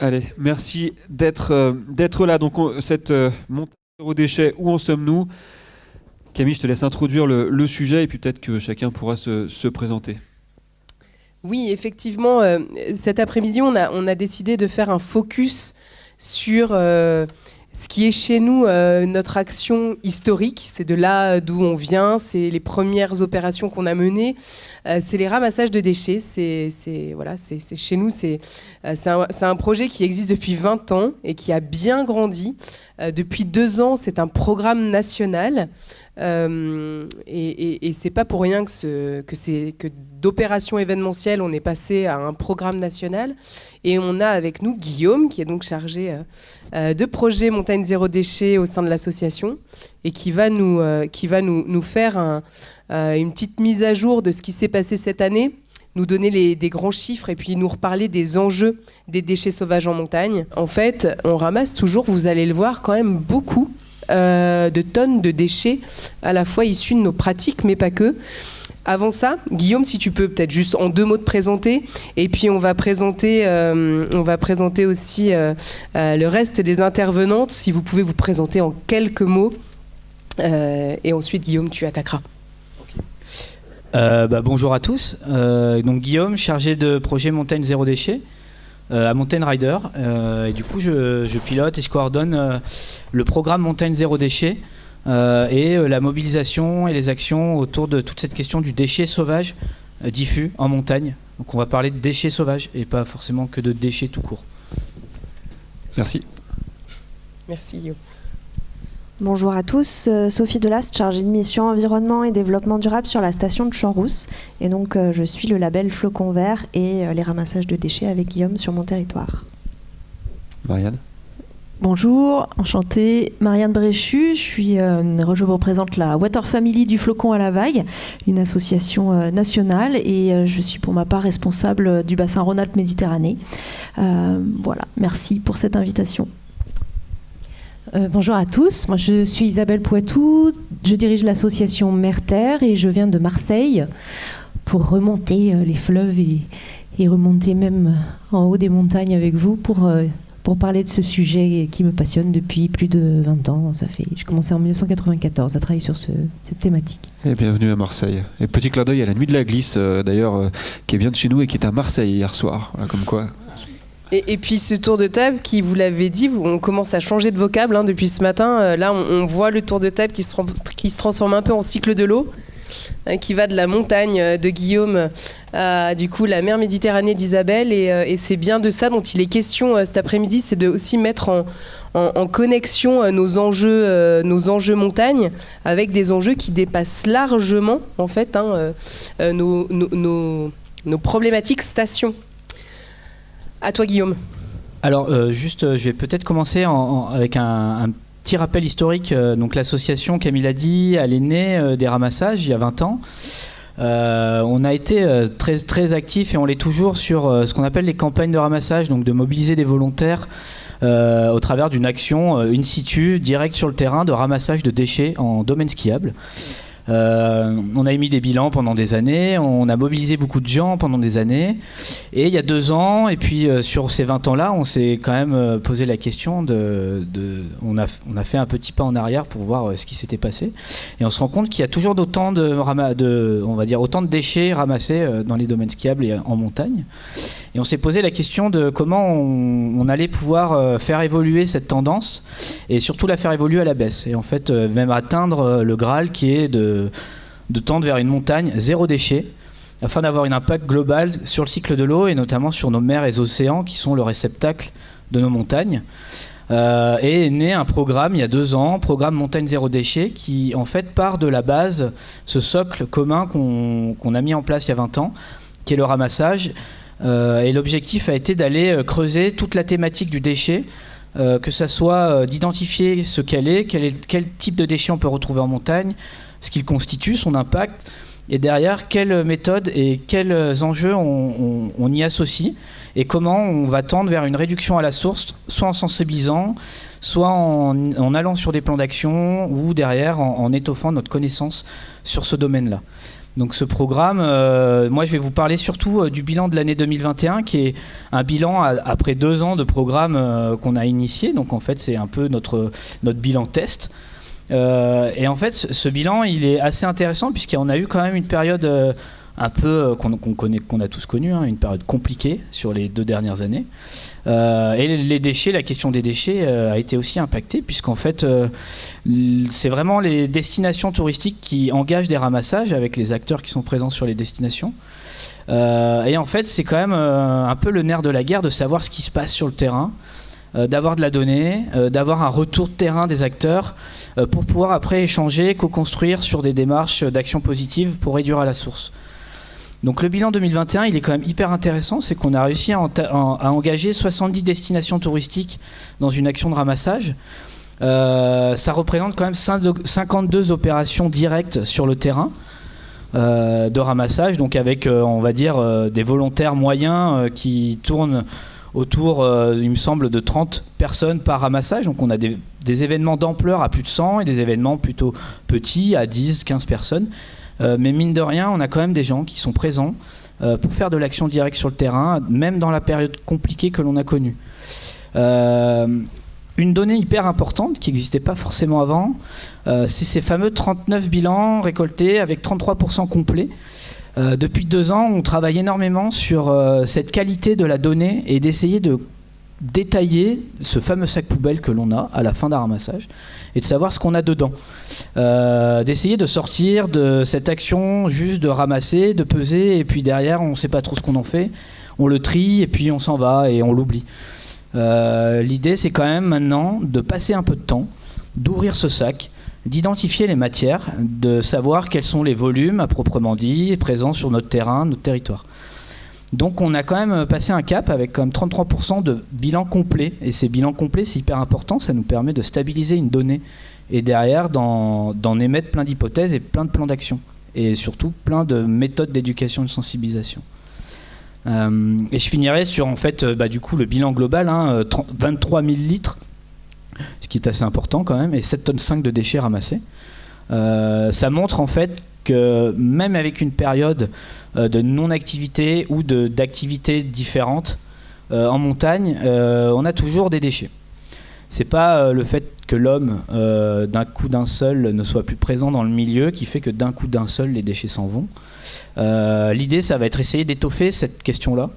Allez, merci d'être là. Donc, cette montée zéro déchet, où en sommes-nous? Camille, je te laisse introduire le sujet et puis peut-être que chacun pourra se présenter. Oui, effectivement, cet après-midi, on a décidé de faire un focus sur ce qui est chez nous notre action historique. C'est de là d'où on vient, c'est les premières opérations qu'on a menées, c'est les ramassages de déchets. C'est chez nous, c'est un projet qui existe depuis 20 ans et qui a bien grandi. Depuis 2 ans, c'est un programme national. Et c'est pas pour rien que d'opérations événementielles on est passé à un programme national, et on a avec nous Guillaume qui est donc chargé de projet Montagne Zéro Déchet au sein de l'association et qui va nous faire une petite mise à jour de ce qui s'est passé cette année, nous donner des grands chiffres et puis nous reparler des enjeux des déchets sauvages en montagne. En fait, on ramasse toujours, vous allez le voir, quand même beaucoup de tonnes de déchets, à la fois issus de nos pratiques, mais pas que. Avant ça, Guillaume, si tu peux peut-être juste en 2 mots te présenter, et puis on va présenter aussi le reste des intervenantes, si vous pouvez vous présenter en quelques mots, et ensuite Guillaume, tu attaqueras. Bonjour à tous, donc Guillaume, chargé de projet Montagne Zéro Déchet à Mountain Rider, et du coup je pilote et je coordonne le programme Montagne Zéro Déchet et la mobilisation et les actions autour de toute cette question du déchet sauvage diffus en montagne. Donc on va parler de déchets sauvages et pas forcément que de déchets tout court. Merci. Merci Guillaume. Bonjour à tous, Sophie Delast, chargée de mission environnement et développement durable sur la station de Champs-Rousse. Et donc je suis le label Flocon Vert et les ramassages de déchets avec Guillaume sur mon territoire. Marianne. Bonjour, enchantée, Marianne Bréchu. Je vous représente la Water Family du Flocon à la Vague, une association nationale, et je suis pour ma part responsable du bassin Rhône-Alpes-Méditerranée. Voilà, merci pour cette invitation. Bonjour à tous, moi je suis Isabelle Poitou, je dirige l'association Mer-Terre et je viens de Marseille pour remonter les fleuves et remonter même en haut des montagnes avec vous pour parler de ce sujet qui me passionne depuis plus de 20 ans. J'ai commencé en 1994 à travailler sur cette thématique. Et bienvenue à Marseille. Et petit clin d'œil à la Nuit de la Glisse, d'ailleurs, qui est bien de chez nous et qui est à Marseille hier soir. Voilà, comme quoi... Et puis ce tour de table qui, vous l'avez dit, on commence à changer de vocable depuis ce matin. Là, on voit le tour de table qui se transforme un peu en cycle de l'eau, qui va de la montagne de Guillaume à du coup la mer Méditerranée d'Isabelle. Et c'est bien de ça dont il est question cet après-midi, c'est de aussi mettre en connexion nos enjeux montagne avec des enjeux qui dépassent largement en fait nos problématiques stations. À toi Guillaume. Alors je vais peut-être commencer avec un petit rappel historique. Donc l'association, Camille l'a dit, elle est née des ramassages il y a 20 ans. On a été très, très actifs et on l'est toujours sur ce qu'on appelle les campagnes de ramassage, donc de mobiliser des volontaires au travers d'une action in situ, directe sur le terrain, de ramassage de déchets en domaine skiable. On a émis des bilans pendant des années, on a mobilisé beaucoup de gens pendant des années, et il y a 2 ans, et puis sur ces 20 ans-là, on s'est quand même posé la question on a fait un petit pas en arrière pour voir ce qui s'était passé, et on se rend compte qu'il y a toujours autant de déchets ramassés dans les domaines skiables et en montagne. Et on s'est posé la question de comment on allait pouvoir faire évoluer cette tendance et surtout la faire évoluer à la baisse. Et en fait, même atteindre le Graal qui est de tendre vers une montagne zéro déchet afin d'avoir un impact global sur le cycle de l'eau et notamment sur nos mers et océans qui sont le réceptacle de nos montagnes. Et est né un programme il y a 2 ans, programme Montagne Zéro Déchet, qui en fait part de la base, ce socle commun qu'on a mis en place il y a 20 ans, qui est le ramassage. Et l'objectif a été d'aller creuser toute la thématique du déchet, que ça soit d'identifier ce qu'elle est, quel type de déchet on peut retrouver en montagne, ce qu'il constitue, son impact, et derrière quelles méthodes et quels enjeux on y associe, et comment on va tendre vers une réduction à la source, soit en sensibilisant, soit en allant sur des plans d'action, ou derrière en étoffant notre connaissance sur ce domaine-là. Donc ce programme, moi je vais vous parler surtout du bilan de l'année 2021, qui est un bilan après 2 ans de programme qu'on a initié. Donc en fait c'est un peu notre bilan test. Et en fait ce bilan il est assez intéressant puisqu'on a eu quand même une période un peu qu'on a tous connu, une période compliquée sur les 2 dernières années. Et les déchets, la question des déchets a été aussi impactée puisqu'en fait c'est vraiment les destinations touristiques qui engagent des ramassages avec les acteurs qui sont présents sur les destinations. Et en fait c'est quand même un peu le nerf de la guerre de savoir ce qui se passe sur le terrain, d'avoir de la donnée, d'avoir un retour de terrain des acteurs pour pouvoir après échanger, co-construire sur des démarches d'action positive pour réduire à la source. Donc le bilan 2021, il est quand même hyper intéressant, c'est qu'on a réussi à engager 70 destinations touristiques dans une action de ramassage. Ça représente quand même 52 opérations directes sur le terrain de ramassage, donc avec, on va dire, des volontaires moyens qui tournent autour, il me semble, de 30 personnes par ramassage. Donc on a des événements d'ampleur à plus de 100 et des événements plutôt petits à 10, 15 personnes. Mais mine de rien, on a quand même des gens qui sont présents pour faire de l'action directe sur le terrain, même dans la période compliquée que l'on a connue. Une donnée hyper importante qui n'existait pas forcément avant, c'est ces fameux 39 bilans récoltés avec 33% complets. Depuis 2 ans, on travaille énormément sur cette qualité de la donnée et d'essayer de détailler ce fameux sac poubelle que l'on a à la fin d'un ramassage et de savoir ce qu'on a dedans. D'essayer de sortir de cette action juste de ramasser, de peser et puis derrière on ne sait pas trop ce qu'on en fait, on le trie et puis on s'en va et on l'oublie. L'idée c'est quand même maintenant de passer un peu de temps, d'ouvrir ce sac, d'identifier les matières, de savoir quels sont les volumes à proprement dit présents sur notre terrain, notre territoire. Donc on a quand même passé un cap avec quand même 33% de bilan complet. Et ces bilans complets, c'est hyper important, ça nous permet de stabiliser une donnée et derrière d'en émettre plein d'hypothèses et plein de plans d'action. Et surtout plein de méthodes d'éducation et de sensibilisation. Et je finirai sur en fait, du coup, le bilan global, 23 000 litres, ce qui est assez important quand même, et 7,5 tonnes de déchets ramassés. Ça montre en fait que même avec une période de non-activité ou d'activités différentes en montagne, on a toujours des déchets. C'est pas le fait que l'homme, d'un coup d'un seul, ne soit plus présent dans le milieu qui fait que d'un coup d'un seul, les déchets s'en vont. L'idée, ça va être essayer d'étoffer cette question-là,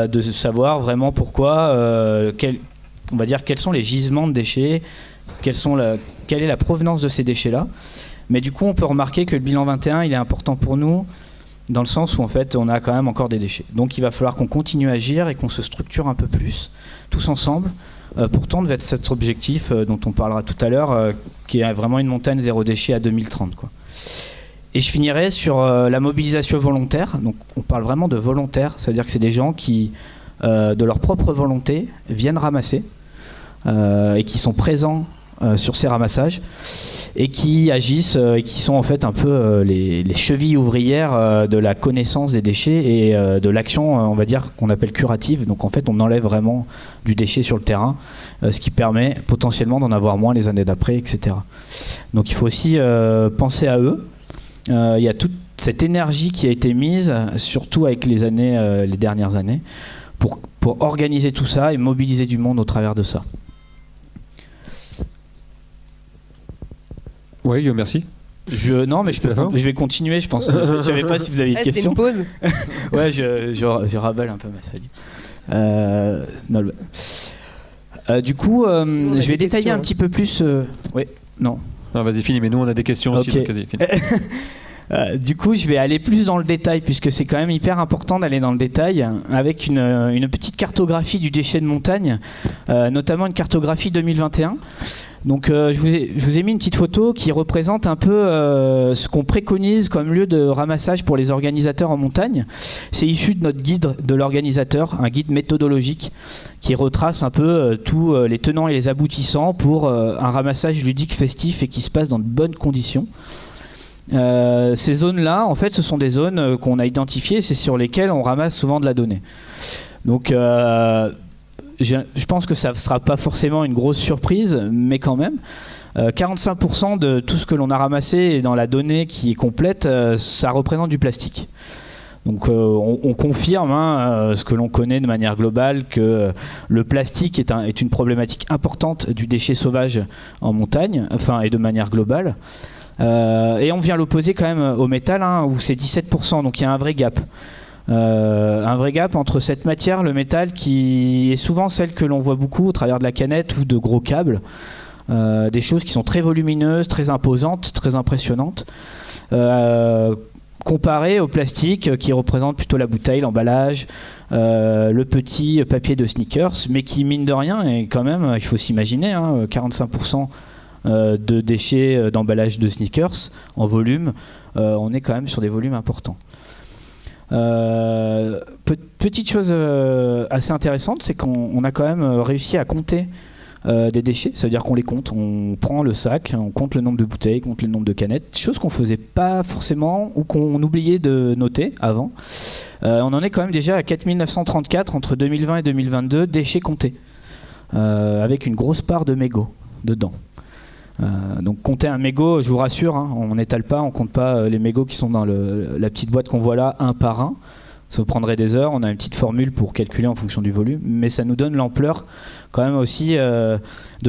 de savoir vraiment pourquoi, on va dire quels sont les gisements de déchets, quelle est la provenance de ces déchets-là. Mais du coup, on peut remarquer que le bilan 21, il est important pour nous, dans le sens où en fait, on a quand même encore des déchets. Donc il va falloir qu'on continue à agir et qu'on se structure un peu plus, tous ensemble, pour tendre vers cet objectif dont on parlera tout à l'heure, qui est vraiment une montagne zéro déchet à 2030, quoi. Et je finirai sur la mobilisation volontaire. Donc on parle vraiment de volontaires, ça veut dire que c'est des gens qui, de leur propre volonté, viennent ramasser et qui sont présents sur ces ramassages et qui agissent et qui sont en fait un peu les chevilles ouvrières de la connaissance des déchets et de l'action on va dire qu'on appelle curative. Donc en fait on enlève vraiment du déchet sur le terrain, ce qui permet potentiellement d'en avoir moins les années d'après, etc. Donc il faut aussi penser à eux. Il y a toute cette énergie qui a été mise surtout avec les dernières années pour organiser tout ça et mobiliser du monde au travers de ça. Oui, merci. Je vais continuer, je pense. Je ne savais pas si vous aviez une question. C'était une pause. Ouais, je rabale un peu ma salive. Du coup, je vais détailler un petit peu plus. Oui, non. Ah, vas-y, finis, mais nous on a des questions aussi. Okay. Donc vas-y, finis. Du coup, je vais aller plus dans le détail, puisque c'est quand même hyper important d'aller dans le détail, avec une petite cartographie du déchet de montagne, notamment une cartographie 2021. Donc je vous ai mis une petite photo qui représente un peu ce qu'on préconise comme lieu de ramassage pour les organisateurs en montagne. C'est issu de notre guide de l'organisateur, un guide méthodologique qui retrace un peu tous les tenants et les aboutissants pour un ramassage ludique festif et qui se passe dans de bonnes conditions. Ces zones-là, en fait, ce sont des zones qu'on a identifiées, c'est sur lesquelles on ramasse souvent de la donnée. Donc je pense que ça ne sera pas forcément une grosse surprise, mais quand même. 45% de tout ce que l'on a ramassé dans la donnée qui est complète, ça représente du plastique. Donc on confirme ce que l'on connaît de manière globale, que le plastique est une problématique importante du déchet sauvage en montagne, et de manière globale. Et on vient l'opposer quand même au métal, où c'est 17%, donc il y a un vrai gap. Un vrai gap entre cette matière, le métal, qui est souvent celle que l'on voit beaucoup au travers de la canette ou de gros câbles. Des choses qui sont très volumineuses, très imposantes, très impressionnantes. Comparé au plastique qui représente plutôt la bouteille, l'emballage, le petit papier de sneakers, mais qui mine de rien est quand même, il faut s'imaginer, 45% de déchets d'emballage de sneakers en volume, on est quand même sur des volumes importants. Petite chose assez intéressante, c'est qu'on a quand même réussi à compter des déchets, ça veut dire qu'on les compte, on prend le sac, on compte le nombre de bouteilles, compte le nombre de canettes, chose qu'on faisait pas forcément ou qu'on oubliait de noter avant. On en est quand même déjà à 4934 entre 2020 et 2022 déchets comptés, avec une grosse part de mégots dedans. Donc compter un mégot, je vous rassure, on n'étale pas, on compte pas les mégots qui sont dans la petite boîte qu'on voit là, un par un. Ça vous prendrait des heures, on a une petite formule pour calculer en fonction du volume, mais ça nous donne l'ampleur quand même aussi de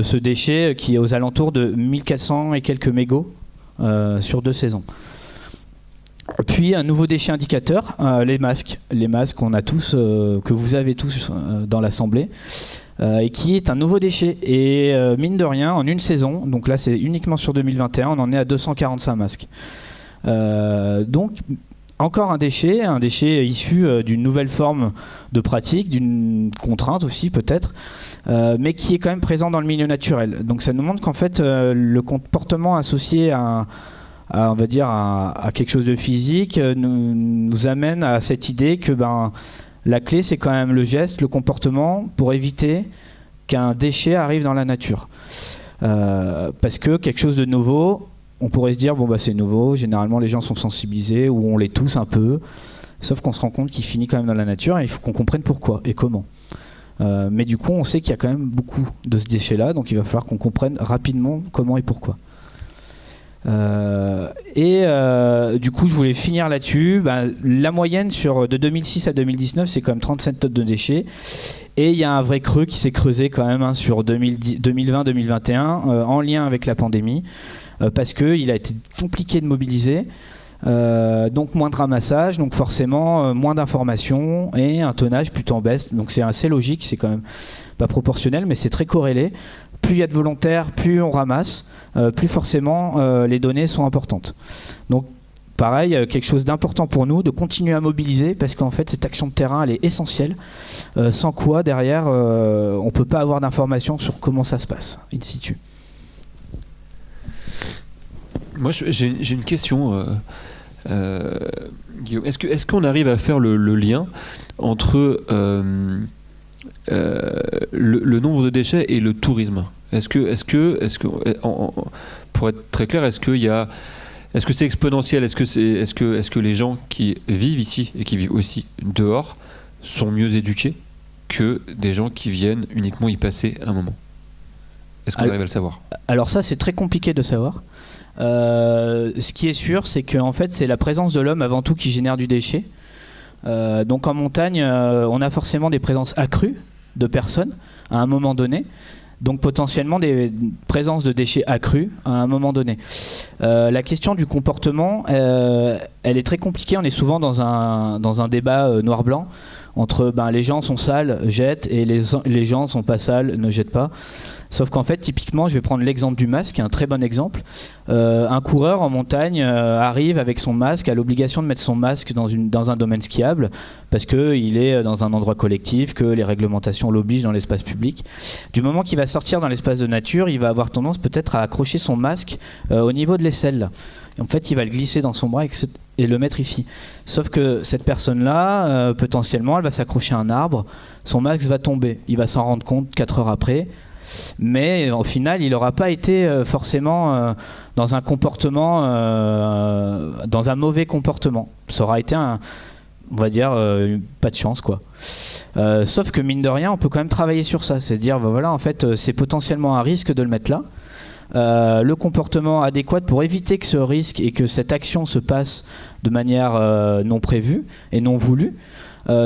ce déchet qui est aux alentours de 1400 et quelques mégots sur 2 saisons. Puis un nouveau déchet indicateur, les masques qu'on a tous, que vous avez tous dans l'assemblée, et qui est un nouveau déchet. Et mine de rien, en une saison, donc là c'est uniquement sur 2021, on en est à 245 masques. Donc encore un déchet issu d'une nouvelle forme de pratique, d'une contrainte aussi peut-être, mais qui est quand même présent dans le milieu naturel. Donc ça nous montre qu'en fait le comportement associé à quelque chose de physique nous amène à cette idée que la clé c'est quand même le geste, le comportement pour éviter qu'un déchet arrive dans la nature. Parce que quelque chose de nouveau, on pourrait se dire c'est nouveau, généralement les gens sont sensibilisés ou on les tousse un peu, sauf qu'on se rend compte qu'il finit quand même dans la nature et il faut qu'on comprenne pourquoi et comment. Mais du coup on sait qu'il y a quand même beaucoup de ce déchet là, donc il va falloir qu'on comprenne rapidement comment et pourquoi. Du coup je voulais finir là-dessus. La moyenne de 2006 à 2019 c'est quand même 37 tonnes de déchets, et il y a un vrai creux qui s'est creusé quand même sur 2020-2021 en lien avec la pandémie. Parce qu'il a été compliqué de mobiliser, donc moins de ramassage, donc forcément moins d'informations et un tonnage plutôt en baisse. Donc c'est assez logique, c'est quand même pas proportionnel, mais c'est très corrélé. Plus il y a de volontaires, plus on ramasse, plus forcément les données sont importantes. Donc pareil, quelque chose d'important pour nous, de continuer à mobiliser, parce qu'en fait cette action de terrain elle est essentielle, sans quoi derrière on ne peut pas avoir d'informations sur comment ça se passe in situ. Moi, j'ai une question, Guillaume. Est-ce qu'on arrive à faire le lien entre le nombre de déchets et le tourisme ? Est-ce que pour être très clair, est-ce que c'est exponentiel ? Est-ce que les gens qui vivent ici et qui vivent aussi dehors sont mieux éduqués que des gens qui viennent uniquement y passer un moment ? Est-ce qu'on arrive à le savoir ? Alors ça, c'est très compliqué de savoir. Ce qui est sûr, c'est qu'en fait, c'est la présence de l'homme avant tout qui génère du déchet. Donc en montagne, on a forcément des présences accrues de personnes à un moment donné. Donc potentiellement des présences de déchets accrues à un moment donné. La question du comportement, elle est très compliquée. On est souvent dans un débat noir-blanc entre les gens sont sales, jettent, et les gens sont pas sales, ne jettent pas. Sauf qu'en fait, typiquement, je vais prendre l'exemple du masque, qui est un très bon exemple. Un coureur en montagne arrive avec son masque, a l'obligation de mettre son masque dans un domaine skiable, parce qu'il est dans un endroit collectif, que les réglementations l'obligent dans l'espace public. Du moment qu'il va sortir dans l'espace de nature, il va avoir tendance peut-être à accrocher son masque au niveau de l'aisselle. Et en fait, il va le glisser dans son bras et le mettre ici. Sauf que cette personne-là, potentiellement, elle va s'accrocher à un arbre, son masque va tomber. Il va s'en rendre compte 4 heures après. Mais au final, il n'aura pas été forcément dans un comportement, dans un mauvais comportement. Ça aura été on va dire, pas de chance, quoi. Sauf que mine de rien, on peut quand même travailler sur ça. C'est à dire, voilà, en fait, c'est potentiellement un risque de le mettre là. Le comportement adéquat pour éviter que ce risque et que cette action se passe de manière non prévue et non voulue,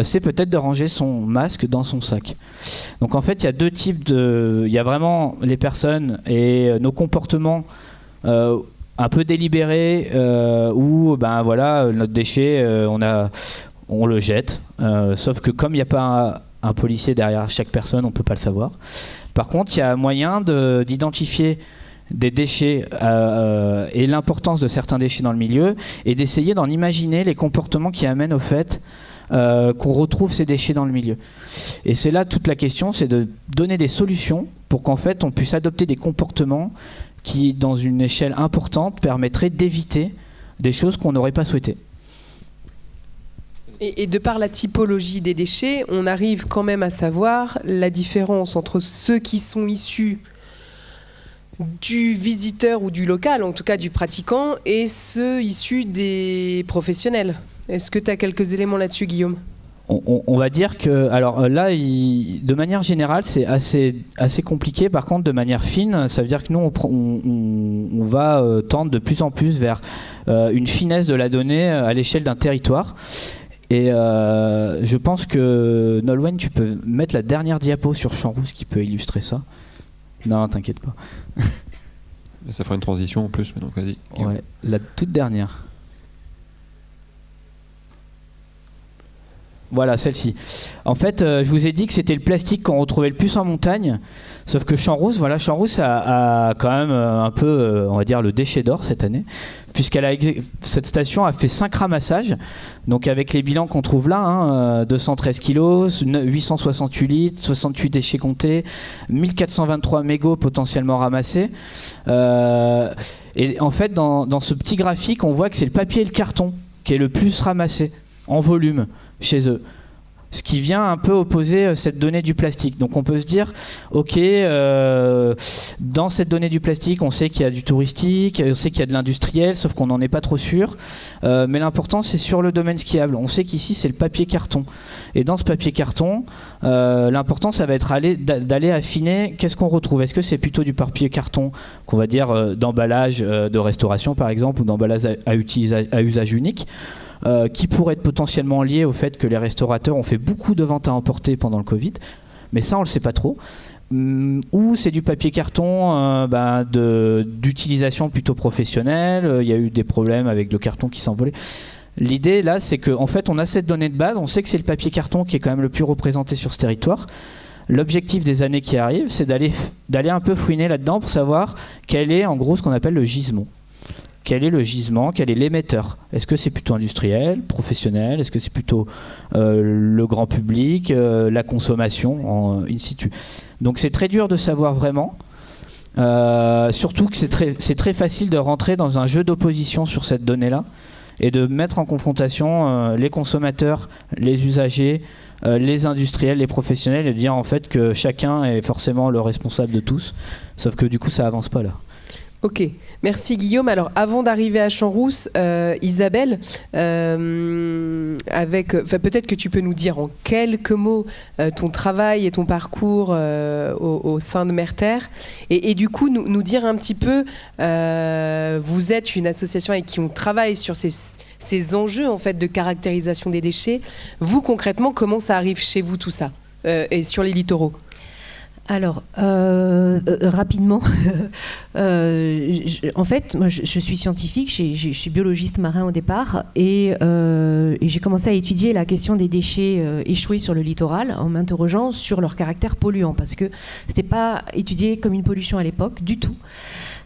c'est peut-être de ranger son masque dans son sac. Donc en fait, il y a deux types de... Il y a vraiment les personnes et nos comportements un peu délibérés où ben, voilà, notre déchet, on le jette. Sauf que comme il n'y a pas un policier derrière chaque personne, on ne peut pas le savoir. Par contre, il y a moyen d'identifier des déchets et l'importance de certains déchets dans le milieu et d'essayer d'en imaginer les comportements qui amènent au fait qu'on retrouve ces déchets dans le milieu. Et c'est là toute la question, c'est de donner des solutions pour qu'en fait on puisse adopter des comportements qui, dans une échelle importante, permettraient d'éviter des choses qu'on n'aurait pas souhaitées. Et de par la typologie des déchets, on arrive quand même à savoir la différence entre ceux qui sont issus du visiteur ou du local, en tout cas du pratiquant, et ceux issus des professionnels. Est-ce que tu as quelques éléments là-dessus, Guillaume ? On va dire que, alors là, de manière générale, c'est assez compliqué. Par contre, de manière fine, ça veut dire que nous, on va tendre de plus en plus vers une finesse de la donnée à l'échelle d'un territoire. Et je pense que, Nolwenn, tu peux mettre la dernière diapo sur Champs-Rousse qui peut illustrer ça. Non, t'inquiète pas. Ça fera une transition en plus, mais donc vas-y. Ouais, la toute dernière. Voilà, celle-ci. En fait, je vous ai dit que c'était le plastique qu'on retrouvait le plus en montagne. Sauf que Champs-Rousse, voilà, Champs-Rousse a quand même un peu, on va dire, le déchet d'or cette année. Cette station a fait 5 ramassages. Donc avec les bilans qu'on trouve là, 213 kilos, 868 litres, 68 déchets comptés, 1423 mégots potentiellement ramassés. Et en fait, dans ce petit graphique, on voit que c'est le papier et le carton qui est le plus ramassé en volume chez eux, ce qui vient un peu opposer cette donnée du plastique. Donc on peut se dire, ok, dans cette donnée du plastique, on sait qu'il y a du touristique, on sait qu'il y a de l'industriel, sauf qu'on n'en est pas trop sûr. Mais l'important, c'est sur le domaine skiable. On sait qu'ici, c'est le papier carton. Et dans ce papier carton, l'important, ça va être d'aller affiner qu'est-ce qu'on retrouve. Est-ce que c'est plutôt du papier carton qu'on va dire d'emballage de restauration, par exemple, ou d'emballage à usage unique, qui pourrait être potentiellement lié au fait que les restaurateurs ont fait beaucoup de ventes à emporter pendant le Covid, mais ça on le sait pas trop, ou c'est du papier carton d'utilisation plutôt professionnelle. Il y a eu des problèmes avec le carton qui s'envolait. L'idée là, c'est qu'en fait on a cette donnée de base, on sait que c'est le papier carton qui est quand même le plus représenté sur ce territoire. L'objectif des années qui arrivent, c'est d'aller un peu fouiner là-dedans pour savoir quel est en gros ce qu'on appelle le gisement. Quel est le gisement, quel est l'émetteur ? Est-ce que c'est plutôt industriel, professionnel ? Est-ce que c'est plutôt le grand public, la consommation in situ ? Donc c'est très dur de savoir vraiment. Surtout que c'est très facile de rentrer dans un jeu d'opposition sur cette donnée-là et de mettre en confrontation les consommateurs, les usagers, les industriels, les professionnels, et de dire en fait que chacun est forcément le responsable de tous. Sauf que du coup ça avance pas là. Ok, merci Guillaume. Alors avant d'arriver à Champs-Rousse, Isabelle, peut-être que tu peux nous dire en quelques mots ton travail et ton parcours au sein de Merterre, et du coup nous dire un petit peu, vous êtes une association avec qui on travaille sur ces enjeux en fait de caractérisation des déchets. Vous concrètement, comment ça arrive chez vous tout ça et sur les littoraux ? Alors, rapidement, en fait, moi, je suis scientifique, je suis biologiste marin au départ, et j'ai commencé à étudier la question des déchets échoués sur le littoral en m'interrogeant sur leur caractère polluant, parce que c'était pas étudié comme une pollution à l'époque, du tout.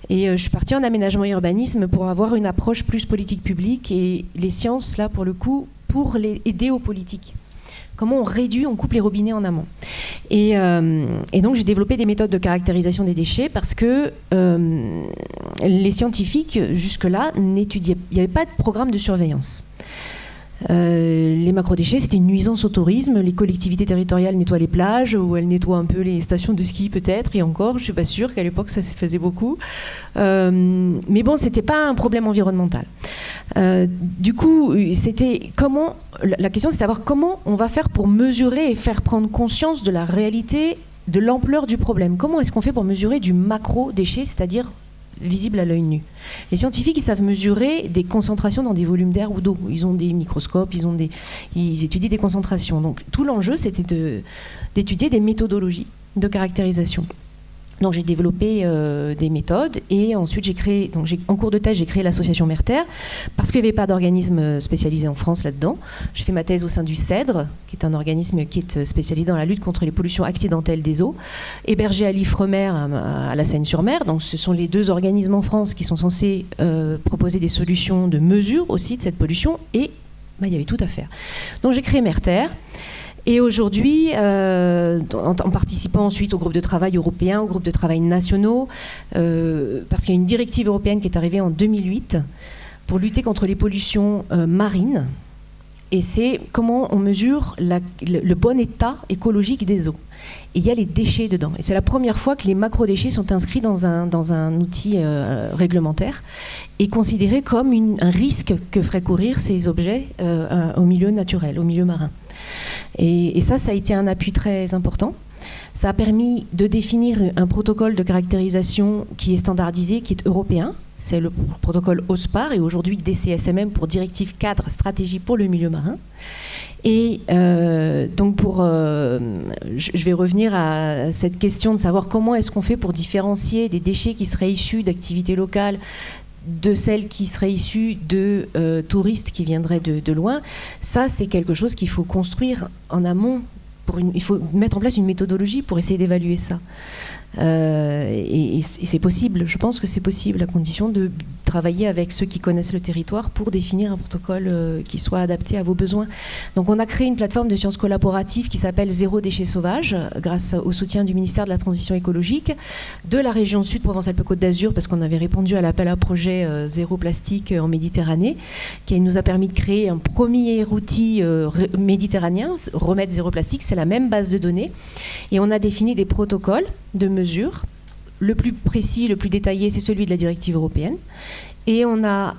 Et je suis partie en aménagement et urbanisme pour avoir une approche plus politique publique, et les sciences, là, pour le coup, pour aider aux politiques. Comment on réduit, on coupe les robinets en amont. Et donc j'ai développé des méthodes de caractérisation des déchets parce que les scientifiques, jusque-là, n'étudiaient. Il n'y avait pas de programme de surveillance. Les macrodéchets, c'était une nuisance au tourisme. Les collectivités territoriales nettoient les plages, ou elles nettoient un peu les stations de ski peut-être, et encore, je ne suis pas sûre qu'à l'époque ça se faisait beaucoup. Mais bon, ce n'était pas un problème environnemental. Du coup, la question c'est de savoir comment on va faire pour mesurer et faire prendre conscience de la réalité, de l'ampleur du problème. Comment est-ce qu'on fait pour mesurer du macro-déchet, c'est-à-dire visible à l'œil nu? Les scientifiques, ils savent mesurer des concentrations dans des volumes d'air ou d'eau. Ils ont des microscopes, ils étudient des concentrations. Donc tout l'enjeu, c'était d'étudier des méthodologies de caractérisation. Donc j'ai développé des méthodes, et ensuite en cours de thèse j'ai créé l'association Merterre parce qu'il n'y avait pas d'organisme spécialisé en France là-dedans. J'ai fait ma thèse au sein du CEDRE, qui est un organisme qui est spécialisé dans la lutte contre les pollutions accidentelles des eaux, hébergé à l'Ifremer à la Seine-sur-Mer. Donc ce sont les 2 organismes en France qui sont censés proposer des solutions de mesure aussi de cette pollution, et il y avait tout à faire. Donc j'ai créé Merterre. Et aujourd'hui, en participant ensuite au groupe de travail européen, au groupe de travail nationaux, parce qu'il y a une directive européenne qui est arrivée en 2008 pour lutter contre les pollutions marines. Et c'est comment on mesure le bon état écologique des eaux. Et il y a les déchets dedans. Et c'est la première fois que les macrodéchets sont inscrits dans un outil réglementaire et considérés comme un risque que feraient courir ces objets au milieu naturel, au milieu marin. Et ça a été un appui très important. Ça a permis de définir un protocole de caractérisation qui est standardisé, qui est européen. C'est le protocole OSPAR, et aujourd'hui DCSMM pour Directive Cadre Stratégie pour le milieu marin. Et donc je vais revenir à cette question de savoir comment est-ce qu'on fait pour différencier des déchets qui seraient issus d'activités locales de celles qui seraient issues de touristes qui viendraient de loin. Ça, c'est quelque chose qu'il faut construire en amont. Il faut mettre en place une méthodologie pour essayer d'évaluer ça. Et c'est possible, je pense que c'est possible, à condition de travailler avec ceux qui connaissent le territoire pour définir un protocole qui soit adapté à vos besoins. Donc on a créé une plateforme de sciences collaboratives qui s'appelle Zéro déchet sauvage, grâce au soutien du ministère de la Transition écologique, de la région Sud Provence-Alpes-Côte d'Azur, parce qu'on avait répondu à l'appel à projet Zéro plastique en Méditerranée, qui nous a permis de créer un premier outil méditerranéen, Remède Zéro plastique, c'est la même base de données, et on a défini des protocoles de mesure. Le plus précis, le plus détaillé, c'est celui de la directive européenne. Et on a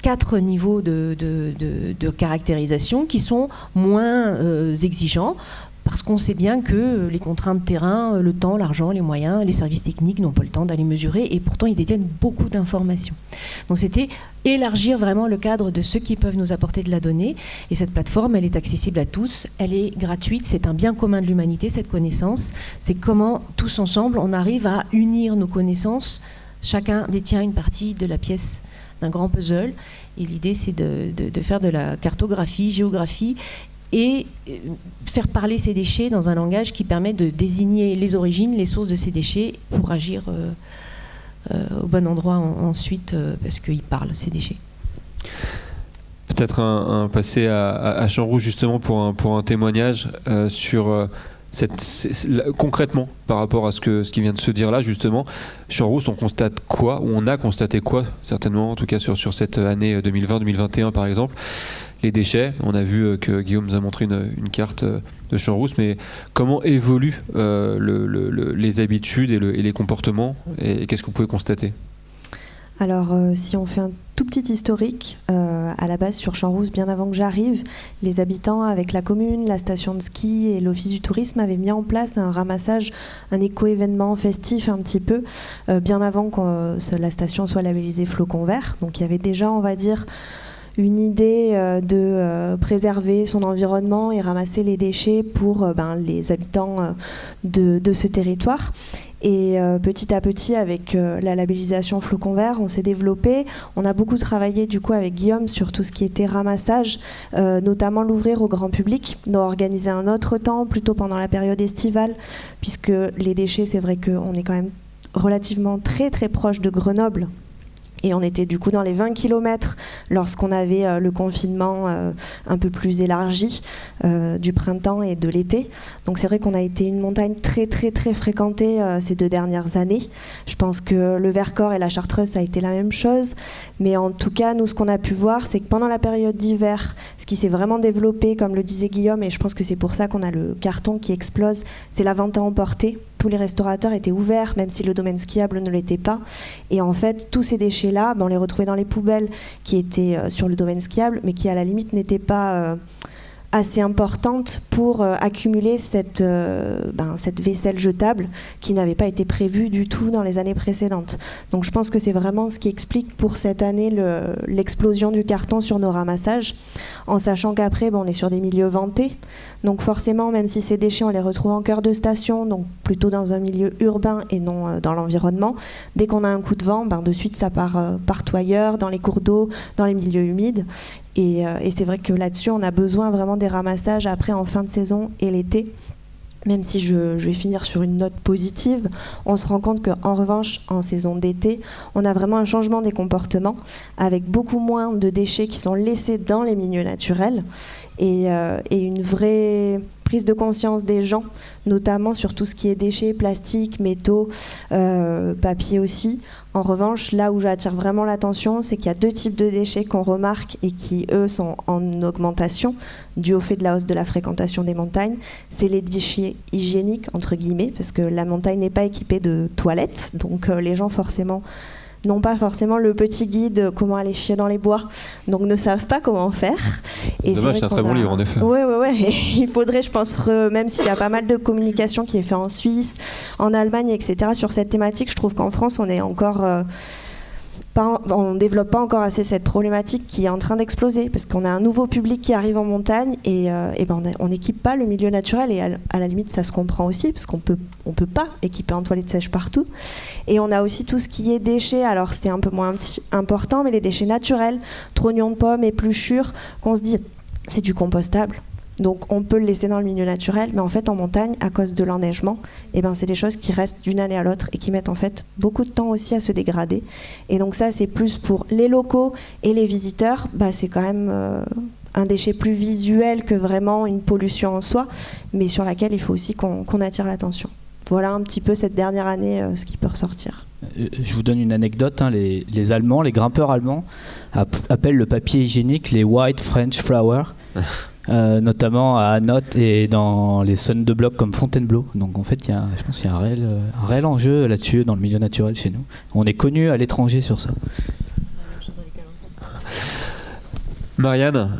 4 niveaux de caractérisation qui sont moins exigeants, parce qu'on sait bien que les contraintes de terrain, le temps, l'argent, les moyens, les services techniques n'ont pas le temps d'aller mesurer, et pourtant ils détiennent beaucoup d'informations. Donc c'était élargir vraiment le cadre de ceux qui peuvent nous apporter de la donnée. Et cette plateforme, elle est accessible à tous, elle est gratuite, c'est un bien commun de l'humanité, cette connaissance. C'est comment, tous ensemble, on arrive à unir nos connaissances. Chacun détient une partie de la pièce d'un grand puzzle. Et l'idée, c'est de faire de la cartographie, géographie, et faire parler ces déchets dans un langage qui permet de désigner les origines, les sources de ces déchets, pour agir au bon endroit ensuite, parce qu'ils parlent, ces déchets. Peut-être un passé à Champs-Rouge justement pour un témoignage sur concrètement par rapport à ce qui vient de se dire là justement. Champs-Rouge, on constate quoi, ou on a constaté quoi certainement, en tout cas sur cette année 2020-2021 par exemple. Les déchets, on a vu que Guillaume nous a montré une carte de Champs-Rousse, mais comment évoluent les habitudes et les comportements, et qu'est-ce que vous pouvez constater ? Alors, si on fait un tout petit historique, à la base sur Champs-Rousse, bien avant que j'arrive, les habitants avec la commune, la station de ski et l'office du tourisme avaient mis en place un ramassage, un éco-événement festif un petit peu, bien avant que la station soit labellisée Flocon Vert. Donc il y avait déjà, on va dire, une idée de préserver son environnement et ramasser les déchets pour les habitants de ce territoire. Et petit à petit, avec la labellisation Flocon Vert, on s'est développé. On a beaucoup travaillé du coup avec Guillaume sur tout ce qui était ramassage, notamment l'ouvrir au grand public, d'organiser un autre temps, plutôt pendant la période estivale, puisque les déchets, c'est vrai qu'on est quand même relativement très très proche de Grenoble. Et on était du coup dans les 20 km lorsqu'on avait le confinement un peu plus élargi du printemps et de l'été. Donc c'est vrai qu'on a été une montagne très très très fréquentée ces 2 dernières années. Je pense que le Vercors et la Chartreuse, ça a été la même chose. Mais en tout cas, nous, ce qu'on a pu voir, c'est que pendant la période d'hiver, ce qui s'est vraiment développé, comme le disait Guillaume, et je pense que c'est pour ça qu'on a le carton qui explose, c'est la vente à emporter. Tous les restaurateurs étaient ouverts, même si le domaine skiable ne l'était pas. Et en fait, tous ces déchets-là, on les retrouvait dans les poubelles qui étaient sur le domaine skiable, mais qui à la limite n'étaient pas assez importante pour accumuler cette vaisselle jetable qui n'avait pas été prévue du tout dans les années précédentes. Donc je pense que c'est vraiment ce qui explique pour cette année l'explosion du carton sur nos ramassages, en sachant qu'après on est sur des milieux vantés, donc forcément même si ces déchets on les retrouve en cœur de station, donc plutôt dans un milieu urbain et non dans l'environnement, dès qu'on a un coup de vent, de suite ça part partout ailleurs, dans les cours d'eau, dans les milieux humides. Et c'est vrai que là-dessus, on a besoin vraiment des ramassages après en fin de saison et l'été. Même si je vais finir sur une note positive, on se rend compte qu'en revanche, en saison d'été, on a vraiment un changement des comportements avec beaucoup moins de déchets qui sont laissés dans les milieux naturels et une vraie prise de conscience des gens, notamment sur tout ce qui est déchets, plastiques, métaux, papier aussi. En revanche, là où j'attire vraiment l'attention, c'est qu'il y a 2 types de déchets qu'on remarque et qui, eux, sont en augmentation, dû au fait de la hausse de la fréquentation des montagnes. C'est les déchets hygiéniques, entre guillemets, parce que la montagne n'est pas équipée de toilettes, donc les gens, forcément, n'ont pas forcément le petit guide comment aller chier dans les bois, donc ne savent pas comment faire. Et dommage, c'est un très bon livre en effet. Oui. Il faudrait, je pense, même s'il y a pas mal de communication qui est faite en Suisse, en Allemagne, etc. sur cette thématique, je trouve qu'en France, on est encore... on ne développe pas encore assez cette problématique qui est en train d'exploser parce qu'on a un nouveau public qui arrive en montagne et on n'équipe pas le milieu naturel et à la limite ça se comprend aussi parce qu'on peut pas équiper en toilette sèche partout et on a aussi tout ce qui est déchets, alors c'est un peu moins important mais les déchets naturels, trognons de pommes, épluchures qu'on se dit c'est du compostable. Donc on peut le laisser dans le milieu naturel, mais en fait en montagne, à cause de l'enneigement, c'est des choses qui restent d'une année à l'autre et qui mettent en fait beaucoup de temps aussi à se dégrader. Et donc ça c'est plus pour les locaux et les visiteurs, c'est quand même un déchet plus visuel que vraiment une pollution en soi, mais sur laquelle il faut aussi qu'on attire l'attention. Voilà un petit peu cette dernière année ce qui peut ressortir. Je vous donne une anecdote, les Allemands, les grimpeurs allemands appellent le papier hygiénique les White French Flower. Notamment à Annot et dans les zones de blocs comme Fontainebleau. Donc en fait, je pense qu'il y a un réel enjeu là-dessus dans le milieu naturel chez nous. On est connu à l'étranger sur ça. Marianne,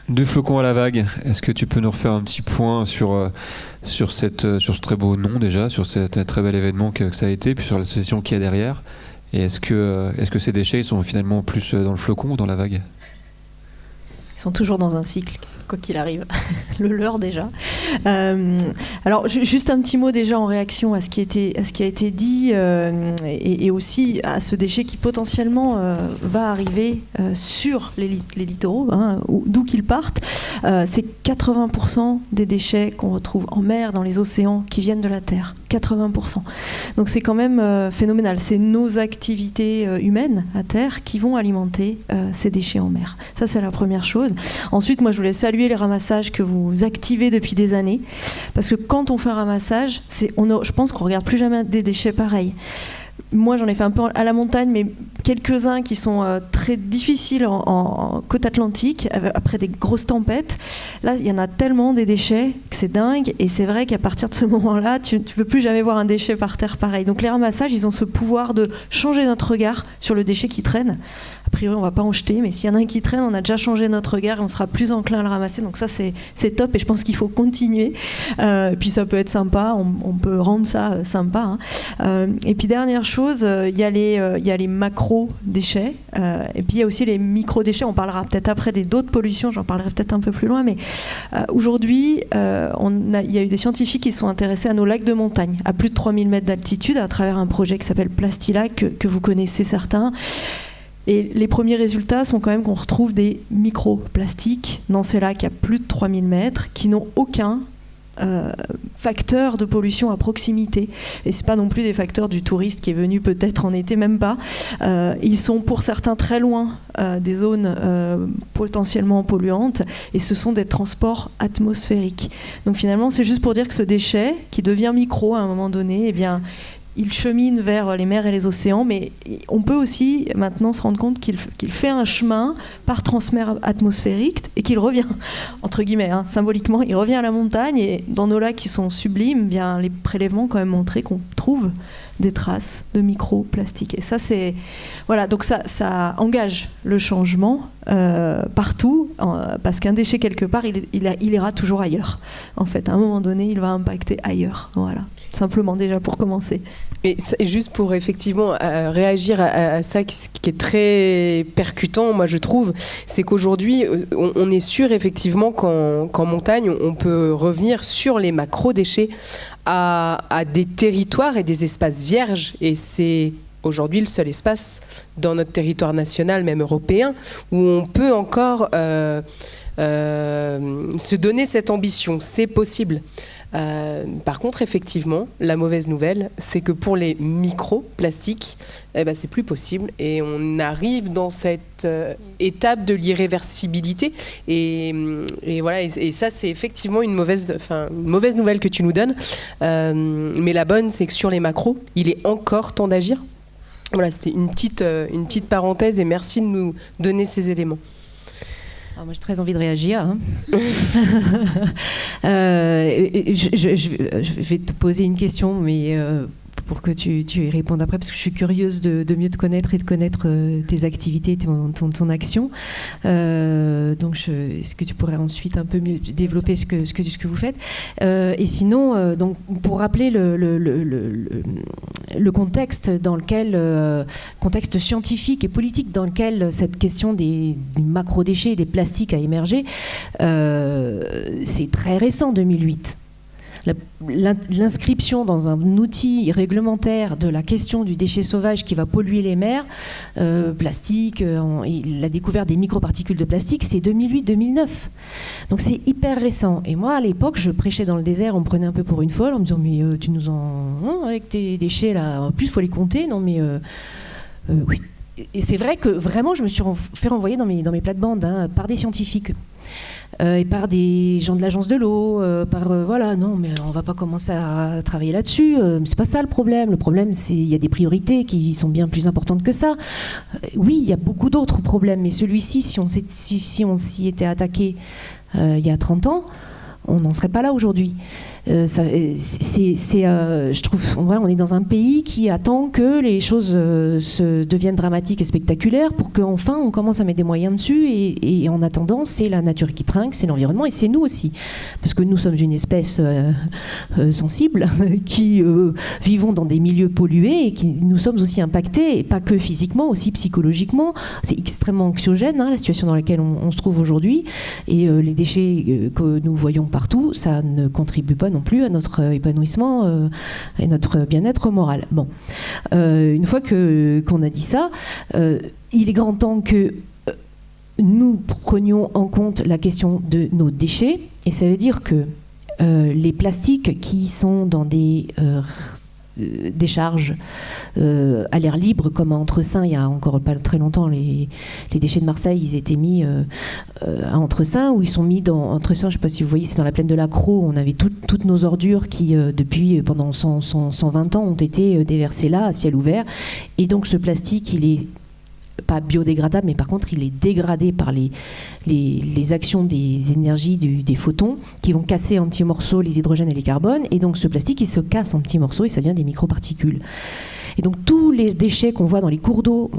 du flocon à la vague, est-ce que tu peux nous refaire un petit point sur ce très beau nom déjà, sur ce très bel événement que ça a été, puis sur l'association qu'il y a derrière, et est-ce que ces déchets sont finalement plus dans le flocon ou dans la vague ? Ils sont toujours dans un cycle, quoi qu'il arrive. Le leur déjà. Alors juste un petit mot déjà en réaction à ce qui a été dit et aussi à ce déchet qui potentiellement va arriver sur les littoraux, d'où qu'ils partent. C'est 80% des déchets qu'on retrouve en mer, dans les océans, qui viennent de la terre. 80%. Donc c'est quand même phénoménal. C'est nos activités humaines à terre qui vont alimenter ces déchets en mer. Ça c'est la première chose. Ensuite, moi je voulais saluer les ramassages que vous activez depuis des années, parce que quand on fait un ramassage, je pense qu'on regarde plus jamais des déchets pareils. Moi, j'en ai fait un peu à la montagne, mais quelques-uns qui sont très difficiles en côte atlantique, après des grosses tempêtes. Là, il y en a tellement des déchets que c'est dingue. Et c'est vrai qu'à partir de ce moment-là, tu ne peux plus jamais voir un déchet par terre pareil. Donc les ramassages, ils ont ce pouvoir de changer notre regard sur le déchet qui traîne. A priori, on ne va pas en jeter, mais s'il y en a un qui traîne, on a déjà changé notre regard et on sera plus enclin à le ramasser. Donc ça, c'est top et je pense qu'il faut continuer. Et puis ça peut être sympa, on peut rendre ça sympa. Et puis dernière chose, il y a les macro-déchets et puis il y a aussi les micro-déchets. On parlera peut-être après d'autres pollutions, j'en parlerai peut-être un peu plus loin. Mais aujourd'hui, il y a eu des scientifiques qui sont intéressés à nos lacs de montagne, à plus de 3000 mètres d'altitude, à travers un projet qui s'appelle Plastilac, que vous connaissez certains. Et les premiers résultats sont quand même qu'on retrouve des microplastiques dans ces lacs à plus de 3000 mètres qui n'ont aucun facteurs de pollution à proximité. Et c'est pas non plus des facteurs du touriste qui est venu peut-être en été, même pas. Ils sont pour certains très loin des zones potentiellement polluantes, et ce sont des transports atmosphériques. Donc finalement, c'est juste pour dire que ce déchet, qui devient micro à un moment donné, eh bien, il chemine vers les mers et les océans, mais on peut aussi maintenant se rendre compte qu'il fait un chemin par transfert atmosphérique et qu'il revient, entre guillemets, symboliquement, il revient à la montagne, et dans nos lacs qui sont sublimes, eh bien, les prélèvements ont quand même montré qu'on trouve des traces de microplastiques. Et ça, c'est... Voilà, donc ça engage le changement partout, parce qu'un déchet, quelque part, il ira toujours ailleurs. En fait, à un moment donné, il va impacter ailleurs. Voilà, simplement déjà pour commencer. Et juste pour effectivement réagir à ça qui est très percutant, moi je trouve, c'est qu'aujourd'hui, on est sûr effectivement qu'en montagne, on peut revenir sur les macro-déchets à des territoires et des espaces vierges. Et c'est aujourd'hui le seul espace dans notre territoire national, même européen, où on peut encore se donner cette ambition. C'est possible. Par contre, effectivement, la mauvaise nouvelle, c'est que pour les microplastiques, c'est plus possible, et on arrive dans cette étape de l'irréversibilité. Et voilà, et ça, c'est effectivement une mauvaise nouvelle que tu nous donnes. Mais la bonne, c'est que sur les macros, il est encore temps d'agir. Voilà, c'était une petite parenthèse, et merci de nous donner ces éléments. Alors moi, j'ai très envie de réagir. Je vais te poser une question, mais pour que tu y répondes après, parce que je suis curieuse de mieux te connaître et de connaître tes activités, ton action. Donc, est-ce que tu pourrais ensuite un peu mieux développer ce que vous faites, et sinon, donc, pour rappeler le contexte dans lequel, contexte scientifique et politique dans lequel cette question des macro-déchets et des plastiques a émergé, c'est très récent, 2008. L'inscription dans un outil réglementaire de la question du déchet sauvage qui va polluer les mers, plastique, et la découverte des microparticules de plastique, c'est 2008-2009. Donc c'est hyper récent. Et moi, à l'époque, je prêchais dans le désert, on me prenait un peu pour une folle, en me disant mais tu nous avec tes déchets là, en plus il faut les compter, non mais oui. Et c'est vrai que vraiment je me suis fait renvoyer dans mes plates-bandes par des scientifiques. Et par des gens de l'agence de l'eau, voilà, non, mais on va pas commencer à travailler là-dessus. C'est pas ça le problème. Le problème, c'est il y a des priorités qui sont bien plus importantes que ça. Oui, il y a beaucoup d'autres problèmes, mais celui-ci, si on s'y était attaqué il y a 30 ans, on n'en serait pas là aujourd'hui. Je trouve, voilà, on est dans un pays qui attend que les choses deviennent dramatiques et spectaculaires pour qu'enfin on commence à mettre des moyens dessus, et en attendant, c'est la nature qui trinque, c'est l'environnement, et c'est nous aussi, parce que nous sommes une espèce sensible qui vivons dans des milieux pollués, et qui nous sommes aussi impactés, et pas que physiquement, aussi psychologiquement. C'est extrêmement anxiogène, la situation dans laquelle on se trouve aujourd'hui, et les déchets que nous voyons partout, ça ne contribue pas non plus à notre épanouissement et notre bien-être moral. Bon, une fois qu'on a dit ça, il est grand temps que nous prenions en compte la question de nos déchets, et ça veut dire que les plastiques qui sont dans des décharges à l'air libre, comme à Entresaint, il y a encore pas très longtemps, les déchets de Marseille, ils étaient mis à Entresaint, où ils sont mis dans Entresaint, je ne sais pas si vous voyez, c'est dans la plaine de la Crau, on avait toutes nos ordures qui, pendant 120 ans, ont été déversées là, à ciel ouvert, et donc ce plastique, il est pas biodégradable, mais par contre il est dégradé par les actions des énergies des photons qui vont casser en petits morceaux les hydrogènes et les carbones, et donc ce plastique il se casse en petits morceaux et ça devient des microparticules. Et donc tous les déchets qu'on voit dans les cours d'eau,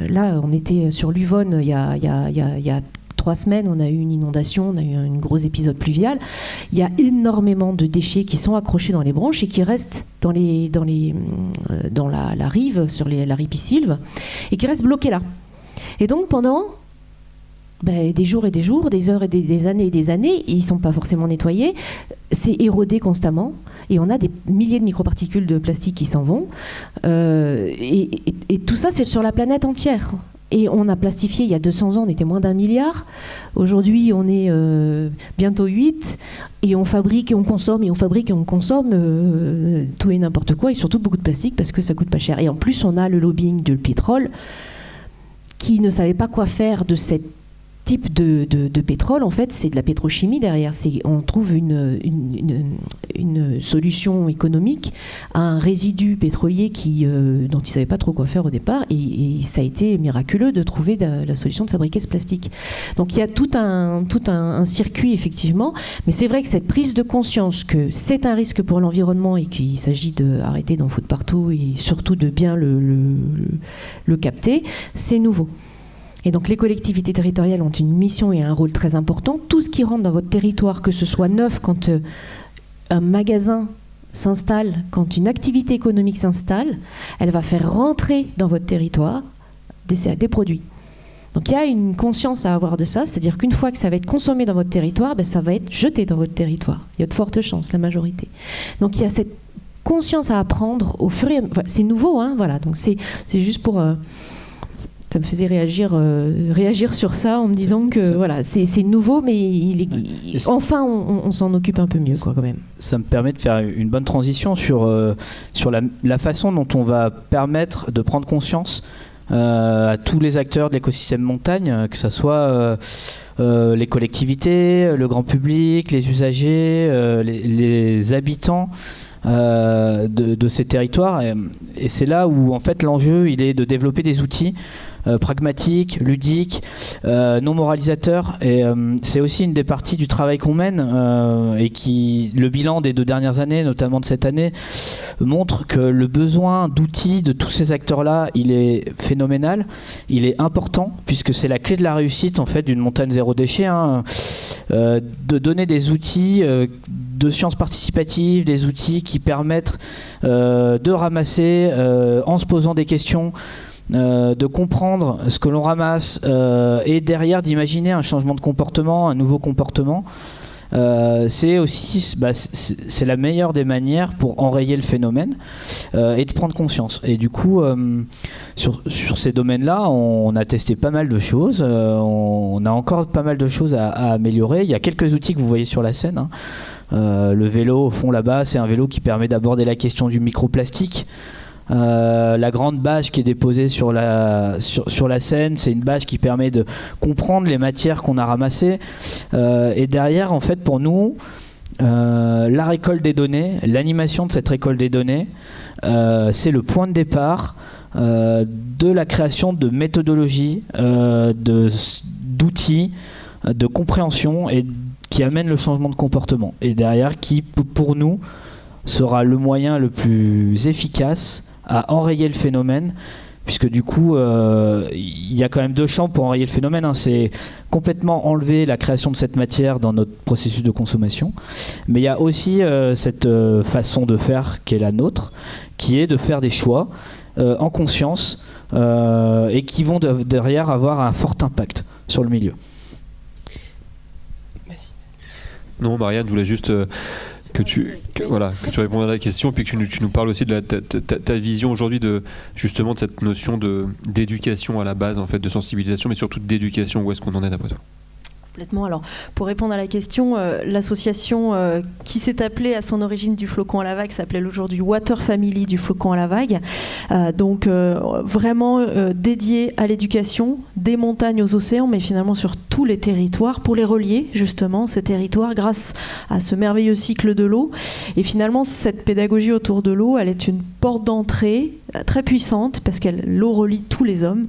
là on était sur l'Uvonne il y a 3 semaines, on a eu une inondation, on a eu un gros épisode pluvial. Il y a énormément de déchets qui sont accrochés dans les branches et qui restent dans la rive, sur la ripisylve, et qui restent bloqués là. Et donc pendant des jours et des jours, des heures et des années, ils ne sont pas forcément nettoyés, c'est érodé constamment, et on a des milliers de microparticules de plastique qui s'en vont, et tout ça c'est sur la planète entière. Et on a plastifié, il y a 200 ans, on était moins d'1 milliard. Aujourd'hui, on est bientôt 8. Et on fabrique et on consomme, et on fabrique et on consomme tout et n'importe quoi, et surtout beaucoup de plastique parce que ça coûte pas cher. Et en plus, on a le lobbying du pétrole qui ne savait pas quoi faire de cette type de pétrole. En fait, c'est de la pétrochimie derrière. On trouve une solution économique à un résidu pétrolier dont ils ne savaient pas trop quoi faire au départ, et ça a été miraculeux de trouver la solution de fabriquer ce plastique. Donc il y a tout un circuit, effectivement, mais c'est vrai que cette prise de conscience que c'est un risque pour l'environnement et qu'il s'agit d'arrêter d'en foutre partout et surtout de bien le capter, c'est nouveau. Et donc les collectivités territoriales ont une mission et un rôle très important. Tout ce qui rentre dans votre territoire, que ce soit neuf quand un magasin s'installe, quand une activité économique s'installe, elle va faire rentrer dans votre territoire des produits. Donc il y a une conscience à avoir de ça, c'est-à-dire qu'une fois que ça va être consommé dans votre territoire, ça va être jeté dans votre territoire. Il y a de fortes chances, la majorité. Donc il y a cette conscience à apprendre au fur et à mesure. C'est nouveau, hein, voilà. Donc c'est juste pour... ça me faisait réagir sur ça en me disant que voilà, c'est nouveau, mais enfin on s'en occupe un peu mieux, quoi, quand même. Ça me permet de faire une bonne transition sur la façon dont on va permettre de prendre conscience à tous les acteurs de l'écosystème montagne, que ce soit les collectivités, le grand public, les usagers, les habitants de ces territoires. Et c'est là où en fait l'enjeu il est de développer des outils pragmatiques, ludiques, non moralisateurs, et c'est aussi une des parties du travail qu'on mène, et qui, le bilan des 2 dernières années, notamment de cette année, montre que le besoin d'outils de tous ces acteurs-là, il est phénoménal, il est important, puisque c'est la clé de la réussite en fait d'une montagne zéro déchet, hein, de donner des outils de sciences participatives, des outils qui permettent de ramasser en se posant des questions, de comprendre ce que l'on ramasse, et derrière d'imaginer un changement de comportement, un nouveau comportement. C'est aussi c'est la meilleure des manières pour enrayer le phénomène et de prendre conscience. Et du coup, sur ces domaines-là, on a testé pas mal de choses. On a encore pas mal de choses à améliorer. Il y a quelques outils que vous voyez sur la scène, hein. Le vélo au fond là-bas, c'est un vélo qui permet d'aborder la question du microplastique. La grande bâche qui est déposée sur la scène, c'est une bâche qui permet de comprendre les matières qu'on a ramassées, et derrière en fait pour nous la récolte des données, l'animation de cette récolte des données, c'est le point de départ de la création de méthodologies, d'outils, de compréhension, et qui amène le changement de comportement, et derrière qui pour nous sera le moyen le plus efficace à enrayer le phénomène, puisque du coup il y a quand même 2 champs pour enrayer le phénomène, hein. C'est complètement enlever la création de cette matière dans notre processus de consommation, mais il y a aussi cette façon de faire qui est la nôtre, qui est de faire des choix en conscience, et qui vont derrière avoir un fort impact sur le milieu. Non, Marianne, je voulais juste que tu répondes à la question, puis que tu nous parles aussi de ta vision aujourd'hui justement de cette notion d'éducation à la base, en fait, de sensibilisation, mais surtout d'éducation. Où est-ce qu'on en est d'après toi ? Complètement. Alors, pour répondre à la question, l'association qui s'est appelée à son origine du flocon à la vague s'appelle aujourd'hui Water Family du flocon à la vague. Donc, vraiment dédiée à l'éducation des montagnes aux océans, mais finalement sur tous les territoires, pour les relier justement, ces territoires, grâce à ce merveilleux cycle de l'eau. Et finalement, cette pédagogie autour de l'eau, elle est une porte d'entrée très puissante, parce que l'eau relie tous les hommes,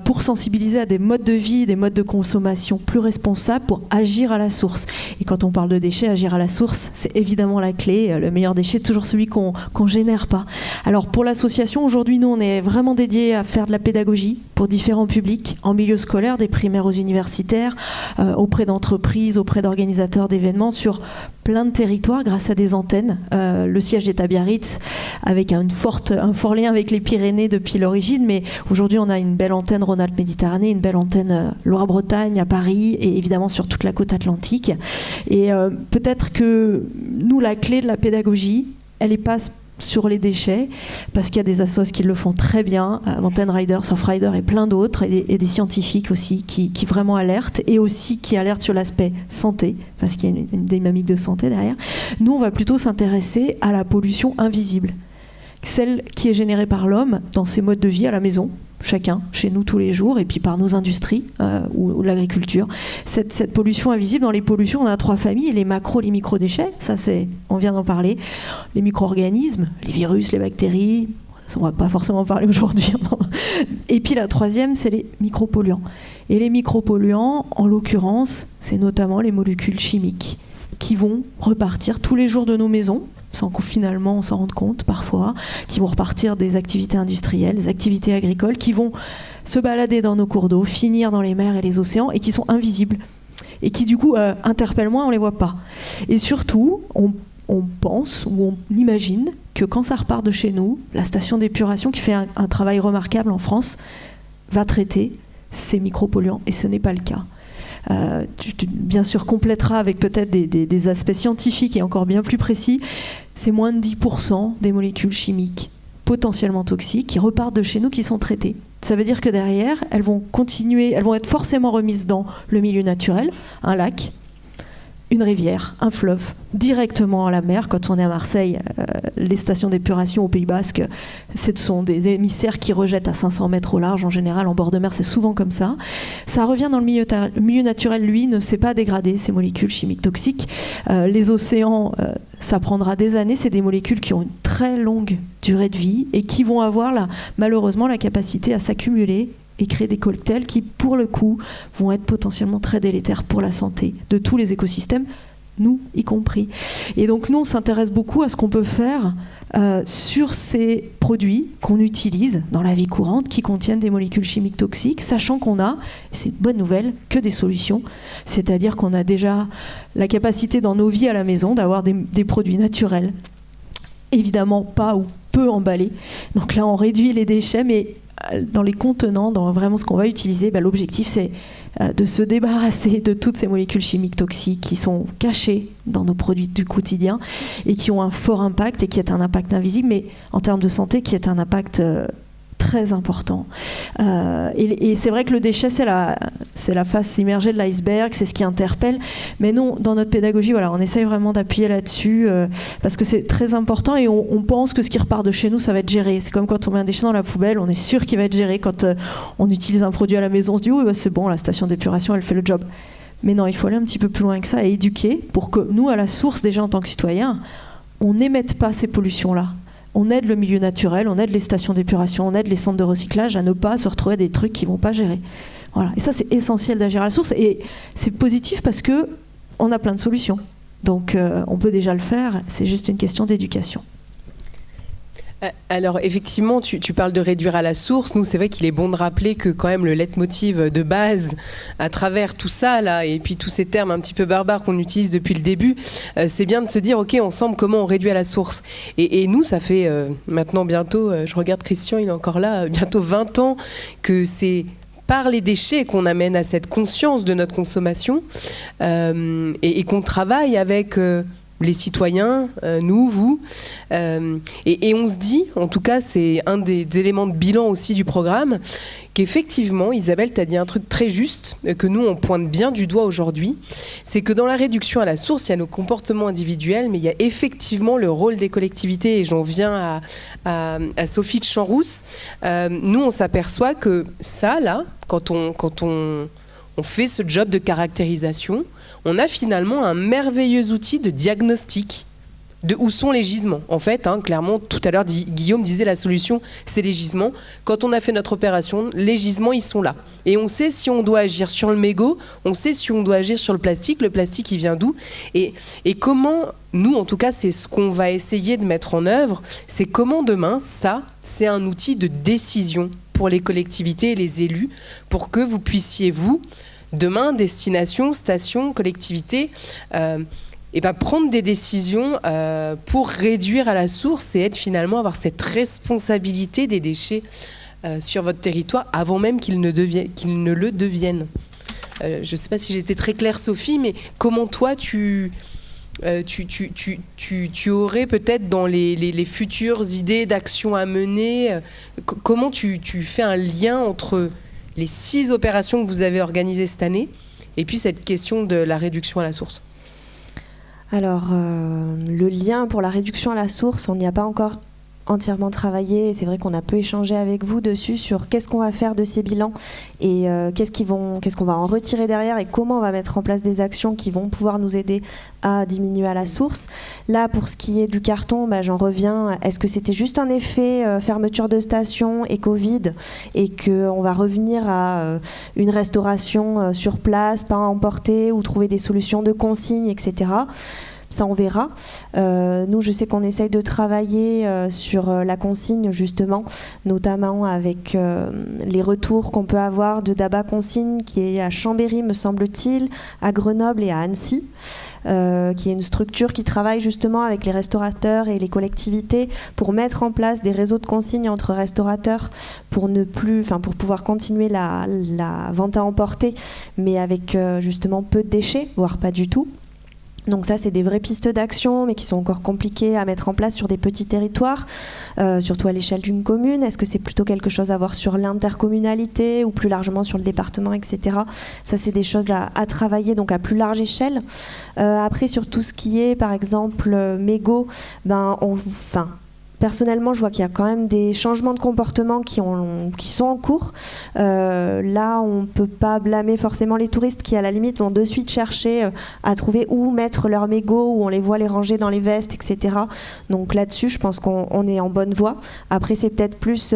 pour sensibiliser à des modes de vie, des modes de consommation plus responsables, pour agir à la source. Et quand on parle de déchets, agir à la source, c'est évidemment la clé. Le meilleur déchet, toujours celui qu'on génère pas. Alors pour l'association, aujourd'hui, nous, on est vraiment dédiés à faire de la pédagogie pour différents publics, en milieu scolaire, des primaires aux universitaires, auprès d'entreprises, auprès d'organisateurs d'événements, sur plein de territoires, grâce à des antennes. Le siège est à Biarritz, avec un fort lien avec les Pyrénées depuis l'origine, mais aujourd'hui, on a une belle antenne Rhône-Alpes-Méditerranée, une belle antenne Loire-Bretagne à Paris, et évidemment sur toute la côte atlantique. Et peut-être que nous, la clé de la pédagogie, elle n'est pas sur les déchets, parce qu'il y a des assos qui le font très bien, Mountain Rider, Surfrider et plein d'autres, et des scientifiques aussi qui vraiment alertent, et aussi qui alertent sur l'aspect santé, parce qu'il y a une dynamique de santé derrière. Nous, on va plutôt s'intéresser à la pollution invisible, celle qui est générée par l'homme dans ses modes de vie à la maison, chacun, chez nous tous les jours, et puis par nos industries ou l'agriculture. Cette pollution invisible, dans les pollutions, on a 3 familles, les macro, les micro-déchets, ça on vient d'en parler, les micro-organismes, les virus, les bactéries, ça, on ne va pas forcément en parler aujourd'hui. Et puis la 3e, c'est les micropolluants. Et les micropolluants, en l'occurrence, c'est notamment les molécules chimiques qui vont repartir tous les jours de nos maisons, sans qu'on finalement on s'en rende compte parfois, qui vont repartir des activités industrielles, des activités agricoles, qui vont se balader dans nos cours d'eau, finir dans les mers et les océans, et qui sont invisibles, et qui du coup interpellent moins, on ne les voit pas. Et surtout, on pense ou on imagine que quand ça repart de chez nous, la station d'épuration qui fait un travail remarquable en France va traiter ces micropolluants, et ce n'est pas le cas. Tu bien sûr compléteras avec peut-être des aspects scientifiques et encore bien plus précis. C'est moins de 10% des molécules chimiques potentiellement toxiques qui repartent de chez nous qui sont traitées. Ça veut dire que derrière, elles vont être forcément remises dans le milieu naturel, un lac, une rivière, un fleuve, directement à la mer. Quand on est à Marseille, les stations d'épuration au Pays Basque, ce sont des émissaires qui rejettent à 500 mètres au large. En général, en bord de mer, c'est souvent comme ça. Ça revient dans le milieu naturel, lui, ne s'est pas dégradé, ces molécules chimiques toxiques. Les océans, ça prendra des années. C'est des molécules qui ont une très longue durée de vie et qui vont avoir, malheureusement, la capacité à s'accumuler et créer des cocktails qui, pour le coup, vont être potentiellement très délétères pour la santé de tous les écosystèmes, nous y compris. Et donc nous, on s'intéresse beaucoup à ce qu'on peut faire sur ces produits qu'on utilise dans la vie courante, qui contiennent des molécules chimiques toxiques, sachant qu'on a, c'est une bonne nouvelle, que des solutions. C'est-à-dire qu'on a déjà la capacité dans nos vies à la maison d'avoir des produits naturels, évidemment pas ou peu emballés. Donc là, on réduit les déchets, mais dans les contenants, dans vraiment ce qu'on va utiliser, l'objectif c'est de se débarrasser de toutes ces molécules chimiques toxiques qui sont cachées dans nos produits du quotidien et qui ont un fort impact et qui est un impact invisible, mais en termes de santé qui est un impact très important. Et c'est vrai que le déchet, c'est la face immergée de l'iceberg, c'est ce qui interpelle. Mais non, dans notre pédagogie, voilà, on essaye vraiment d'appuyer là-dessus parce que c'est très important et on pense que ce qui repart de chez nous, ça va être géré. C'est comme quand on met un déchet dans la poubelle, on est sûr qu'il va être géré. Quand on utilise un produit à la maison, on se dit oui, c'est bon, la station d'épuration, elle fait le job. Mais non, il faut aller un petit peu plus loin que ça et éduquer pour que nous, à la source, déjà en tant que citoyens, on n'émette pas ces pollutions-là. On aide le milieu naturel, on aide les stations d'épuration, on aide les centres de recyclage à ne pas se retrouver des trucs qu'ils ne vont pas gérer. Voilà. Et ça, c'est essentiel d'agir à la source. Et c'est positif parce qu'on a plein de solutions. Donc, on peut déjà le faire. C'est juste une question d'éducation. Alors effectivement, tu parles de réduire à la source. Nous, c'est vrai qu'il est bon de rappeler que quand même le leitmotiv de base à travers tout ça là, et puis tous ces termes un petit peu barbares qu'on utilise depuis le début, c'est bien de se dire ok, ensemble, comment on réduit à la source. Et nous, ça fait maintenant bientôt, je regarde Christian, il est encore là, bientôt 20 ans que c'est par les déchets qu'on amène à cette conscience de notre consommation et qu'on travaille avec les citoyens, nous, vous. Et on se dit, en tout cas, c'est un des éléments de bilan aussi du programme, qu'effectivement, Isabelle, tu as dit un truc très juste, que nous, on pointe bien du doigt aujourd'hui, c'est que dans la réduction à la source, il y a nos comportements individuels, mais il y a effectivement le rôle des collectivités, et j'en viens à Sophie de Champs-Rousse. Nous, on s'aperçoit que ça, là, quand on fait ce job de caractérisation, on a finalement un merveilleux outil de diagnostic de où sont les gisements. En fait, clairement, tout à l'heure, Guillaume disait la solution, c'est les gisements. Quand on a fait notre opération, les gisements, ils sont là. Et on sait si on doit agir sur le mégot, on sait si on doit agir sur le plastique, il vient d'où. Et comment, nous, en tout cas, c'est ce qu'on va essayer de mettre en œuvre, c'est comment demain, ça, c'est un outil de décision pour les collectivités et les élus, pour que vous puissiez, vous, demain, destination, station, collectivité, prendre des décisions pour réduire à la source et être finalement avoir cette responsabilité des déchets sur votre territoire avant même qu'ils ne le deviennent. Je ne sais pas si j'étais très claire, Sophie, mais comment toi tu tu aurais peut-être dans les futures idées d'action à mener, comment tu fais un lien entre les 6 opérations que vous avez organisées cette année et puis cette question de la réduction à la source? Alors, le lien pour la réduction à la source, on n'y a pas encore entièrement travaillé. C'est vrai qu'on a peu échangé avec vous dessus sur qu'est-ce qu'on va faire de ces bilans et qu'est-ce qu'on va en retirer derrière et comment on va mettre en place des actions qui vont pouvoir nous aider à diminuer à la source. Là, pour ce qui est du carton, j'en reviens. Est-ce que c'était juste un effet fermeture de station et Covid et qu'on va revenir à une restauration sur place, pas emporter ou trouver des solutions de consigne, etc. Ça, on verra. Nous, je sais qu'on essaye de travailler sur la consigne, justement, notamment avec les retours qu'on peut avoir de Daba Consigne, qui est à Chambéry, me semble-t-il, à Grenoble et à Annecy, qui est une structure qui travaille justement avec les restaurateurs et les collectivités pour mettre en place des réseaux de consignes entre restaurateurs pour pouvoir continuer la vente à emporter, mais avec justement peu de déchets, voire pas du tout. Donc ça, c'est des vraies pistes d'action, mais qui sont encore compliquées à mettre en place sur des petits territoires, surtout à l'échelle d'une commune. Est-ce que c'est plutôt quelque chose à voir sur l'intercommunalité ou plus largement sur le département, etc. Ça, c'est des choses à travailler, donc à plus large échelle. Après, sur tout ce qui est, par exemple, mégots, personnellement, je vois qu'il y a quand même des changements de comportement qui sont en cours. Là, on ne peut pas blâmer forcément les touristes qui, à la limite, vont de suite chercher à trouver où mettre leurs mégots, où on les voit les ranger dans les vestes, etc. Donc là-dessus, je pense qu'on est en bonne voie. Après, c'est peut-être plus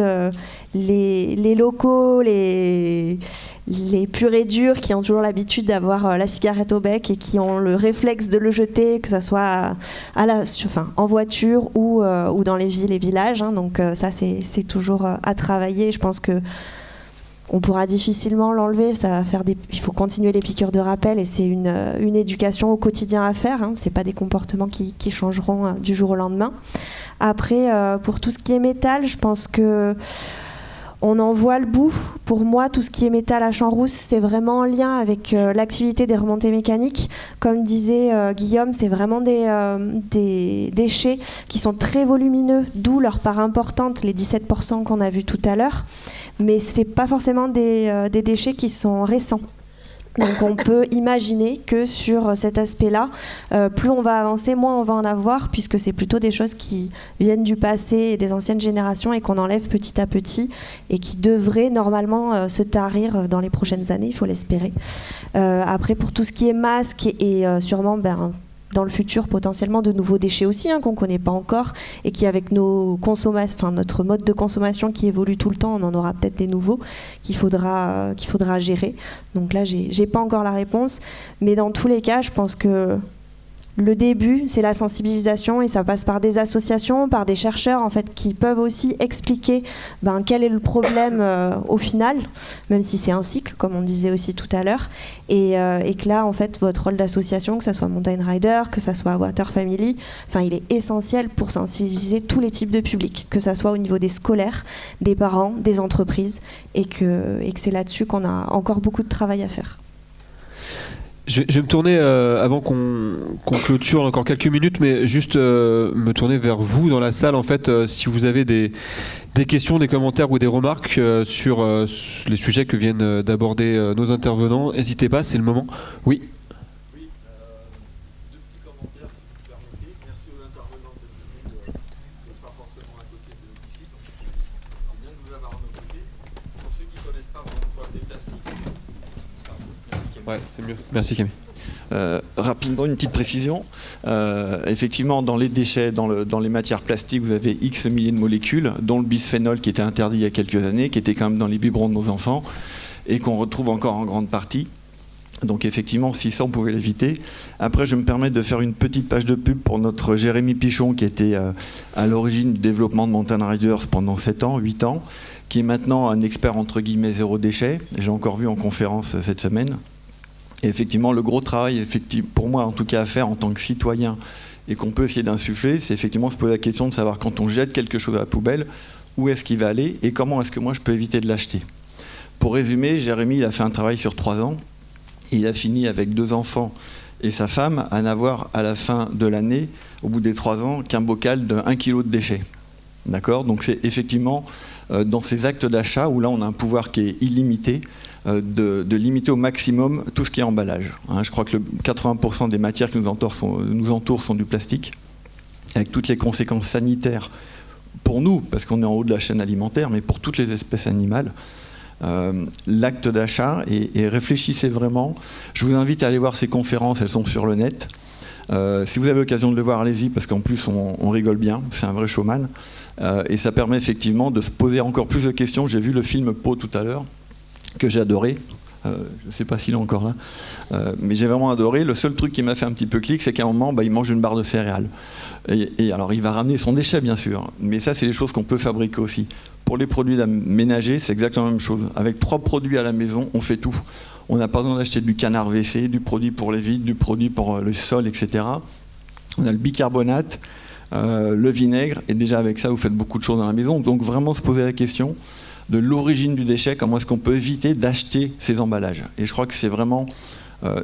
les locaux, les purs et durs qui ont toujours l'habitude d'avoir la cigarette au bec et qui ont le réflexe de le jeter, que ce soit en voiture ou dans les villes et villages. Donc ça, c'est toujours à travailler. Je pense que on pourra difficilement l'enlever. Ça va faire il faut continuer les piqûres de rappel et c'est une éducation au quotidien à faire. C'est pas des comportements qui changeront du jour au lendemain. Après, pour tout ce qui est métal, je pense que on en voit le bout. Pour moi, tout ce qui est métal à Champs-Rousses, c'est vraiment en lien avec l'activité des remontées mécaniques. Comme disait Guillaume, c'est vraiment des déchets qui sont très volumineux, d'où leur part importante, les 17% qu'on a vus tout à l'heure. Mais ce n'est pas forcément des déchets qui sont récents. Donc on peut imaginer que sur cet aspect-là, plus on va avancer, moins on va en avoir, puisque c'est plutôt des choses qui viennent du passé et des anciennes générations et qu'on enlève petit à petit et qui devraient normalement se tarir dans les prochaines années, il faut l'espérer. Après, pour tout ce qui est masque et sûrement dans le futur potentiellement de nouveaux déchets aussi qu'on ne connaît pas encore et qui avec notre mode de consommation qui évolue tout le temps, on en aura peut-être des nouveaux qu'il faudra gérer. Donc là, j'ai pas encore la réponse, mais dans tous les cas, je pense que le début, c'est la sensibilisation et ça passe par des associations, par des chercheurs en fait, qui peuvent aussi expliquer quel est le problème au final, même si c'est un cycle, comme on disait aussi tout à l'heure, et que là, en fait, votre rôle d'association, que ça soit Mountain Rider, que ça soit Water Family, il est essentiel pour sensibiliser tous les types de publics, que ça soit au niveau des scolaires, des parents, des entreprises, et que c'est là-dessus qu'on a encore beaucoup de travail à faire. Je vais me tourner, avant qu'on clôture encore quelques minutes, mais juste me tourner vers vous dans la salle, en fait, si vous avez des questions, des commentaires ou des remarques sur les sujets que viennent d'aborder nos intervenants, n'hésitez pas, c'est le moment. Oui. Oui, deux petits commentaires, si vous permettez. Merci aux intervenants de venir, pas forcément à côté de l'ici, donc c'est bien de vous avoir à nos côtés. Pour ceux qui ne connaissent pas vraiment quoi des plastiques. Ouais, c'est mieux. Merci Camille. Rapidement, une petite précision. Effectivement, dans les déchets, dans les matières plastiques, vous avez X milliers de molécules, dont le bisphénol qui était interdit il y a quelques années, qui était quand même dans les biberons de nos enfants, et qu'on retrouve encore en grande partie. Donc effectivement, si ça, on pouvait l'éviter. Après, je me permets de faire une petite page de pub pour notre Jérémy Pichon, qui était à l'origine du développement de Mountain Riders pendant 7 ans, 8 ans, qui est maintenant un expert entre guillemets zéro déchet. J'ai encore vu en conférence cette semaine. Et effectivement, le gros travail, pour moi en tout cas à faire en tant que citoyen et qu'on peut essayer d'insuffler, c'est effectivement se poser la question de savoir quand on jette quelque chose à la poubelle, où est-ce qu'il va aller et comment est-ce que moi je peux éviter de l'acheter. Pour résumer, Jérémy il a fait un travail sur 3 ans. Il a fini avec 2 enfants et sa femme à n'avoir à la fin de l'année, au bout des 3 ans, qu'un bocal de 1 kg de déchets. D'accord ? Donc c'est effectivement dans ces actes d'achat où là on a un pouvoir qui est illimité, de limiter au maximum tout ce qui est emballage. Hein, je crois que 80% des matières qui nous entourent sont du plastique, avec toutes les conséquences sanitaires pour nous, parce qu'on est en haut de la chaîne alimentaire, mais pour toutes les espèces animales. L'acte d'achat, et réfléchissez vraiment. Je vous invite à aller voir ces conférences, elles sont sur le net. Si vous avez l'occasion de le voir, allez-y, parce qu'en plus on rigole bien, c'est un vrai showman. Et ça permet effectivement de se poser encore plus de questions. J'ai vu le film Pau tout à l'heure, que j'ai adoré. Je ne sais pas s'il est encore là, mais j'ai vraiment adoré. Le seul truc qui m'a fait un petit peu clic, c'est qu'à un moment, il mange une barre de céréales. Et alors, il va ramener son déchet, bien sûr, mais ça, c'est des choses qu'on peut fabriquer aussi. Pour les produits ménagers, c'est exactement la même chose. Avec 3 produits à la maison, on fait tout. On n'a pas besoin d'acheter du canard WC, du produit pour les vitres, du produit pour le sol, etc. On a le bicarbonate, le vinaigre, et déjà avec ça, vous faites beaucoup de choses dans la maison. Donc, vraiment se poser la question de l'origine du déchet, comment est-ce qu'on peut éviter d'acheter ces emballages. Et je crois que c'est vraiment...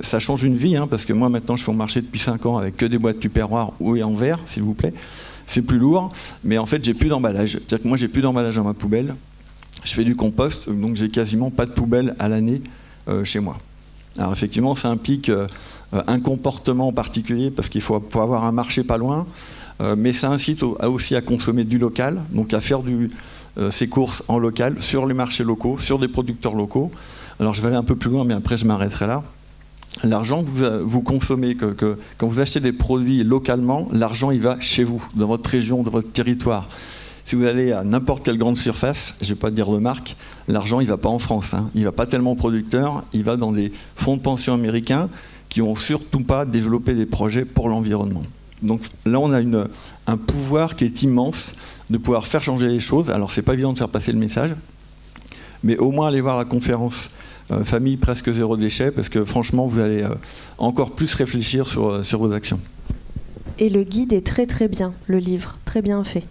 ça change une vie, hein, parce que moi maintenant je fais mon marché depuis 5 ans avec que des boîtes Tupperware ou en verre, s'il vous plaît. C'est plus lourd, mais en fait j'ai plus d'emballage. C'est-à-dire que moi j'ai plus d'emballage dans ma poubelle. Je fais du compost, donc j'ai quasiment pas de poubelle à l'année chez moi. Alors effectivement ça implique un comportement en particulier, parce qu'il faut avoir un marché pas loin, mais ça incite aussi à consommer du local, donc à faire ses courses en local, sur les marchés locaux, sur des producteurs locaux. Alors je vais aller un peu plus loin, mais après je m'arrêterai là. L'argent que vous consommez, quand vous achetez des produits localement, l'argent il va chez vous, dans votre région, dans votre territoire. Si vous allez à n'importe quelle grande surface, je ne vais pas dire de marque, l'argent il ne va pas en France, hein. Il ne va pas tellement aux producteurs, il va dans des fonds de pension américains qui n'ont surtout pas développé des projets pour l'environnement. Donc là on a un pouvoir qui est immense de pouvoir faire changer les choses. Alors c'est pas évident de faire passer le message, mais au moins aller voir la conférence Famille presque zéro déchet, parce que franchement vous allez encore plus réfléchir sur vos actions. Et le guide est très très bien, le livre, très bien fait.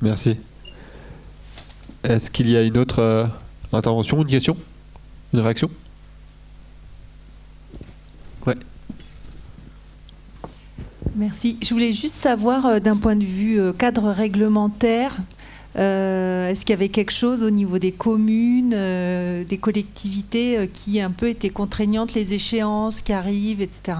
Merci. Est-ce qu'il y a une autre intervention, une question, une réaction ? Ouais. Merci. Je voulais juste savoir, d'un point de vue cadre réglementaire, est-ce qu'il y avait quelque chose au niveau des communes, des collectivités qui un peu étaient contraignantes, les échéances qui arrivent, etc.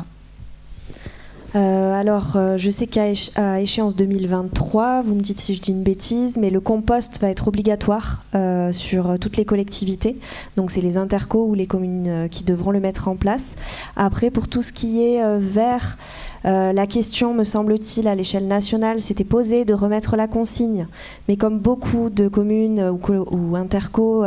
Alors, je sais qu'à échéance 2023, vous me dites si je dis une bêtise, mais le compost va être obligatoire sur toutes les collectivités. Donc, c'est les intercos ou les communes qui devront le mettre en place. Après, pour tout ce qui est vert, la question, me semble-t-il, à l'échelle nationale, s'était posée de remettre la consigne. Mais comme beaucoup de communes ou intercos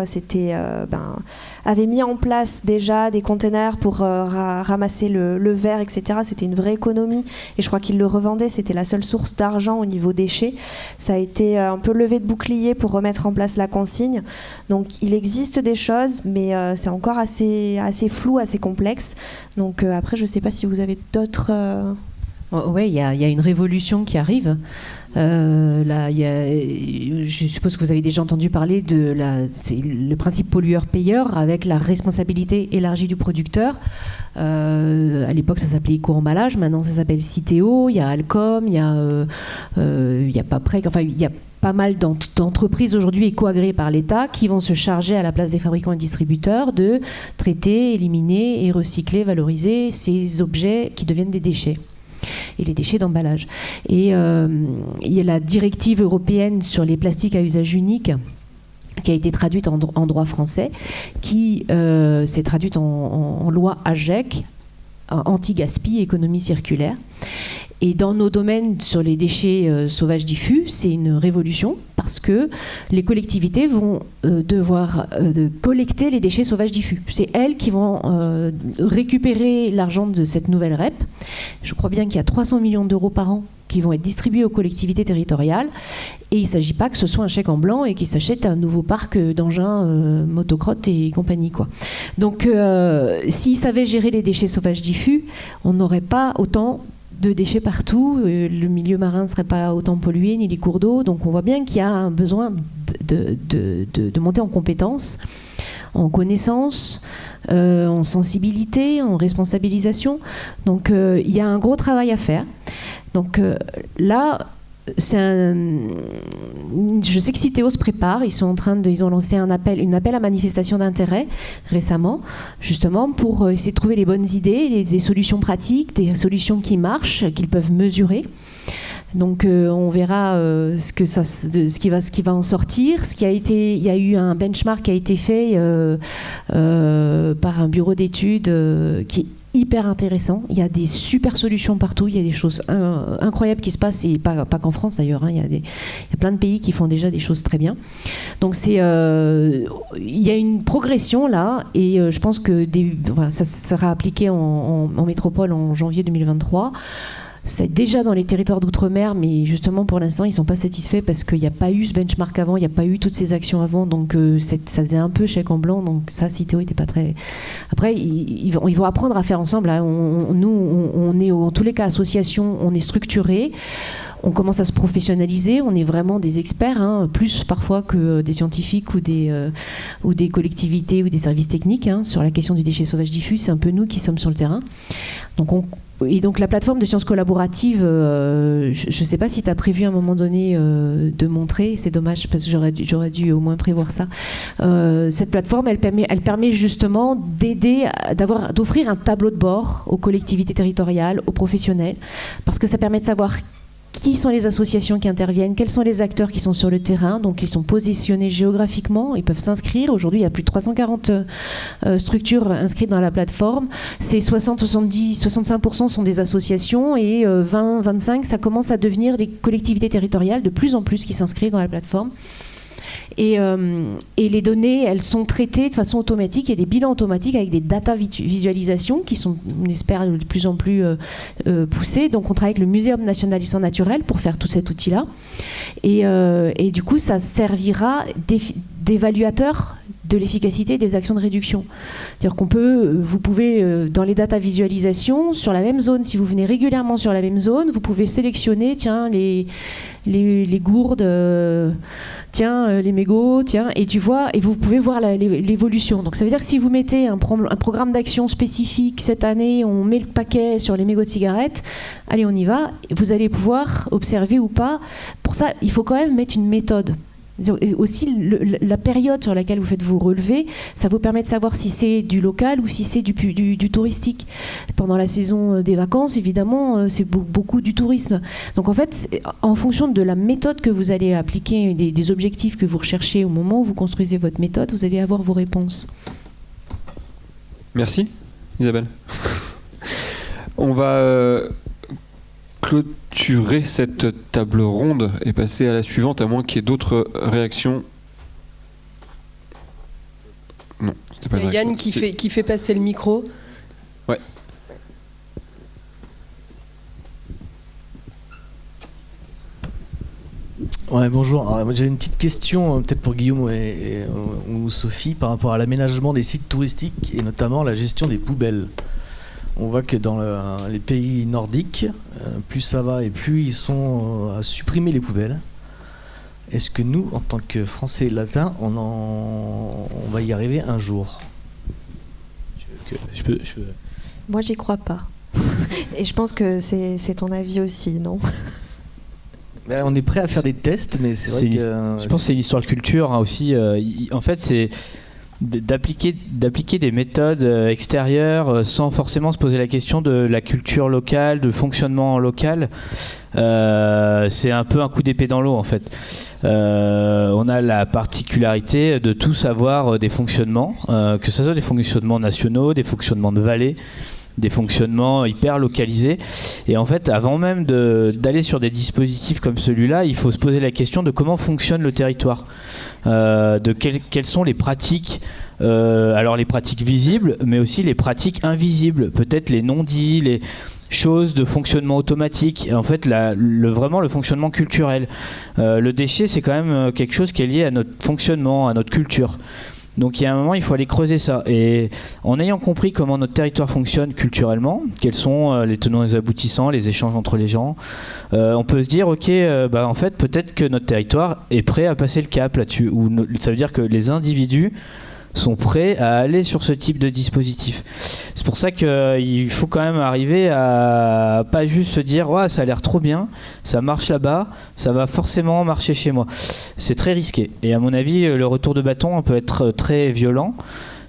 avaient mis en place déjà des containers pour ramasser le verre, etc., c'était une vraie économie. Et je crois qu'ils le revendaient, c'était la seule source d'argent au niveau déchets. Ça a été un peu levé de bouclier pour remettre en place la consigne. Donc il existe des choses, mais c'est encore assez flou, assez complexe. Donc après, je ne sais pas si vous avez d'autres... Oui, il y a une révolution qui arrive. Là, je suppose que vous avez déjà entendu parler c'est le principe pollueur-payeur avec la responsabilité élargie du producteur. À l'époque, ça s'appelait éco-emballage. Maintenant, ça s'appelle Citeo. Il y a Alcom, il y a Paprec. Enfin, il y a pas mal d'entreprises aujourd'hui éco-agréées par l'État qui vont se charger à la place des fabricants et distributeurs de traiter, éliminer et recycler, valoriser ces objets qui deviennent des déchets. Et les déchets d'emballage. Et il y a la directive européenne sur les plastiques à usage unique qui a été traduite en droit français, qui s'est traduite en loi AGEC, anti-gaspi, économie circulaire. Et dans nos domaines sur les déchets sauvages diffus, c'est une révolution parce que les collectivités vont devoir collecter les déchets sauvages diffus. C'est elles qui vont récupérer l'argent de cette nouvelle REP. Je crois bien qu'il y a 300 millions d'euros par an qui vont être distribués aux collectivités territoriales. Et il ne s'agit pas que ce soit un chèque en blanc et qu'ils s'achètent un nouveau parc d'engins motocrottes et compagnie, quoi. Donc, s'ils savaient gérer les déchets sauvages diffus, on n'aurait pas autant de déchets partout, le milieu marin ne serait pas autant pollué, ni les cours d'eau. Donc on voit bien qu'il y a un besoin de monter en compétences en connaissance, en sensibilité, en responsabilisation. Donc il y a un gros travail à faire. Donc là, je sais que Citeo se prépare, ils ont lancé un appel à manifestation d'intérêt récemment, justement pour essayer de trouver les bonnes idées, des solutions pratiques, des solutions qui marchent, qu'ils peuvent mesurer. Donc on verra ce qui va en sortir. Il y a eu un benchmark qui a été fait par un bureau d'études qui est hyper intéressant. Il y a des super solutions partout. Il y a des choses incroyables qui se passent, et pas qu'en France d'ailleurs. Il y a plein de pays qui font déjà des choses très bien. Donc il y a une progression là, et je pense que ça sera appliqué en métropole en janvier 2023. C'est déjà dans les territoires d'outre-mer, mais justement pour l'instant ils ne sont pas satisfaits parce qu'il n'y a pas eu ce benchmark avant, il n'y a pas eu toutes ces actions avant, donc ça faisait un peu chèque en blanc, donc ça Citeo n'était pas très... Après ils vont apprendre à faire ensemble, hein. On est en tous les cas association, on est structuré, on commence à se professionnaliser, on est vraiment des experts, hein, plus parfois que des scientifiques ou des collectivités ou des services techniques, hein, sur la question du déchet sauvage diffus. C'est un peu nous qui sommes sur le terrain. Donc la plateforme de sciences collaboratives, je ne sais pas si tu as prévu à un moment donné de montrer, c'est dommage parce que j'aurais dû au moins prévoir ça. Cette plateforme, elle permet justement d'offrir un tableau de bord aux collectivités territoriales, aux professionnels, parce que ça permet de savoir qui sont les associations qui interviennent, quels sont les acteurs qui sont sur le terrain, donc ils sont positionnés géographiquement, ils peuvent s'inscrire. Aujourd'hui, il y a plus de 340 structures inscrites dans la plateforme. C'est 65% sont des associations et 20-25, ça commence à devenir des collectivités territoriales de plus en plus qui s'inscrivent dans la plateforme. Et les données, elles sont traitées de façon automatique. Il y a des bilans automatiques avec des data visualisations qui sont, on espère, de plus en plus poussées. Donc on travaille avec le Muséum national d'histoire naturelle pour faire tout cet outil-là. Et du coup, ça servira d'évaluateur de l'efficacité des actions de réduction. C'est-à-dire vous pouvez, dans les data visualisations, sur la même zone, si vous venez régulièrement sur la même zone, vous pouvez sélectionner, les gourdes, les mégots, et vous pouvez voir l'évolution. Donc ça veut dire que si vous mettez un programme d'action spécifique, cette année, on met le paquet sur les mégots de cigarettes, allez, on y va, vous allez pouvoir observer ou pas. Pour ça, il faut quand même mettre une méthode. Et aussi, la période sur laquelle vous faites vos relevés, ça vous permet de savoir si c'est du local ou si c'est du touristique. Pendant la saison des vacances, évidemment, c'est beaucoup du tourisme. Donc en fait, en fonction de la méthode que vous allez appliquer, des objectifs que vous recherchez au moment où vous construisez votre méthode, vous allez avoir vos réponses. Merci, Isabelle. On va clôturer cette table ronde et passer à la suivante, à moins qu'il y ait d'autres réactions. Non, c'était pas une réaction. Yann qui fait passer le micro. Ouais. Ouais, bonjour. Alors, j'ai une petite question, peut-être pour Guillaume ou Sophie, par rapport à l'aménagement des sites touristiques et notamment la gestion des poubelles. On voit que dans les pays nordiques, plus ça va et plus ils sont à supprimer les poubelles. Est-ce que nous, en tant que Français et Latins, on va y arriver un jour ? Je peux... Moi, j'y crois pas. Et je pense que c'est ton avis aussi, non ? Ben, on est prêt à faire des tests, mais c'est vrai que... Je pense que c'est une histoire de culture, hein, aussi. En fait, c'est... d'appliquer des méthodes extérieures sans forcément se poser la question de la culture locale, de fonctionnement local. C'est un peu un coup d'épée dans l'eau en fait. On a la particularité de tous avoir des fonctionnements, que ce soit des fonctionnements nationaux, des fonctionnements de vallée, des fonctionnements hyper localisés, et en fait avant même d'aller sur des dispositifs comme celui-là, il faut se poser la question de comment fonctionne le territoire, de quelles sont les pratiques, alors les pratiques visibles mais aussi les pratiques invisibles, peut-être les non-dits, les choses de fonctionnement automatique, et en fait vraiment le fonctionnement culturel. Le déchet, c'est quand même quelque chose qui est lié à notre fonctionnement, à notre culture. Donc il y a un moment, il faut aller creuser ça. Et en ayant compris comment notre territoire fonctionne culturellement, quels sont les tenants et les aboutissants, les échanges entre les gens, on peut se dire, ok, en fait, peut-être que notre territoire est prêt à passer le cap là-dessus. Ça veut dire que les individus sont prêts à aller sur ce type de dispositif. C'est pour ça qu'il faut quand même arriver à pas juste se dire ouais, ça a l'air trop bien, ça marche là-bas, ça va forcément marcher chez moi. C'est très risqué. Et à mon avis, le retour de bâton peut être très violent.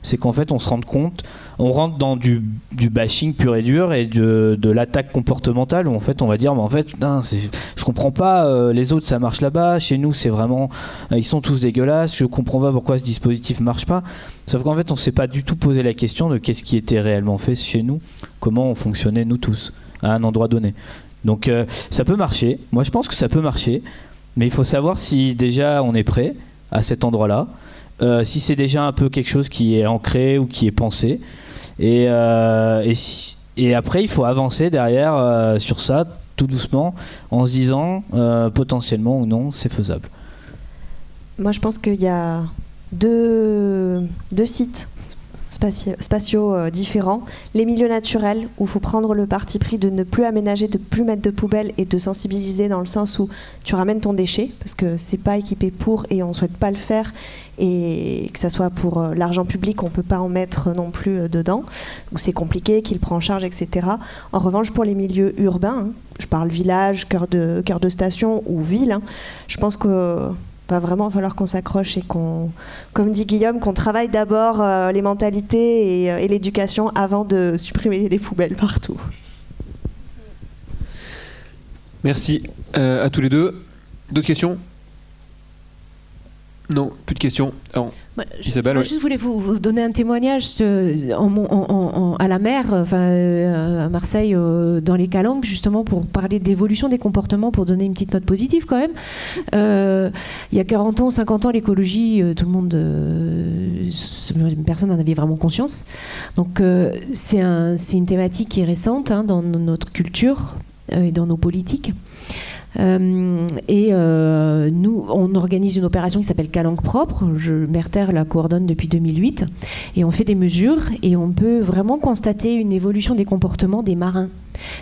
C'est qu'en fait, on se rend compte, on rentre dans du bashing pur et dur et de l'attaque comportementale où en fait, on va dire, mais en fait, putain, je comprends pas, les autres ça marche là-bas, chez nous c'est vraiment, ils sont tous dégueulasses, je comprends pas pourquoi ce dispositif marche pas. Sauf qu'en fait, on s'est pas du tout posé la question de qu'est-ce qui était réellement fait chez nous, comment on fonctionnait nous tous à un endroit donné. Donc ça peut marcher, moi je pense que ça peut marcher, mais il faut savoir si déjà on est prêt à cet endroit-là. Si c'est déjà un peu quelque chose qui est ancré ou qui est pensé et après il faut avancer derrière sur ça tout doucement en se disant potentiellement ou non c'est faisable. Moi je pense qu'il y a deux sites spatiaux différents. Les milieux naturels où il faut prendre le parti pris de ne plus aménager, de plus mettre de poubelles et de sensibiliser dans le sens où tu ramènes ton déchet parce que c'est pas équipé pour et on souhaite pas le faire et que ça soit pour l'argent public on peut pas en mettre non plus dedans où c'est compliqué, qu'il prend en charge, etc. En revanche pour les milieux urbains, je parle village, cœur de station ou ville, je pense que va vraiment falloir qu'on s'accroche et qu'on, comme dit Guillaume, qu'on travaille d'abord les mentalités et l'éducation avant de supprimer les poubelles partout. Merci à tous les deux. D'autres questions ? Non, plus de questions. Alors, Isabelle, je voulais vous donner un témoignage à la mer, à Marseille, dans les Calanques, justement pour parler d'évolution des comportements, pour donner une petite note positive quand même. Il y a 40 ans, 50 ans, l'écologie, tout le monde, personne n'en avait vraiment conscience. Donc c'est une thématique qui est récente dans notre culture et dans nos politiques. Nous, on organise une opération qui s'appelle Calanque Propre. Merter la coordonne depuis 2008 et on fait des mesures et on peut vraiment constater une évolution des comportements des marins.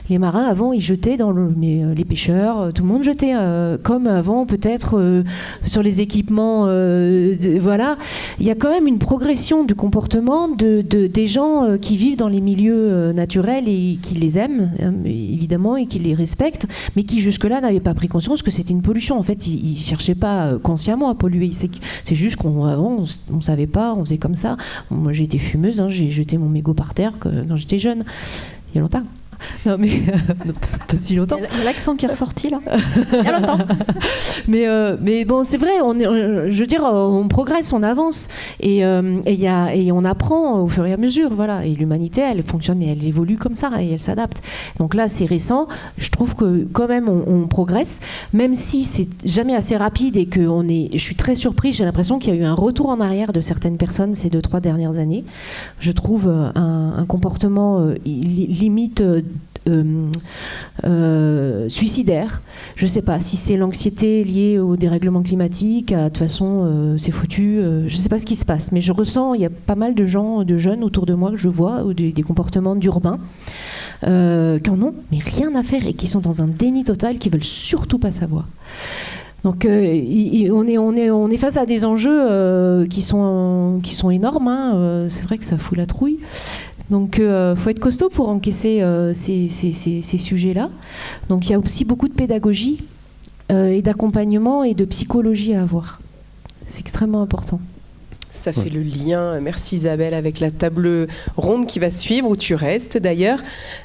Les marins, avant, ils jetaient les pêcheurs, tout le monde jetait, comme avant, peut-être sur les équipements. Voilà. Il y a quand même une progression du comportement des gens qui vivent dans les milieux naturels et qui les aiment, évidemment, et qui les respectent, mais qui jusque-là n'avaient pas pris conscience que c'était une pollution. En fait, ils ne cherchaient pas consciemment à polluer. C'est juste qu'avant, on ne savait pas, on faisait comme ça. Moi, j'ai été fumeuse, j'ai jeté mon mégot par terre quand j'étais jeune, il y a longtemps. Non mais pas si longtemps. Il y a l'accent qui est ressorti là. Il y a longtemps. Mais bon, c'est vrai. Je veux dire, on progresse, on avance et on apprend au fur et à mesure. Voilà. Et l'humanité, elle fonctionne et elle évolue comme ça et elle s'adapte. Donc là, c'est récent. Je trouve que quand même, on progresse, même si c'est jamais assez rapide et que je suis très surprise. J'ai l'impression qu'il y a eu un retour en arrière de certaines personnes ces 2-3 dernières années. Je trouve un comportement limite suicidaire. Je ne sais pas si c'est l'anxiété liée au dérèglement climatique, de toute façon c'est foutu, je ne sais pas ce qui se passe, mais je ressens, il y a pas mal de gens, de jeunes autour de moi que je vois, ou des comportements d'urbains qui en ont mais rien à faire et qui sont dans un déni total, qui veulent surtout pas savoir. Donc on est face à des enjeux qui sont énormes, c'est vrai que ça fout la trouille. Donc, faut être costaud pour encaisser ces sujets-là. Donc, il y a aussi beaucoup de pédagogie et d'accompagnement et de psychologie à avoir. C'est extrêmement important. Ça fait le lien, merci Isabelle, avec la table ronde qui va suivre, où tu restes d'ailleurs.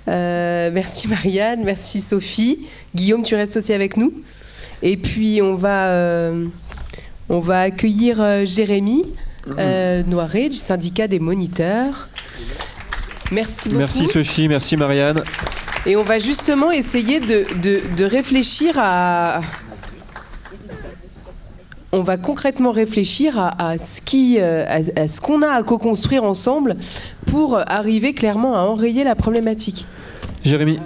Merci Marianne, merci Sophie. Guillaume, tu restes aussi avec nous. Et puis, on va accueillir Jérémy Noiret du syndicat des moniteurs. Merci beaucoup. Merci Sophie, merci Marianne. Et on va justement essayer de réfléchir à... On va concrètement réfléchir à ce qu'on a à co-construire ensemble pour arriver clairement à enrayer la problématique. Jérémy,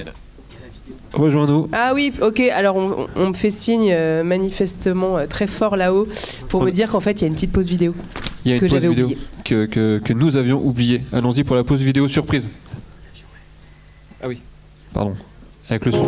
rejoins-nous. Ah oui, ok. Alors on me fait signe manifestement très fort là-haut pour me dire qu'en fait il y a une petite pause vidéo. Il y a une pause vidéo que nous avions oubliée. Allons-y pour la pause vidéo surprise. Ah oui, pardon. Avec le son.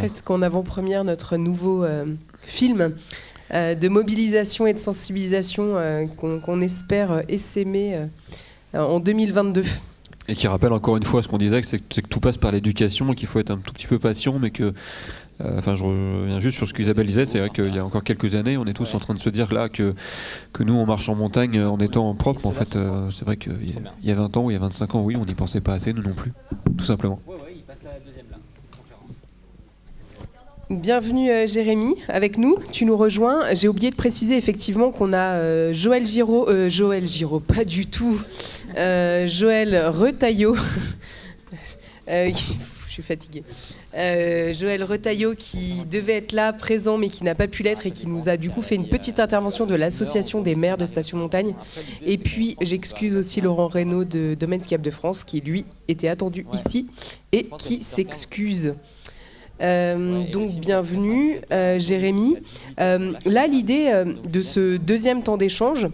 presque en avant-première notre nouveau film de mobilisation et de sensibilisation qu'on espère essaimer en 2022. Et qui rappelle encore une fois ce qu'on disait, c'est que tout passe par l'éducation et qu'il faut être un tout petit peu patient, mais que... je reviens juste sur ce qu'Isabelle disait, c'est vrai qu'il y a encore quelques années, on est tous en train de se dire là que nous, on marche en montagne en étant propre. En fait, c'est vrai qu'il y a 20 ans ou il y a 25 ans, oui, on n'y pensait pas assez, nous non plus, tout simplement. Bienvenue Jérémy, avec nous, tu nous rejoins. J'ai oublié de préciser effectivement qu'on a Joël Giraud, pas du tout, Joël Retailleau, je suis fatiguée. Joël Retailleau qui devait être là, présent, mais qui n'a pas pu l'être et qui nous a du coup fait une petite intervention de l'association des maires de Station Montagne. Et puis j'excuse aussi Laurent Reynaud de Domaines Ski de France qui lui était attendu ici et qui s'excuse. Donc bienvenue Jérémy. Là l'idée de ce deuxième temps d'échange,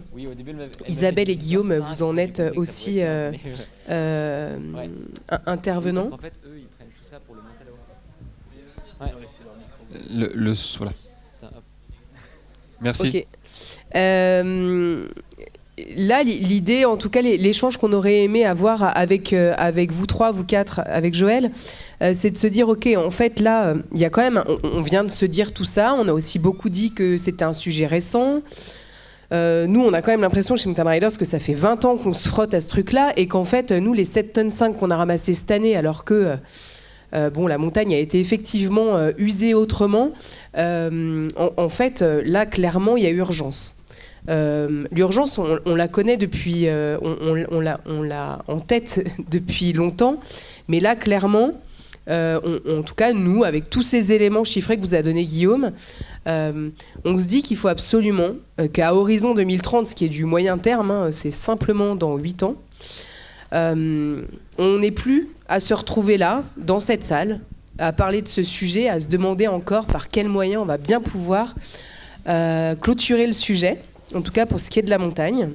Isabelle et Guillaume, vous en êtes aussi intervenants. Voilà. Merci. Okay. Là, l'idée, en tout cas, l'échange qu'on aurait aimé avoir avec vous trois, vous quatre, avec Joël, c'est de se dire, ok, en fait, là, il y a quand même, on vient de se dire tout ça. On a aussi beaucoup dit que c'était un sujet récent. Nous, on a quand même l'impression chez Mountain Riders que ça fait 20 ans qu'on se frotte à ce truc-là et qu'en fait, nous, les 7,5 tonnes qu'on a ramassées cette année, alors que la montagne a été effectivement usée autrement, en fait, là, clairement, il y a urgence. L'urgence, on la connaît depuis, on l'a en tête depuis longtemps, mais là, clairement, en tout cas, nous, avec tous ces éléments chiffrés que vous a donné Guillaume, on se dit qu'il faut absolument qu'à horizon 2030, ce qui est du moyen terme, c'est simplement dans 8 ans, on n'est plus à se retrouver là, dans cette salle, à parler de ce sujet, à se demander encore par quels moyens on va bien pouvoir clôturer le sujet, en tout cas pour ce qui est de la montagne.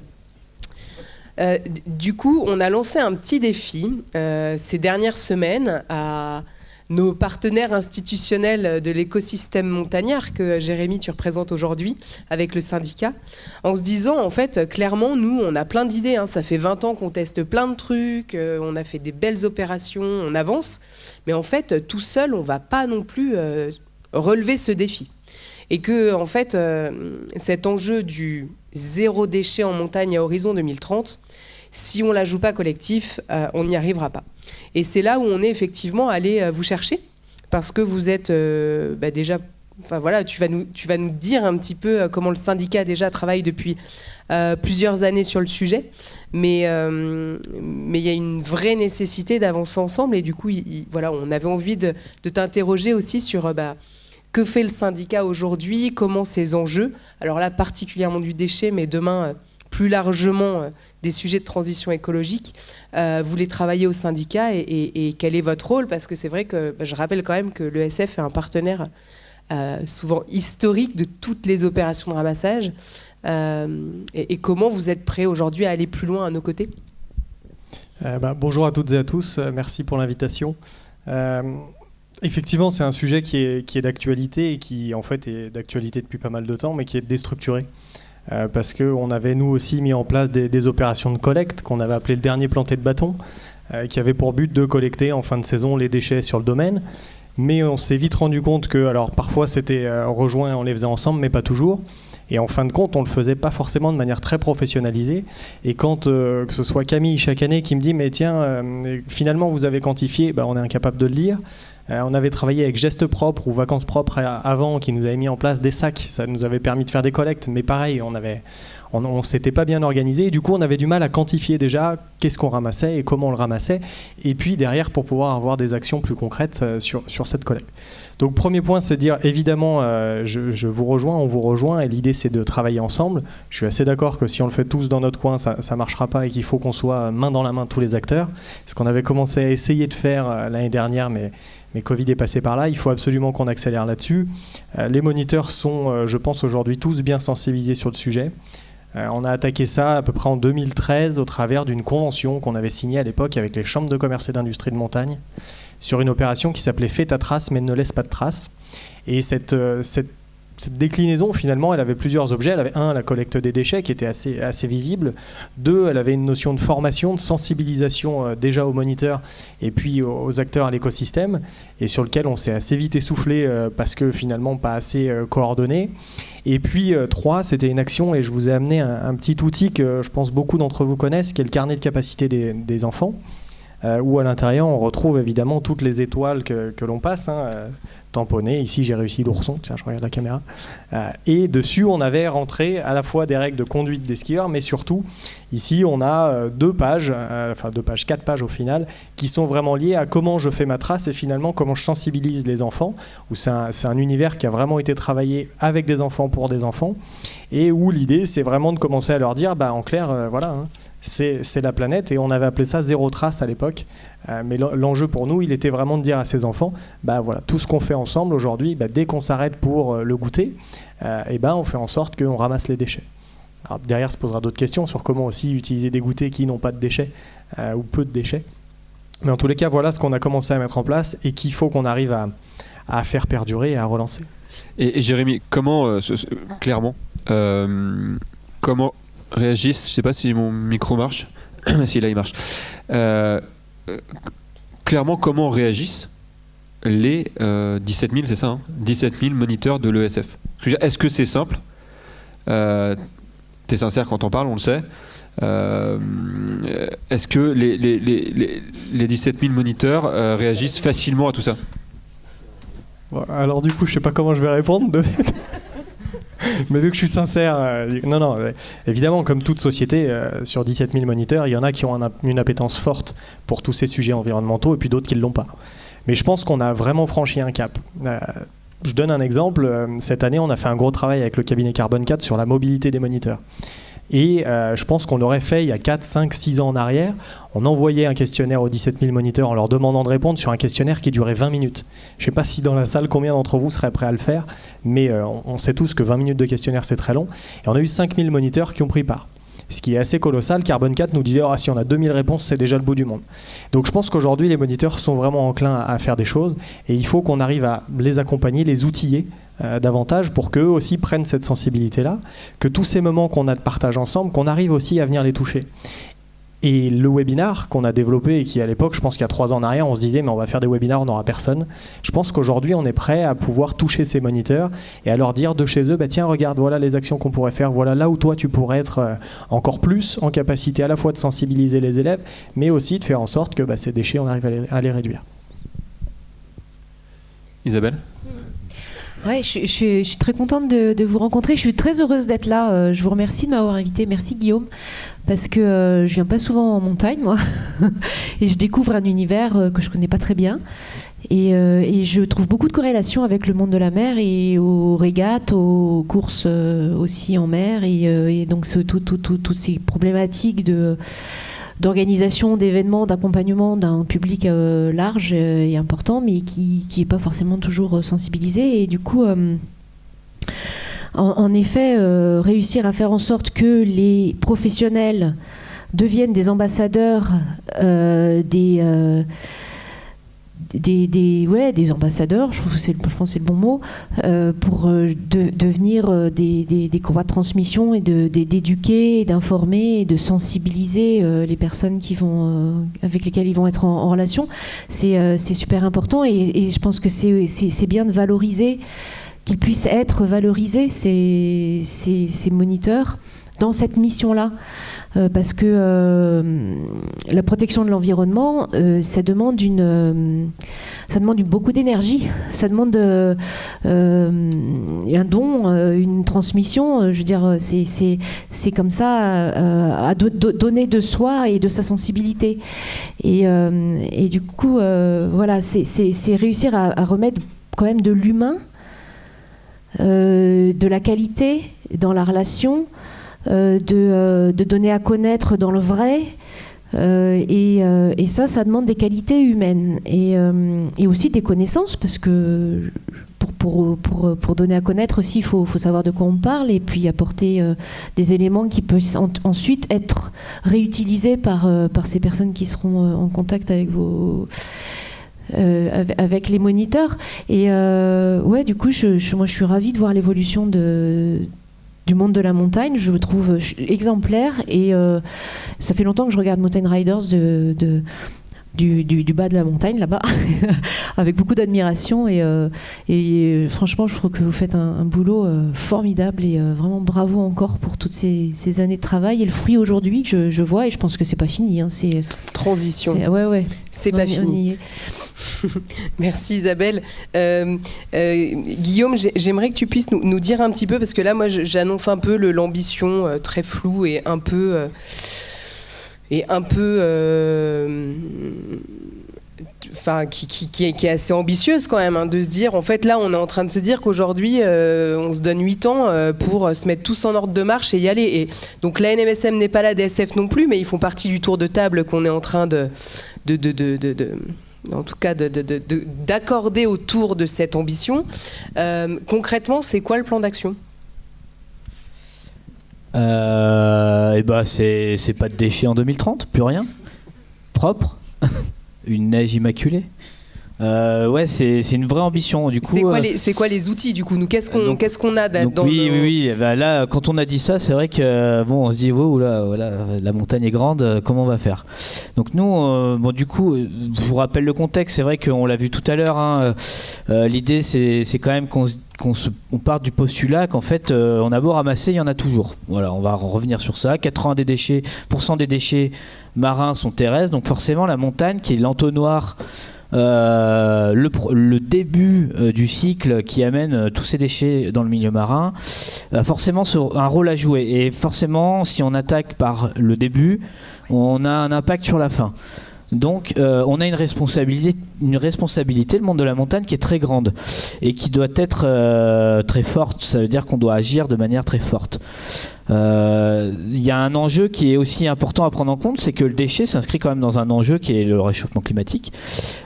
Du coup, on a lancé un petit défi ces dernières semaines à nos partenaires institutionnels de l'écosystème montagnard que Jérémy, tu représentes aujourd'hui avec le syndicat, en se disant, en fait, clairement, nous, on a plein d'idées, ça fait 20 ans qu'on teste plein de trucs, on a fait des belles opérations, on avance, mais en fait, tout seul, on ne va pas non plus relever ce défi. Et que, en fait, cet enjeu du zéro déchet en montagne à horizon 2030, si on ne la joue pas collectif, on n'y arrivera pas. Et c'est là où on est effectivement allé vous chercher, parce que vous êtes déjà... Enfin voilà, tu vas nous dire un petit peu comment le syndicat déjà travaille depuis plusieurs années sur le sujet, mais il y a une vraie nécessité d'avancer ensemble, et du coup, voilà, on avait envie de t'interroger aussi sur... que fait le syndicat aujourd'hui, comment ces enjeux, alors là particulièrement du déchet, mais demain plus largement des sujets de transition écologique, vous les travaillez au syndicat et quel est votre rôle? Parce que c'est vrai que je rappelle quand même que l'ESF est un partenaire souvent historique de toutes les opérations de ramassage. Et comment vous êtes prêts aujourd'hui à aller plus loin à nos côtés? Bonjour à toutes et à tous, merci pour l'invitation. Effectivement, c'est un sujet qui est d'actualité et qui en fait est d'actualité depuis pas mal de temps, mais qui est déstructuré. Parce qu'on avait nous aussi mis en place des opérations de collecte qu'on avait appelé le dernier planté de bâton, qui avait pour but de collecter en fin de saison les déchets sur le domaine. Mais on s'est vite rendu compte que, alors parfois c'était rejoint, on les faisait ensemble, mais pas toujours. Et en fin de compte, on le faisait pas forcément de manière très professionnalisée. Et quand que ce soit Camille chaque année qui me dit, mais tiens, finalement vous avez quantifié, on est incapable de le lire. On avait travaillé avec Gestes Propres ou Vacances Propres avant, qui nous avait mis en place des sacs. Ça nous avait permis de faire des collectes, mais pareil, on s'était pas bien organisé. Et du coup, on avait du mal à quantifier déjà qu'est-ce qu'on ramassait et comment on le ramassait. Et puis derrière, pour pouvoir avoir des actions plus concrètes sur cette collecte. Donc premier point, c'est de dire, évidemment, je vous rejoins, on vous rejoint, et l'idée c'est de travailler ensemble. Je suis assez d'accord que si on le fait tous dans notre coin, ça ne marchera pas, et qu'il faut qu'on soit main dans la main tous les acteurs. Ce qu'on avait commencé à essayer de faire l'année dernière, mais Covid est passé par là, il faut absolument qu'on accélère là-dessus. Les moniteurs sont, je pense, aujourd'hui tous bien sensibilisés sur le sujet. On a attaqué ça à peu près en 2013 au travers d'une convention qu'on avait signée à l'époque avec les chambres de commerce et d'industrie de montagne sur une opération qui s'appelait « Fais ta trace mais ne laisse pas de traces ». Et cette déclinaison, finalement, elle avait plusieurs objets. Elle avait la collecte des déchets qui était assez visible. 2, elle avait une notion de formation, de sensibilisation déjà aux moniteurs et puis aux acteurs à l'écosystème, et sur lequel on s'est assez vite essoufflé parce que finalement pas assez coordonné. Et puis 3, c'était une action, et je vous ai amené un petit outil que je pense beaucoup d'entre vous connaissent, qui est le carnet de capacité des enfants. Où à l'intérieur on retrouve évidemment toutes les étoiles que l'on passe, tamponnées. Ici j'ai réussi l'ourson, tiens je regarde la caméra, et dessus on avait rentré à la fois des règles de conduite des skieurs, mais surtout ici on a 4 pages au final, qui sont vraiment liées à comment je fais ma trace et finalement comment je sensibilise les enfants, où c'est un univers qui a vraiment été travaillé avec des enfants pour des enfants, et où l'idée c'est vraiment de commencer à leur dire en clair c'est la planète, et on avait appelé ça zéro trace à l'époque. Mais l'enjeu pour nous, il était vraiment de dire à ces enfants, voilà, tout ce qu'on fait ensemble aujourd'hui, dès qu'on s'arrête pour le goûter, on fait en sorte qu'on ramasse les déchets. Alors, derrière se posera d'autres questions sur comment aussi utiliser des goûters qui n'ont pas de déchets ou peu de déchets. Mais en tous les cas, voilà ce qu'on a commencé à mettre en place et qu'il faut qu'on arrive à faire perdurer et à relancer. Et Jérémy, comment, clairement, comment réagissent, je ne sais pas si mon micro marche, si là il marche, clairement comment réagissent les 17 000, c'est ça, 17 000 moniteurs de l'ESF. Est-ce que c'est simple? T'es sincère quand on parle, on le sait. Est-ce que les 17 000 moniteurs réagissent facilement à tout ça? Alors du coup, je ne sais pas comment je vais répondre. Mais vu que je suis sincère, non, évidemment, comme toute société, sur 17 000 moniteurs, il y en a qui ont une appétence forte pour tous ces sujets environnementaux et puis d'autres qui ne l'ont pas. Mais je pense qu'on a vraiment franchi un cap. Je donne un exemple. Cette année, on a fait un gros travail avec le cabinet Carbone 4 sur la mobilité des moniteurs. Et je pense qu'on l'aurait fait il y a 4, 5, 6 ans en arrière. On envoyait un questionnaire aux 17 000 moniteurs en leur demandant de répondre sur un questionnaire qui durait 20 minutes. Je ne sais pas si dans la salle, combien d'entre vous seraient prêts à le faire, mais on sait tous que 20 minutes de questionnaire, c'est très long. Et on a eu 5 000 moniteurs qui ont pris part. Ce qui est assez colossal. Carbone 4 nous disait si on a 2000 réponses, c'est déjà le bout du monde. Donc je pense qu'aujourd'hui, les moniteurs sont vraiment enclins à faire des choses. Et il faut qu'on arrive à les accompagner, les outiller davantage pour qu'eux aussi prennent cette sensibilité-là, que tous ces moments qu'on a de partage ensemble, qu'on arrive aussi à venir les toucher. Et le webinar qu'on a développé et qui à l'époque, je pense qu'il y a 3 ans en arrière, on se disait mais on va faire des webinars, on n'aura personne. Je pense qu'aujourd'hui on est prêt à pouvoir toucher ces moniteurs et à leur dire de chez eux, tiens regarde, voilà les actions qu'on pourrait faire, voilà là où toi tu pourrais être encore plus en capacité à la fois de sensibiliser les élèves, mais aussi de faire en sorte que ces déchets on arrive à les réduire. Isabelle ? Ouais, je suis très contente de vous rencontrer. Je suis très heureuse d'être là. Je vous remercie de m'avoir invitée. Merci Guillaume, parce que je viens pas souvent en montagne, moi, et je découvre un univers que je connais pas très bien. Et je trouve beaucoup de corrélations avec le monde de la mer et aux régates, aux courses aussi en mer, et donc toutes ces problématiques d'organisation d'événements, d'accompagnement d'un public large et important, mais qui n'est pas forcément toujours sensibilisé. Et du coup, en effet, réussir à faire en sorte que les professionnels deviennent des ambassadeurs des ambassadeurs, je pense que c'est le bon mot, pour devenir des courroies de transmission et d'éduquer, d'informer et de sensibiliser les personnes avec lesquelles ils vont être en relation. C'est super important, et je pense que c'est bien de valoriser, qu'ils puissent être valorisés, ces moniteurs, dans cette mission-là. Parce que la protection de l'environnement, ça demande beaucoup d'énergie, ça demande un don, une transmission. Je veux dire, c'est comme ça, à donner de soi et de sa sensibilité. Et du coup, voilà, c'est réussir à remettre quand même de l'humain, de la qualité dans la relation, de donner à connaître dans le vrai, et ça demande des qualités humaines et aussi des connaissances, parce que pour donner à connaître aussi, il faut savoir de quoi on parle et puis apporter des éléments qui peuvent ensuite être réutilisés par ces personnes qui seront en contact avec avec les moniteurs. Et ouais, du coup, moi je suis ravie de voir l'évolution du monde de la montagne. Je le trouve exemplaire et ça fait longtemps que je regarde Mountain Riders du bas de la montagne là-bas avec beaucoup d'admiration et franchement je trouve que vous faites un boulot formidable et vraiment bravo encore pour toutes ces années de travail et le fruit aujourd'hui que je vois et je pense que c'est pas fini hein, c'est transition c'est pas fini. Merci Isabelle. Guillaume, j'aimerais que tu puisses nous dire un petit peu, parce que là moi j'annonce un peu l'ambition très floue et un peu enfin, qui est assez ambitieuse quand même, hein, de se dire, en fait là on est en train de se dire qu'aujourd'hui on se donne 8 ans pour se mettre tous en ordre de marche et y aller. Et donc la NMSM n'est pas là, DSF non plus, mais ils font partie du tour de table qu'on est en train en tout cas d'accorder autour de cette ambition. Concrètement, c'est quoi le plan d'action ? Et bah c'est pas de déchets en 2030, plus rien, propre, une neige immaculée. Ouais, c'est une vraie ambition. Du coup, c'est quoi les outils du coup ? Nous, qu'est-ce qu'on a dans oui. Bah là, quand on a dit ça, c'est vrai que bon, on se dit voilà, la montagne est grande, comment on va faire ? Donc nous, bon, du coup, je vous rappelle le contexte. C'est vrai qu'on l'a vu tout à l'heure. Hein, l'idée, c'est quand même on part du postulat qu'en fait, on a beau ramasser, il y en a toujours. Voilà, on va revenir sur ça. 80% des déchets marins sont terrestres, donc forcément, la montagne, qui est l'entonnoir. Le début du cycle qui amène tous ces déchets dans le milieu marin a forcément un rôle à jouer, et forcément si on attaque par le début on a un impact sur la fin. Donc on a une responsabilité, le monde de la montagne qui est très grande et qui doit être très forte. Ça veut dire qu'on doit agir de manière très forte. Il y a un enjeu qui est aussi important à prendre en compte, c'est que le déchet s'inscrit quand même dans un enjeu qui est le réchauffement climatique,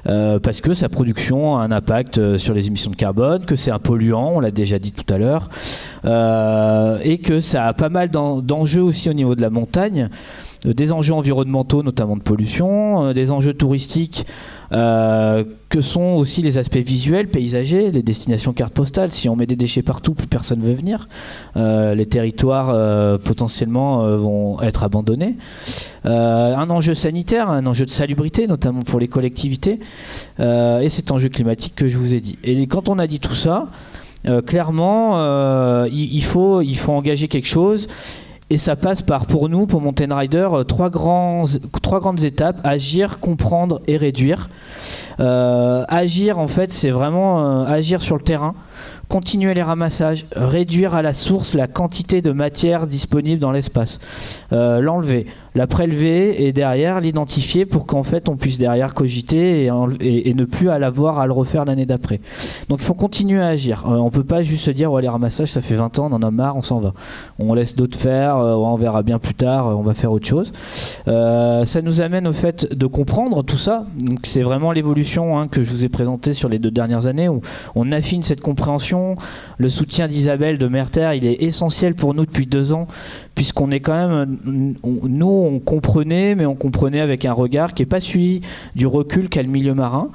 parce que sa production a un impact sur les émissions de carbone, que c'est un polluant, on l'a déjà dit tout à l'heure, et que ça a pas mal d'enjeux aussi au niveau de la montagne. Des enjeux environnementaux, notamment de pollution, des enjeux touristiques, que sont aussi les aspects visuels, paysagers, les destinations carte postale. Si on met des déchets partout, plus personne ne veut venir. Les territoires potentiellement vont être abandonnés. Un enjeu sanitaire, un enjeu de salubrité, notamment pour les collectivités, et cet enjeu climatique que je vous ai dit. Et quand on a dit tout ça, clairement, il faut engager quelque chose. Et ça passe par, pour nous, pour Mountain Rider, trois grandes étapes: agir, comprendre et réduire. Agir, en fait, c'est vraiment agir sur le terrain, continuer les ramassages, réduire à la source la quantité de matière disponible dans l'espace, l'enlever, la prélever et derrière l'identifier pour qu'en fait on puisse derrière cogiter et ne plus l'avoir à le refaire l'année d'après. Donc il faut continuer à agir. On peut pas juste se dire les ramassages ça fait 20 ans, on en a marre, on s'en va. On laisse d'autres faire, on verra bien plus tard, on va faire autre chose. Ça nous amène au fait de comprendre tout ça. Donc c'est vraiment l'évolution que je vous ai présentée sur les 2 dernières années où on affine cette compréhension. Le soutien d'Isabelle de Merter, il est essentiel pour nous depuis 2 ans, puisqu'on est quand même, nous on comprenait, mais on comprenait avec un regard qui n'est pas celui du recul qu'a le milieu marin.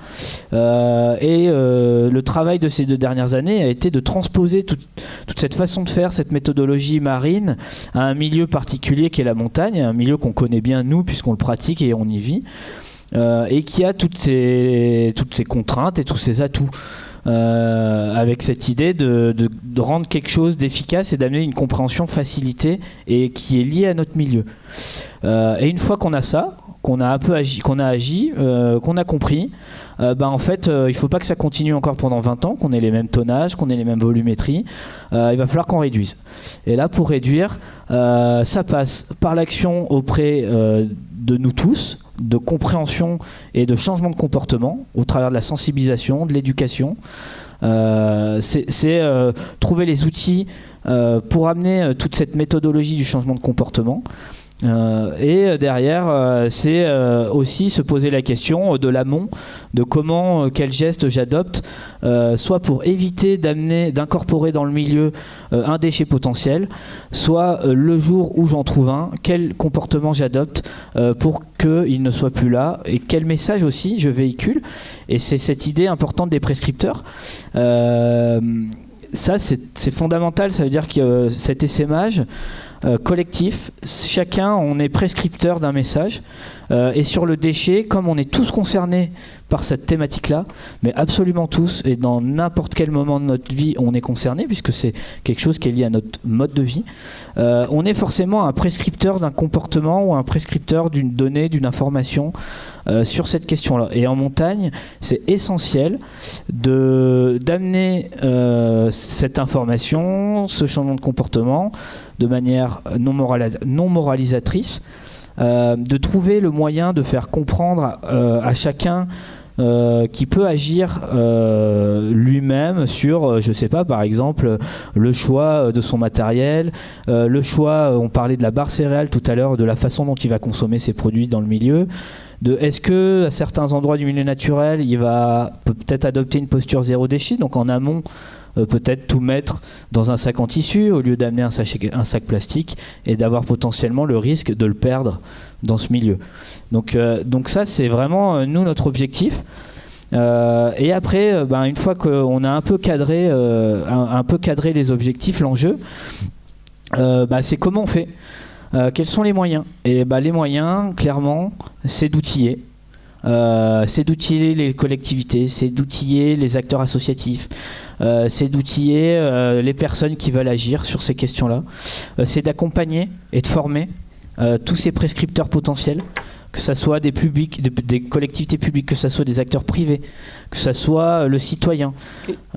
Le travail de ces 2 dernières années a été de transposer toute cette façon de faire, cette méthodologie marine, à un milieu particulier qui est la montagne, un milieu qu'on connaît bien nous, puisqu'on le pratique et on y vit, et qui a toutes ces contraintes et tous ces atouts. Avec cette idée de rendre quelque chose d'efficace et d'amener une compréhension facilitée et qui est liée à notre milieu. Et une fois qu'on a ça, qu'on a agi, qu'on a compris, en fait, il ne faut pas que ça continue encore pendant 20 ans, qu'on ait les mêmes tonnages, qu'on ait les mêmes volumétries. Il va falloir qu'on réduise. Et là, pour réduire, ça passe par l'action auprès de nous tous, de compréhension et de changement de comportement au travers de la sensibilisation, de l'éducation. C'est trouver les outils pour amener toute cette méthodologie du changement de comportement. Et derrière, c'est aussi se poser la question de l'amont, de comment, quel geste j'adopte, soit pour éviter d'incorporer dans le milieu un déchet potentiel, soit le jour où j'en trouve un, quel comportement j'adopte pour qu'il ne soit plus là, et quel message aussi je véhicule. Et c'est cette idée importante des prescripteurs. Ça, c'est fondamental. Ça veut dire que cet essaimage collectif, chacun, on est prescripteur d'un message. Et sur le déchet, comme on est tous concernés par cette thématique-là, mais absolument tous, et dans n'importe quel moment de notre vie, on est concerné, puisque c'est quelque chose qui est lié à notre mode de vie, on est forcément un prescripteur d'un comportement ou un prescripteur d'une donnée, d'une information sur cette question-là. Et en montagne, c'est essentiel d'amener cette information, ce changement de comportement, de manière non moralisatrice, de trouver le moyen de faire comprendre à chacun qui peut agir lui-même sur, je sais pas, par exemple, le choix de son matériel, le choix, on parlait de la barre céréale tout à l'heure, de la façon dont il va consommer ses produits dans le milieu, de est-ce que à certains endroits du milieu naturel, il va peut-être adopter une posture zéro déchet, donc en amont, peut-être tout mettre dans un sac en tissu au lieu d'amener un sac plastique et d'avoir potentiellement le risque de le perdre dans ce milieu. Donc ça, c'est vraiment nous notre objectif. Et après, une fois qu'on a un peu cadré les objectifs, l'enjeu, c'est comment on fait. Quels sont les moyens? Et les moyens, clairement, c'est d'outiller. C'est d'outiller les collectivités, c'est d'outiller les acteurs associatifs, c'est d'outiller les personnes qui veulent agir sur ces questions-là, c'est d'accompagner et de former tous ces prescripteurs potentiels, que ce soit des publics, des collectivités publiques, que ce soit des acteurs privés, que ce soit le citoyen.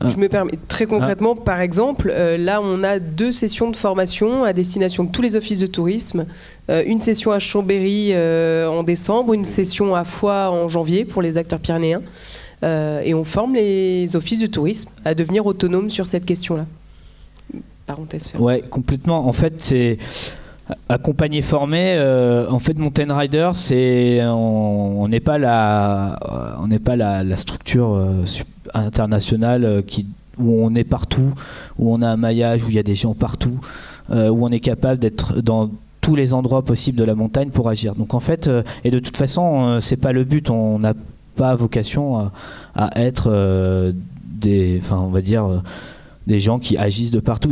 Je me permets, très concrètement, par exemple, là on a 2 sessions de formation à destination de tous les offices de tourisme, une session à Chambéry en décembre, une session à Foix en janvier pour les acteurs pyrénéens, et on forme les offices de tourisme à devenir autonomes sur cette question-là. Parenthèse fermée. Ouais, complètement. En fait, c'est accompagner, former. En fait, Mountain Rider, on n'est pas la structure internationale où on est partout, où on a un maillage, où il y a des gens partout, où on est capable d'être dans tous les endroits possibles de la montagne pour agir. Donc en fait, et de toute façon, c'est pas le but. On n'a pas vocation à être des gens qui agissent de partout.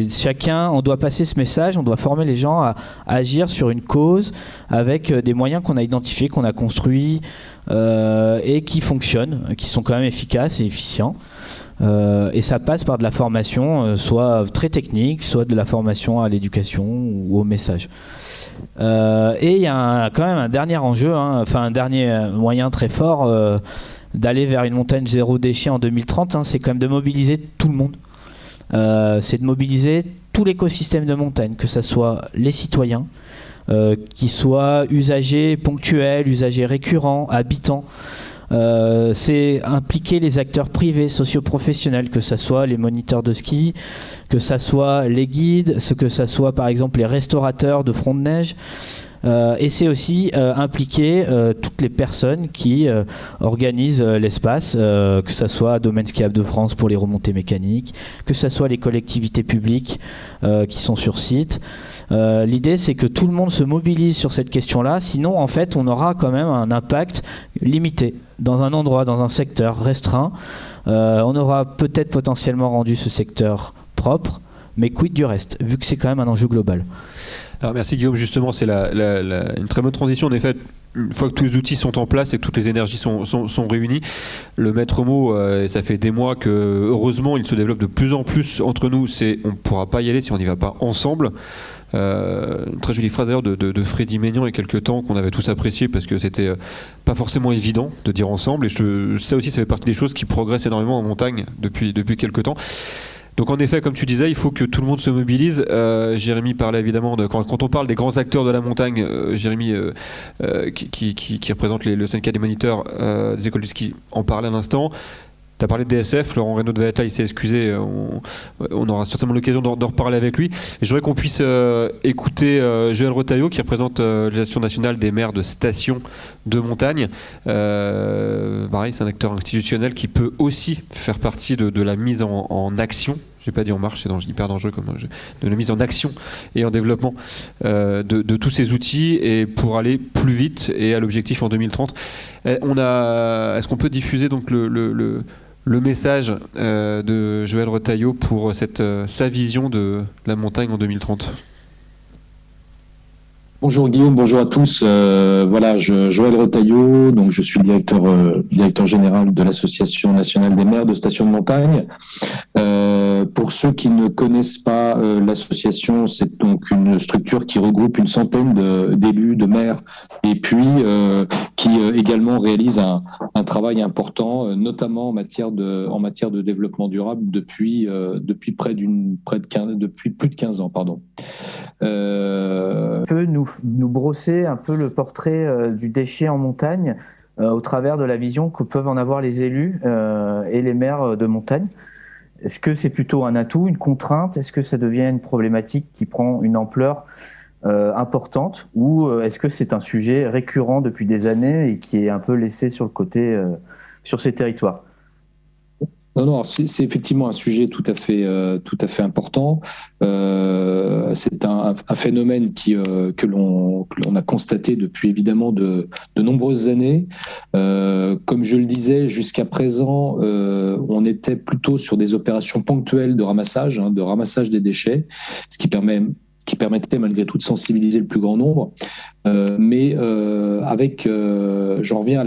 Chacun, on doit passer ce message, on doit former les gens à agir sur une cause avec des moyens qu'on a identifiés, qu'on a construits et qui fonctionnent, qui sont quand même efficaces et efficients. Et ça passe par de la formation, soit très technique, soit de la formation à l'éducation ou au message. Et il y a quand même un dernier enjeu, un dernier moyen très fort d'aller vers une montagne zéro déchet en 2030, c'est quand même de mobiliser tout le monde. C'est de mobiliser tout l'écosystème de montagne, que ce soit les citoyens, qui soient usagers ponctuels, usagers récurrents, habitants. C'est impliquer les acteurs privés, socio-professionnels, que ce soit les moniteurs de ski, que ce soit les guides, que ce soit par exemple les restaurateurs de front de neige. Et c'est aussi impliquer toutes les personnes qui organisent l'espace, que ce soit Domaine Skiable de France pour les remontées mécaniques, que ce soit les collectivités publiques qui sont sur site. L'idée, c'est que tout le monde se mobilise sur cette question-là, sinon en fait on aura quand même un impact limité dans un endroit, dans un secteur restreint. On aura peut-être potentiellement rendu ce secteur propre, mais quid du reste, vu que c'est quand même un enjeu global. Alors merci Guillaume, justement c'est une très bonne transition. En effet, une fois que tous les outils sont en place et que toutes les énergies sont réunies, le maître mot, et ça fait des mois que heureusement il se développe de plus en plus entre nous, c'est on ne pourra pas y aller si on n'y va pas ensemble. Une très jolie phrase d'ailleurs de Freddy Maignan il y a quelques temps qu'on avait tous apprécié parce que c'était pas forcément évident de dire ensemble, et ça aussi ça fait partie des choses qui progressent énormément en montagne depuis quelques temps. Donc en effet, comme tu disais, il faut que tout le monde se mobilise. Jérémy parlait évidemment, quand on parle des grands acteurs de la montagne, Jérémy qui représente le syndicat des moniteurs des écoles du ski en parlait à l'instant. Tu as parlé de DSF, Laurent Reynaud devait être là, il s'est excusé, on aura certainement l'occasion d'en reparler avec lui. Et je voudrais qu'on puisse écouter Joël Retailleau, qui représente l'Association nationale des maires de stations de montagne. Pareil, c'est un acteur institutionnel qui peut aussi faire partie de la mise en action. Je n'ai pas dit en marche, c'est hyper dangereux, de la mise en action et en développement de tous ces outils, et pour aller plus vite et à l'objectif en 2030. Est-ce qu'on peut diffuser donc le message de Joël Retailleau pour sa vision de la montagne en 2030? Bonjour Guillaume, bonjour à tous. Voilà, Joël Retailleau, donc je suis le directeur général de l'Association nationale des maires de stations de montagne. Pour ceux qui ne connaissent pas l'association, c'est donc une structure qui regroupe une centaine d'élus, de maires, et puis qui également réalise un travail important, notamment en matière de développement durable depuis plus de 15 ans, pardon. Peut nous brosser un peu le portrait du déchet en montagne au travers de la vision que peuvent en avoir les élus et les maires de montagne. Est-ce que c'est plutôt un atout, une contrainte? Est-ce que ça devient une problématique qui prend une ampleur importante, ou est-ce que c'est un sujet récurrent depuis des années et qui est un peu laissé sur le côté sur ces territoires? Non, c'est effectivement un sujet tout à fait important. C'est un phénomène que l'on a constaté depuis évidemment de nombreuses années. Comme je le disais, jusqu'à présent, on était plutôt sur des opérations ponctuelles de ramassage des déchets, ce qui permettait malgré tout de sensibiliser le plus grand nombre. Mais j'en reviens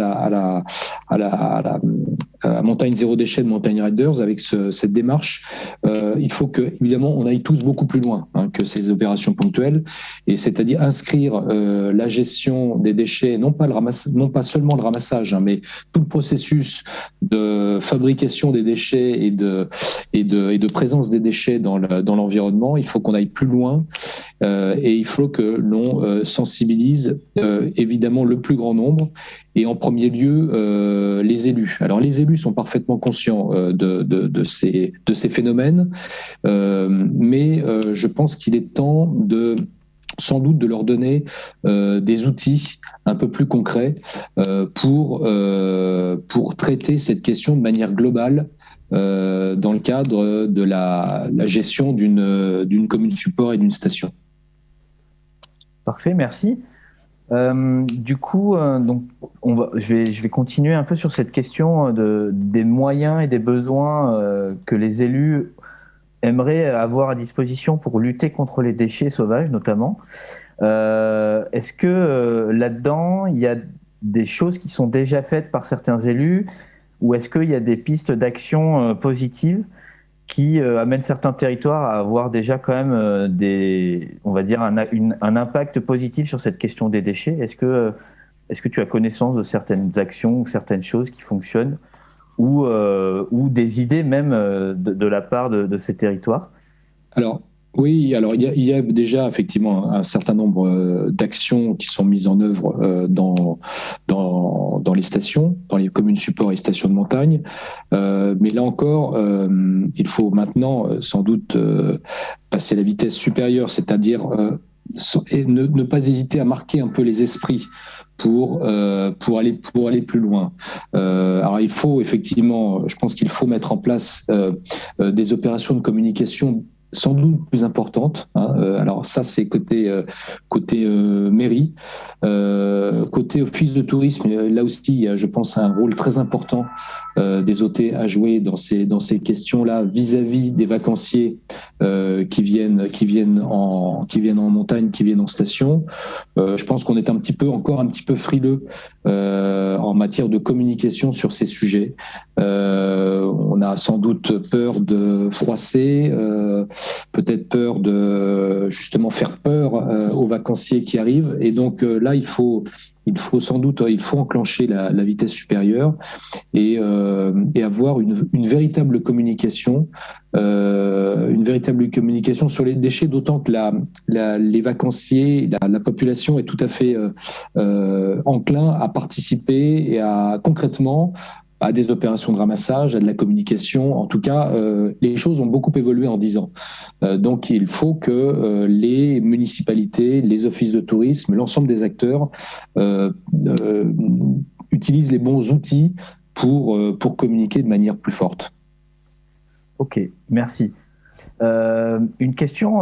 à Montagne Zéro Déchet de Montagne Riders, avec cette démarche, il faut que, évidemment, on aille tous beaucoup plus loin que ces opérations ponctuelles, et c'est-à-dire inscrire la gestion des déchets, non pas seulement le ramassage, mais tout le processus de fabrication des déchets et de présence des déchets dans l'environnement. Il faut qu'on aille plus loin, et il faut que l'on sensibilise évidemment le plus grand nombre, et en premier lieu les élus. Alors les élus sont parfaitement conscients de ces phénomènes, mais je pense qu'il est temps sans doute de leur donner des outils un peu plus concrets pour traiter cette question de manière globale dans le cadre de la gestion d'une commune support et d'une station. Parfait, merci. Du coup, donc, je vais continuer un peu sur cette question des moyens et des besoins que les élus aimeraient avoir à disposition pour lutter contre les déchets sauvages, notamment. Est-ce que là-dedans, il y a des choses qui sont déjà faites par certains élus, ou est-ce qu'il y a des pistes d'action positives qui amènent certains territoires à avoir déjà quand même on va dire un impact positif sur cette question des déchets? Est-ce que tu as connaissance de certaines actions ou certaines choses qui fonctionnent, ou des idées même de la part de ces territoires? Alors oui, alors il y a déjà effectivement un certain nombre d'actions qui sont mises en œuvre dans les stations, dans les communes support et stations de montagne. Mais là encore, il faut maintenant sans doute passer à la vitesse supérieure, c'est-à-dire ne pas hésiter à marquer un peu les esprits pour aller plus loin. Alors il faut effectivement, je pense qu'il faut mettre en place des opérations de communication sans doute plus importante. Alors ça, c'est côté mairie. Côté office de tourisme, là aussi, il y a, je pense, un rôle très important des OT à jouer dans ces questions-là vis-à-vis des vacanciers qui viennent en montagne, qui viennent en station. Je pense qu'on est encore un petit peu frileux en matière de communication sur ces sujets. On a sans doute peur de froisser, peut-être peur de justement faire peur aux vacanciers qui arrivent, et donc là il faut enclencher la vitesse supérieure et avoir une véritable communication sur les déchets, d'autant que les vacanciers, la population est tout à fait enclin à participer et à concrètement à des opérations de ramassage, à de la communication. En tout cas, les choses ont beaucoup évolué en 10 ans. Donc, il faut que les municipalités, les offices de tourisme, l'ensemble des acteurs utilisent les bons outils pour communiquer de manière plus forte. Ok, merci. Une question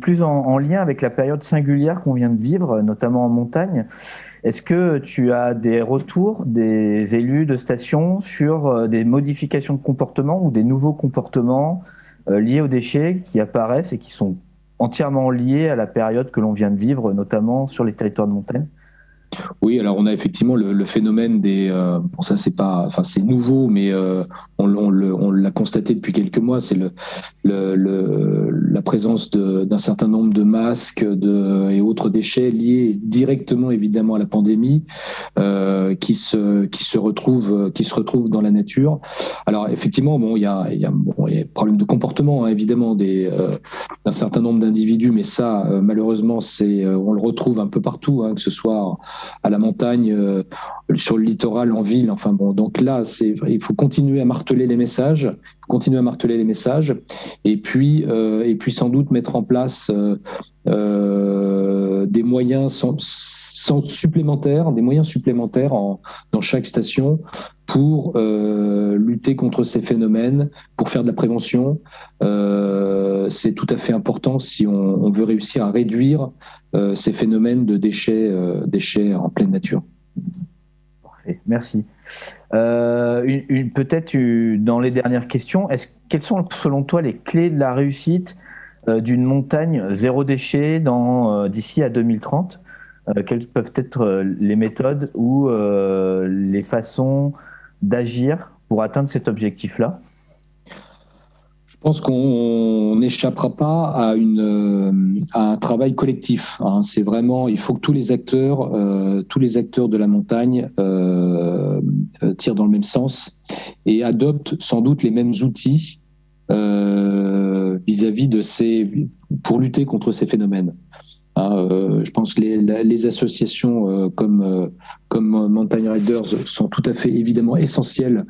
plus en lien avec la période singulière qu'on vient de vivre, notamment en montagne. Est-ce que tu as des retours des élus de station sur des modifications de comportement ou des nouveaux comportements liés aux déchets qui apparaissent et qui sont entièrement liés à la période que l'on vient de vivre, notamment sur les territoires de montagne ? Oui, alors on a effectivement le phénomène des... bon, ça c'est pas, enfin c'est nouveau, mais on l'a constaté depuis quelques mois. C'est la présence d'un certain nombre de masques et autres déchets liés directement évidemment à la pandémie, qui se retrouvent dans la nature. Alors effectivement, bon, il y a problème de comportement, hein, évidemment d'un certain nombre d'individus, mais ça malheureusement on le retrouve un peu partout, hein, que ce soit à la montagne, sur le littoral, en ville. Enfin bon, donc là, il faut continuer à marteler les messages, et puis sans doute mettre en place des moyens supplémentaires, dans chaque station pour lutter contre ces phénomènes, pour faire de la prévention. C'est tout à fait important si on veut réussir à réduire ces phénomènes de déchets en pleine nature. Parfait, merci. Peut-être dans les dernières questions, quelles sont selon toi les clés de la réussite d'une montagne zéro déchet d'ici à 2030 ? Quelles peuvent être les méthodes ou les façons d'agir pour atteindre cet objectif-là ? Je pense qu'on n'échappera pas à un travail collectif, hein. C'est vraiment, il faut que tous les acteurs de la montagne tirent dans le même sens et adoptent sans doute les mêmes outils vis-à-vis pour lutter contre ces phénomènes. Je pense que les associations comme Mountain Riders sont tout à fait évidemment essentielles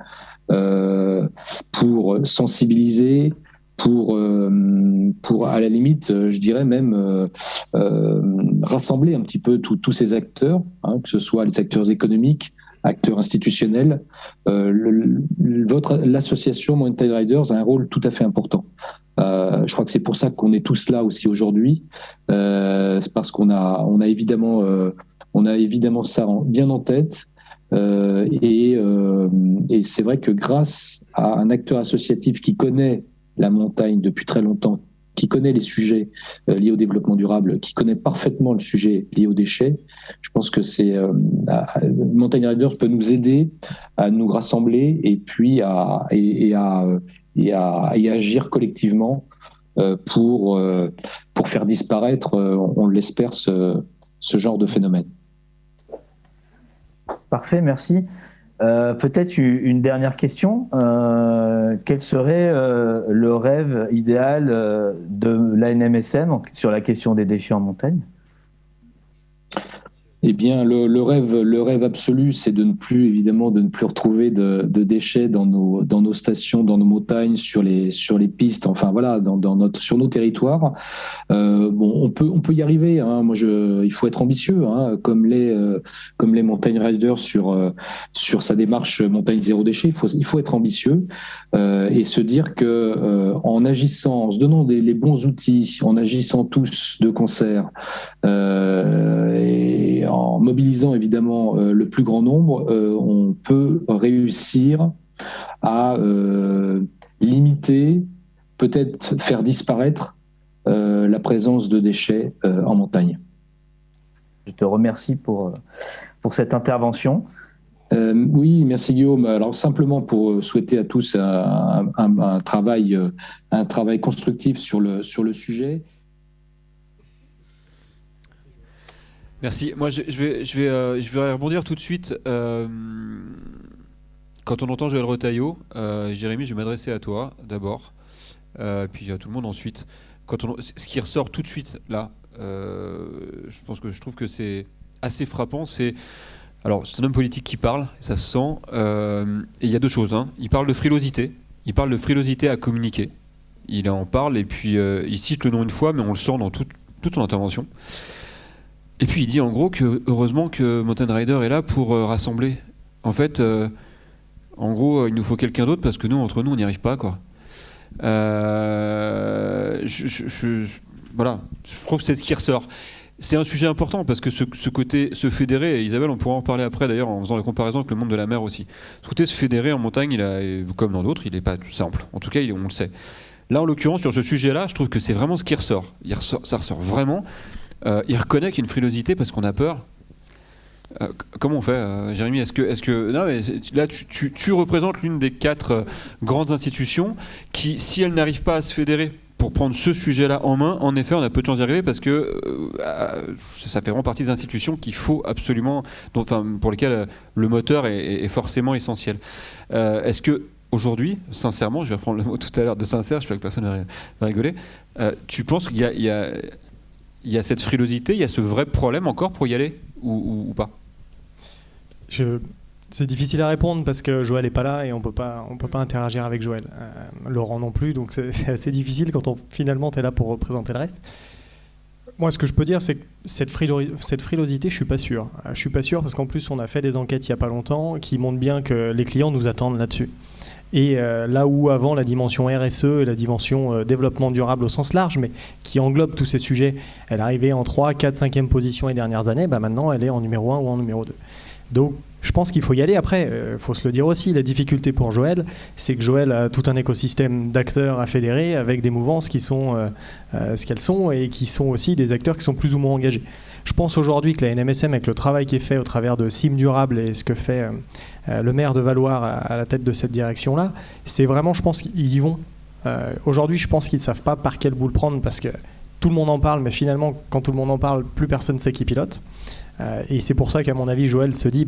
pour sensibiliser, pour à la limite, je dirais même rassembler un petit peu tous ces acteurs, hein, que ce soit les acteurs économiques, acteurs institutionnels. L'association Mountain Riders a un rôle tout à fait important. Je crois que c'est pour ça qu'on est tous là aussi aujourd'hui. C'est parce qu'on a évidemment ça bien en tête. Et c'est vrai que grâce à un acteur associatif qui connaît la montagne depuis très longtemps, qui connaît les sujets liés au développement durable, qui connaît parfaitement le sujet lié aux déchets, je pense que Mountain Riders peut nous aider à nous rassembler et puis à agir collectivement pour faire disparaître, on l'espère, ce genre de phénomène. Parfait, merci. Peut-être une dernière question. Quel serait le rêve idéal de l'ANMSM sur la question des déchets en montagne ? Eh bien, le rêve absolu, c'est de ne plus retrouver de déchets dans nos stations, dans nos montagnes, sur les pistes, enfin voilà, sur nos territoires. On peut y arriver, hein. Il faut être ambitieux, hein, comme les Mountain Riders sur sa démarche montagne zéro déchet. Il faut être ambitieux et se dire que en agissant, en se donnant les bons outils, en agissant tous de concert et en mobilisant évidemment le plus grand nombre, on peut réussir à limiter, peut-être faire disparaître la présence de déchets en montagne. Je te remercie pour cette intervention. Oui, merci Guillaume. Alors simplement pour souhaiter à tous un travail constructif sur le sujet. Merci. Moi, je vais rebondir tout de suite. Quand on entend Joël Retailleau, Jérémy, je vais m'adresser à toi d'abord, puis à tout le monde ensuite. Ce qui ressort tout de suite là, je trouve que c'est assez frappant, c'est Alors, c'est un homme politique qui parle, ça se sent. Et il y a deux choses. Il parle de frilosité. Il parle de frilosité à communiquer. Il en parle et puis il cite le nom une fois, mais on le sent dans toute son intervention. Et puis il dit en gros que heureusement que Mountain Rider est là pour rassembler. En fait, en gros, il nous faut quelqu'un d'autre parce que nous, entre nous, on n'y arrive pas, quoi. Voilà, je trouve que c'est ce qui ressort. C'est un sujet important parce que ce côté se fédérer, et Isabelle, on pourra en parler après d'ailleurs en faisant la comparaison avec le monde de la mer aussi. Ce côté se fédérer en montagne, comme dans d'autres, il n'est pas simple. En tout cas, on le sait. Là, en l'occurrence, sur ce sujet-là, je trouve que c'est vraiment ce qui ressort. Ça ressort vraiment. Il reconnaît qu'il y a une frilosité parce qu'on a peur. Comment on fait, Jérémy ? Est-ce que non, mais là, tu représentes l'une des 4 grandes institutions qui, si elles n'arrivent pas à se fédérer pour prendre ce sujet-là en main, en effet, on a peu de chances d'y arriver parce que ça fait vraiment partie des institutions qu'il faut absolument, pour lesquelles le moteur est forcément essentiel. Est-ce que aujourd'hui, sincèrement, je vais reprendre le mot tout à l'heure de sincère, je sais que personne va rigoler, tu penses qu'il y a cette frilosité, il y a ce vrai problème encore pour y aller ou pas ? C'est difficile à répondre parce que Joël n'est pas là et on peut pas interagir avec Joël. Laurent non plus, donc c'est assez difficile quand finalement tu es là pour représenter le reste. Moi, ce que je peux dire, c'est que cette frilosité, je suis pas sûr. Je suis pas sûr parce qu'en plus, on a fait des enquêtes il y a pas longtemps qui montrent bien que les clients nous attendent là-dessus. Et là où avant la dimension RSE et la dimension développement durable au sens large, mais qui englobe tous ces sujets, elle arrivait en 3, 4, 5e position les dernières années, maintenant elle est en numéro 1 ou en numéro 2. Donc je pense qu'il faut y aller. Après, faut se le dire aussi, la difficulté pour Joël, c'est que Joël a tout un écosystème d'acteurs à fédérer avec des mouvances qui sont ce qu'elles sont et qui sont aussi des acteurs qui sont plus ou moins engagés. Je pense aujourd'hui que la NMSM, avec le travail qui est fait au travers de CIM Durable et ce que fait le maire de Valloire à la tête de cette direction-là, c'est vraiment, je pense qu'ils y vont. Aujourd'hui, je pense qu'ils ne savent pas par quel bout le prendre parce que tout le monde en parle, mais finalement, quand tout le monde en parle, plus personne sait qui pilote. Et c'est pour ça qu'à mon avis, Joël se dit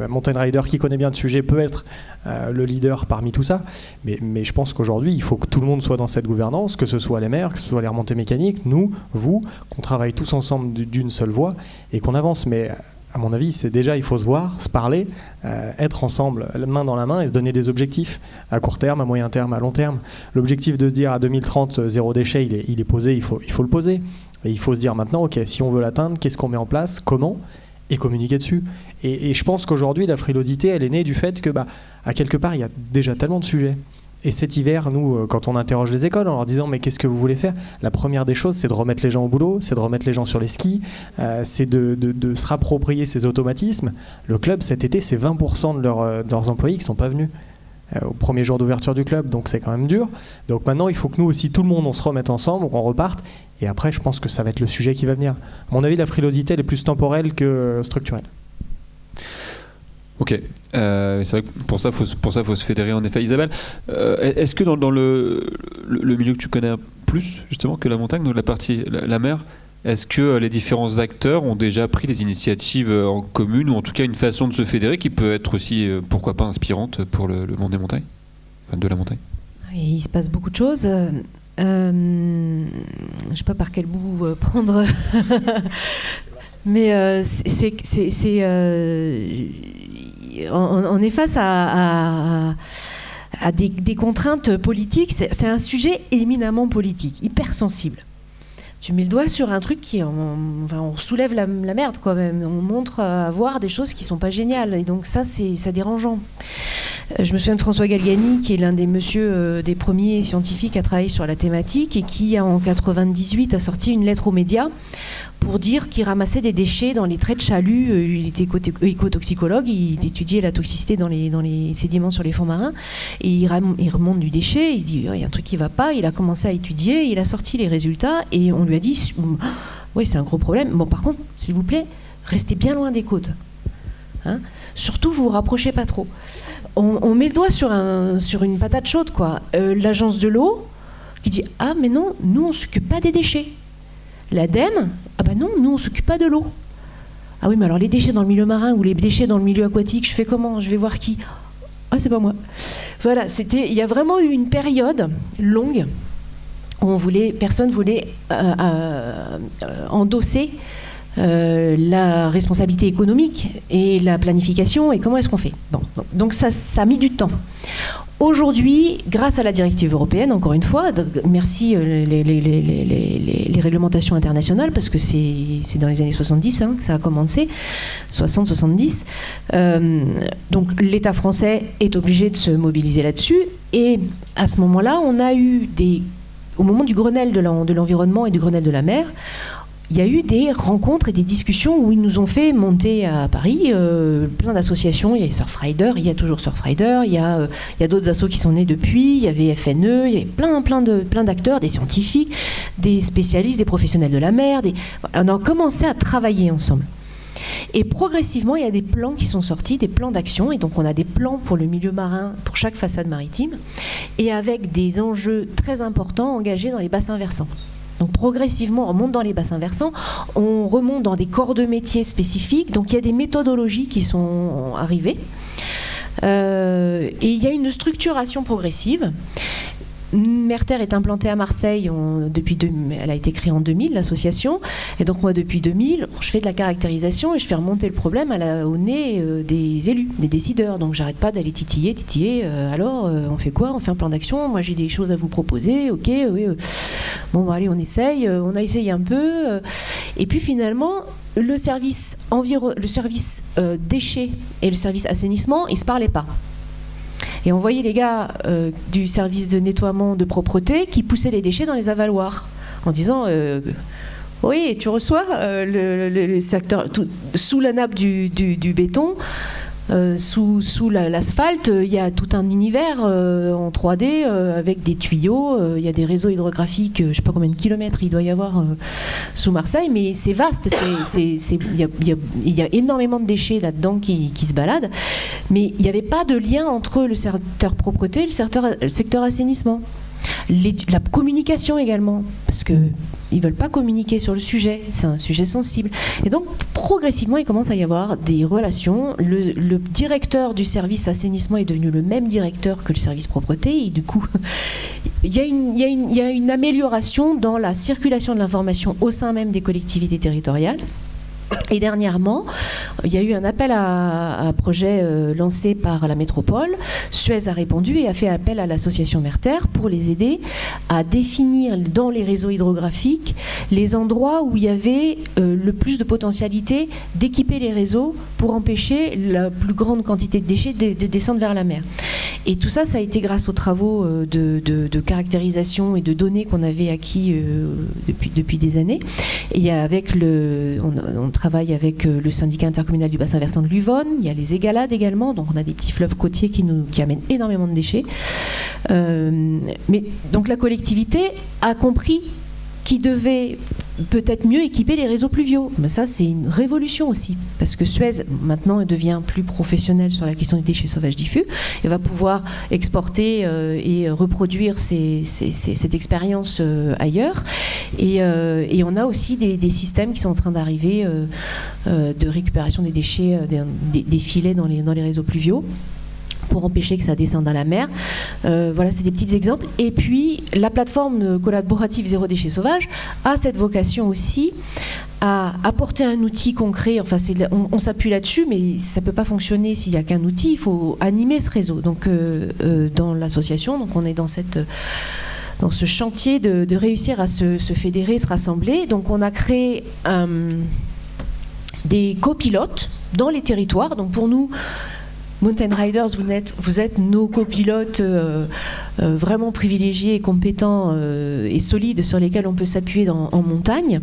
Mountain Rider, qui connaît bien le sujet, peut être le leader parmi tout ça. Mais je pense qu'aujourd'hui, il faut que tout le monde soit dans cette gouvernance, que ce soit les maires, que ce soit les remontées mécaniques, nous, vous, qu'on travaille tous ensemble d'une seule voie et qu'on avance. Mais à mon avis, c'est déjà, il faut se voir, se parler, être ensemble, main dans la main et se donner des objectifs à court terme, à moyen terme, à long terme. L'objectif de se dire à 2030, zéro déchet, il est posé, il faut le poser. Et il faut se dire maintenant, ok, si on veut l'atteindre, qu'est-ce qu'on met en place, comment, et communiquer dessus. Et je pense qu'aujourd'hui, la frilosité, elle est née du fait que, à quelque part, il y a déjà tellement de sujets. Et cet hiver, nous, quand on interroge les écoles en leur disant mais qu'est-ce que vous voulez faire ? La première des choses, c'est de remettre les gens au boulot, c'est de remettre les gens sur les skis, c'est de se rapproprier ces automatismes. Le club, cet été, c'est 20% de leurs employés qui ne sont pas venus au premier jour d'ouverture du club, donc c'est quand même dur. Donc maintenant, il faut que nous aussi, tout le monde, on se remette ensemble, qu'on reparte. Et après, je pense que ça va être le sujet qui va venir. À mon avis, la frilosité, elle est plus temporelle que structurelle. Ok, c'est vrai que pour ça, faut se fédérer en effet. Isabelle, est-ce que dans le milieu que tu connais plus justement que la montagne, donc la mer, est-ce que les différents acteurs ont déjà pris des initiatives en commune ou en tout cas une façon de se fédérer qui peut être aussi, pourquoi pas, inspirante pour le monde des montagnes, enfin de la montagne ? Et il se passe beaucoup de choses. Je ne sais pas par quel bout prendre, mais on est face à des contraintes politiques. C'est un sujet éminemment politique, hyper sensible. Tu mets le doigt sur un truc on soulève la merde quand même. On montre à voir des choses qui sont pas géniales. Et donc ça dérangeant. Je me souviens de François Galgani, qui est l'un des des premiers scientifiques à travailler sur la thématique et qui, en 98, a sorti une lettre aux médias pour dire qu'il ramassait des déchets dans les traits de chalut. Il était écotoxicologue, il étudiait la toxicité dans les sédiments sur les fonds marins. Et il remonte du déchet, il se dit il y a un truc qui va pas. Il a commencé à étudier, il a sorti les résultats et on lui a dit oui, c'est un gros problème. Bon, par contre, s'il vous plaît, restez bien loin des côtes. Hein ? Surtout, vous vous rapprochez pas trop. On met le doigt sur une patate chaude, quoi. L'agence de l'eau qui dit ah mais non, nous on s'occupe pas des déchets. L'ADEME, ah bah non, nous on s'occupe pas de l'eau. Ah oui, mais alors les déchets dans le milieu marin ou les déchets dans le milieu aquatique, je fais comment ? Je vais voir qui ? Ah, c'est pas moi. Voilà, il y a vraiment eu une période longue où personne voulait endosser la responsabilité économique et la planification, et comment est-ce qu'on fait. Bon, donc ça a mis du temps. Aujourd'hui, grâce à la directive européenne, encore une fois, merci les réglementations internationales, parce que c'est dans les années 70 que ça a commencé, 60-70. Donc l'État français est obligé de se mobiliser là-dessus. Et à ce moment-là, on a eu au moment du Grenelle de l'environnement et du Grenelle de la mer, il y a eu des rencontres et des discussions où ils nous ont fait monter à Paris plein d'associations. Il y a Surfrider, il y a toujours Surfrider, il y a d'autres assos qui sont nés depuis, il y avait FNE, il y avait plein d'acteurs, des scientifiques, des spécialistes, des professionnels de la mer. On a commencé à travailler ensemble. Et progressivement, il y a des plans qui sont sortis, des plans d'action, et donc on a des plans pour le milieu marin, pour chaque façade maritime, et avec des enjeux très importants engagés dans les bassins versants. Donc progressivement, on monte dans les bassins versants, on remonte dans des corps de métiers spécifiques, donc il y a des méthodologies qui sont arrivées, et il y a une structuration progressive. Merter est implantée à Marseille, elle a été créée en 2000, l'association, et donc moi depuis 2000, je fais de la caractérisation et je fais remonter le problème au nez des élus, des décideurs, donc j'arrête pas d'aller titiller, alors on fait quoi, on fait un plan d'action, moi j'ai des choses à vous proposer, ok, oui, bon allez on essaye, on a essayé un peu, et puis finalement le service déchets et le service assainissement, ils se parlaient pas. Et on voyait les gars du service de nettoiement de propreté qui poussaient les déchets dans les avaloirs en disant oui, tu reçois le secteur sous la nappe du béton, sous l'asphalte, il y a tout un univers en 3D avec des tuyaux, il y a des réseaux hydrographiques, je ne sais pas combien de kilomètres il doit y avoir sous Marseille, mais c'est vaste, il y a énormément de déchets là-dedans qui se baladent, mais il n'y avait pas de lien entre le secteur propreté et le secteur assainissement. La communication également, parce qu'ils ne veulent pas communiquer sur le sujet, c'est un sujet sensible. Et donc, progressivement, il commence à y avoir des relations. Le directeur du service assainissement est devenu le même directeur que le service propreté, et du coup, il y a une amélioration dans la circulation de l'information au sein même des collectivités territoriales. Et dernièrement, il y a eu un appel à projet lancé par la métropole. Suez a répondu et a fait appel à l'association Merter pour les aider à définir dans les réseaux hydrographiques les endroits où il y avait le plus de potentialité d'équiper les réseaux pour empêcher la plus grande quantité de déchets de descendre vers la mer. Et tout ça, ça a été grâce aux travaux de caractérisation et de données qu'on avait acquis depuis des années. Et on travaille avec le syndicat intercommunal du bassin versant de l'Uvonne, il y a les Égalades également, donc on a des petits fleuves côtiers qui amènent énormément de déchets. Mais donc la collectivité a compris qu'il devait peut-être mieux équiper les réseaux pluviaux. Mais ça, c'est une révolution aussi, parce que Suez, maintenant, devient plus professionnel sur la question des déchets sauvages diffus et va pouvoir exporter et reproduire cette expérience ailleurs. Et on a aussi des systèmes qui sont en train d'arriver de récupération des déchets, des filets dans les réseaux pluviaux, pour empêcher que ça descende à la mer. Voilà, c'est des petits exemples. Et puis, la plateforme collaborative Zéro Déchet Sauvage a cette vocation aussi à apporter un outil concret. Enfin, on s'appuie là-dessus, mais ça ne peut pas fonctionner s'il n'y a qu'un outil. Il faut animer ce réseau. Donc, dans l'association, donc on est dans ce chantier de réussir à se fédérer, se rassembler. Donc, on a créé des copilotes dans les territoires. Donc, pour nous, Mountain Riders, vous êtes nos copilotes vraiment privilégiés, compétents et solides sur lesquels on peut s'appuyer en montagne.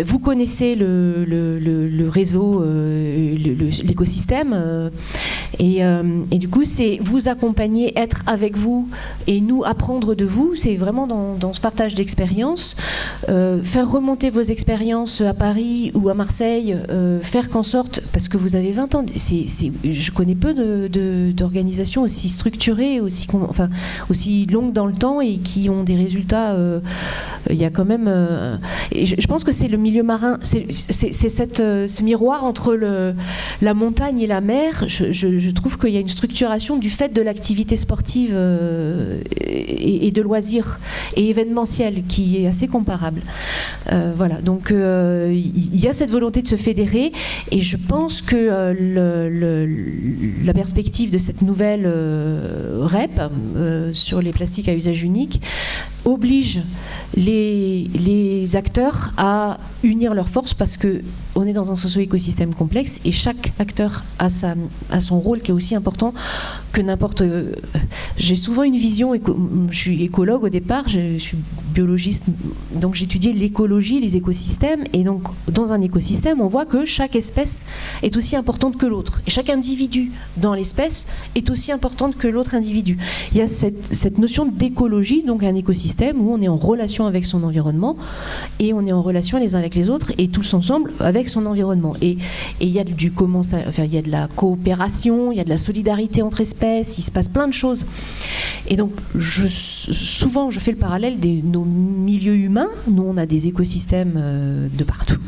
Vous connaissez le réseau, l'écosystème, et du coup, c'est vous accompagner, être avec vous et nous apprendre de vous. C'est vraiment dans ce partage d'expériences, faire remonter vos expériences à Paris ou à Marseille, faire qu'en sorte, parce que vous avez 20 ans, je connais peu d'organisations aussi structurées, aussi longues dans le temps et qui ont des résultats. Il y a quand même. Et je pense que c'est le milieu marin, c'est ce miroir entre la montagne et la mer. Je je trouve qu'il y a une structuration du fait de l'activité sportive et de loisirs et événementielle qui est assez comparable. Voilà, donc il y a cette volonté de se fédérer, et je pense que la perspective de cette nouvelle REP sur les plastiques à usage unique oblige les acteurs à unir leurs forces, parce qu'on est dans un socio-écosystème complexe et chaque acteur a son rôle qui est aussi important que n'importe... J'ai souvent une vision, je suis écologue au départ, je suis biologiste, donc j'étudiais l'écologie, les écosystèmes, et donc dans un écosystème on voit que chaque espèce est aussi importante que l'autre, et chaque individu dans l'espèce est aussi importante que l'autre individu. Il y a cette notion d'écologie, donc un écosystème où on est en relation avec son environnement et on est en relation les uns avec les autres et tous ensemble avec son environnement. Et il y a il y a de la coopération, il y a de la solidarité entre espèces, il se passe plein de choses. Et donc souvent je fais le parallèle de nos milieux humains. Nous on a des écosystèmes de partout.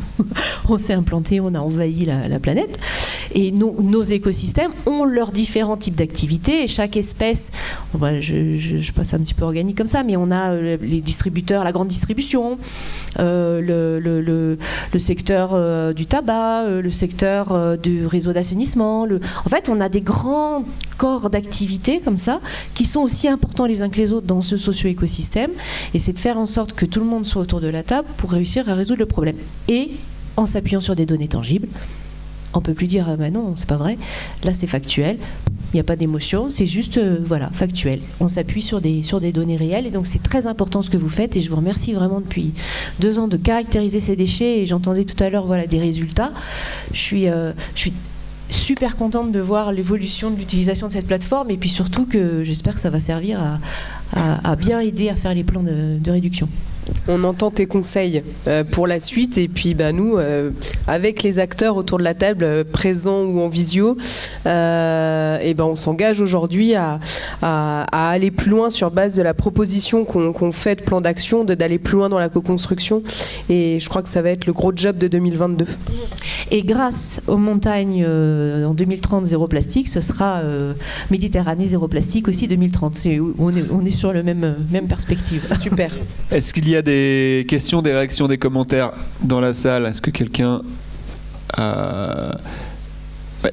On s'est implanté, on a envahi la planète. Et nos écosystèmes ont leurs différents types d'activités, et chaque espèce, je passe un petit peu organique comme ça, mais on a les distributeurs, la grande distribution, le secteur du tabac, le secteur du réseau d'assainissement. En fait, on a des grands corps d'activités comme ça, qui sont aussi importants les uns que les autres dans ce socio-écosystème, et c'est de faire en sorte que tout le monde soit autour de la table pour réussir à résoudre le problème. Et en s'appuyant sur des données tangibles. On ne peut plus dire non, c'est pas vrai. Là, c'est factuel. Il n'y a pas d'émotion, c'est juste factuel. On s'appuie sur des données réelles, et donc c'est très important ce que vous faites. Et je vous remercie vraiment depuis 2 ans de caractériser ces déchets. Et j'entendais tout à l'heure des résultats. Je suis super contente de voir l'évolution de l'utilisation de cette plateforme, et puis surtout que j'espère que ça va servir à bien aider à faire les plans de réduction. On entend tes conseils pour la suite, et puis nous, avec les acteurs autour de la table, présents ou en visio, on s'engage aujourd'hui à aller plus loin sur base de la proposition qu'on fait de plan d'action, d'aller plus loin dans la co-construction, et je crois que ça va être le gros job de 2022. Et grâce aux montagnes en 2030 zéro plastique, ce sera Méditerranée zéro plastique aussi 2030. On est sur le même perspective. Super. Est-ce qu'il y a des questions, des réactions, des commentaires dans la salle? Est-ce que quelqu'un a... Ouais.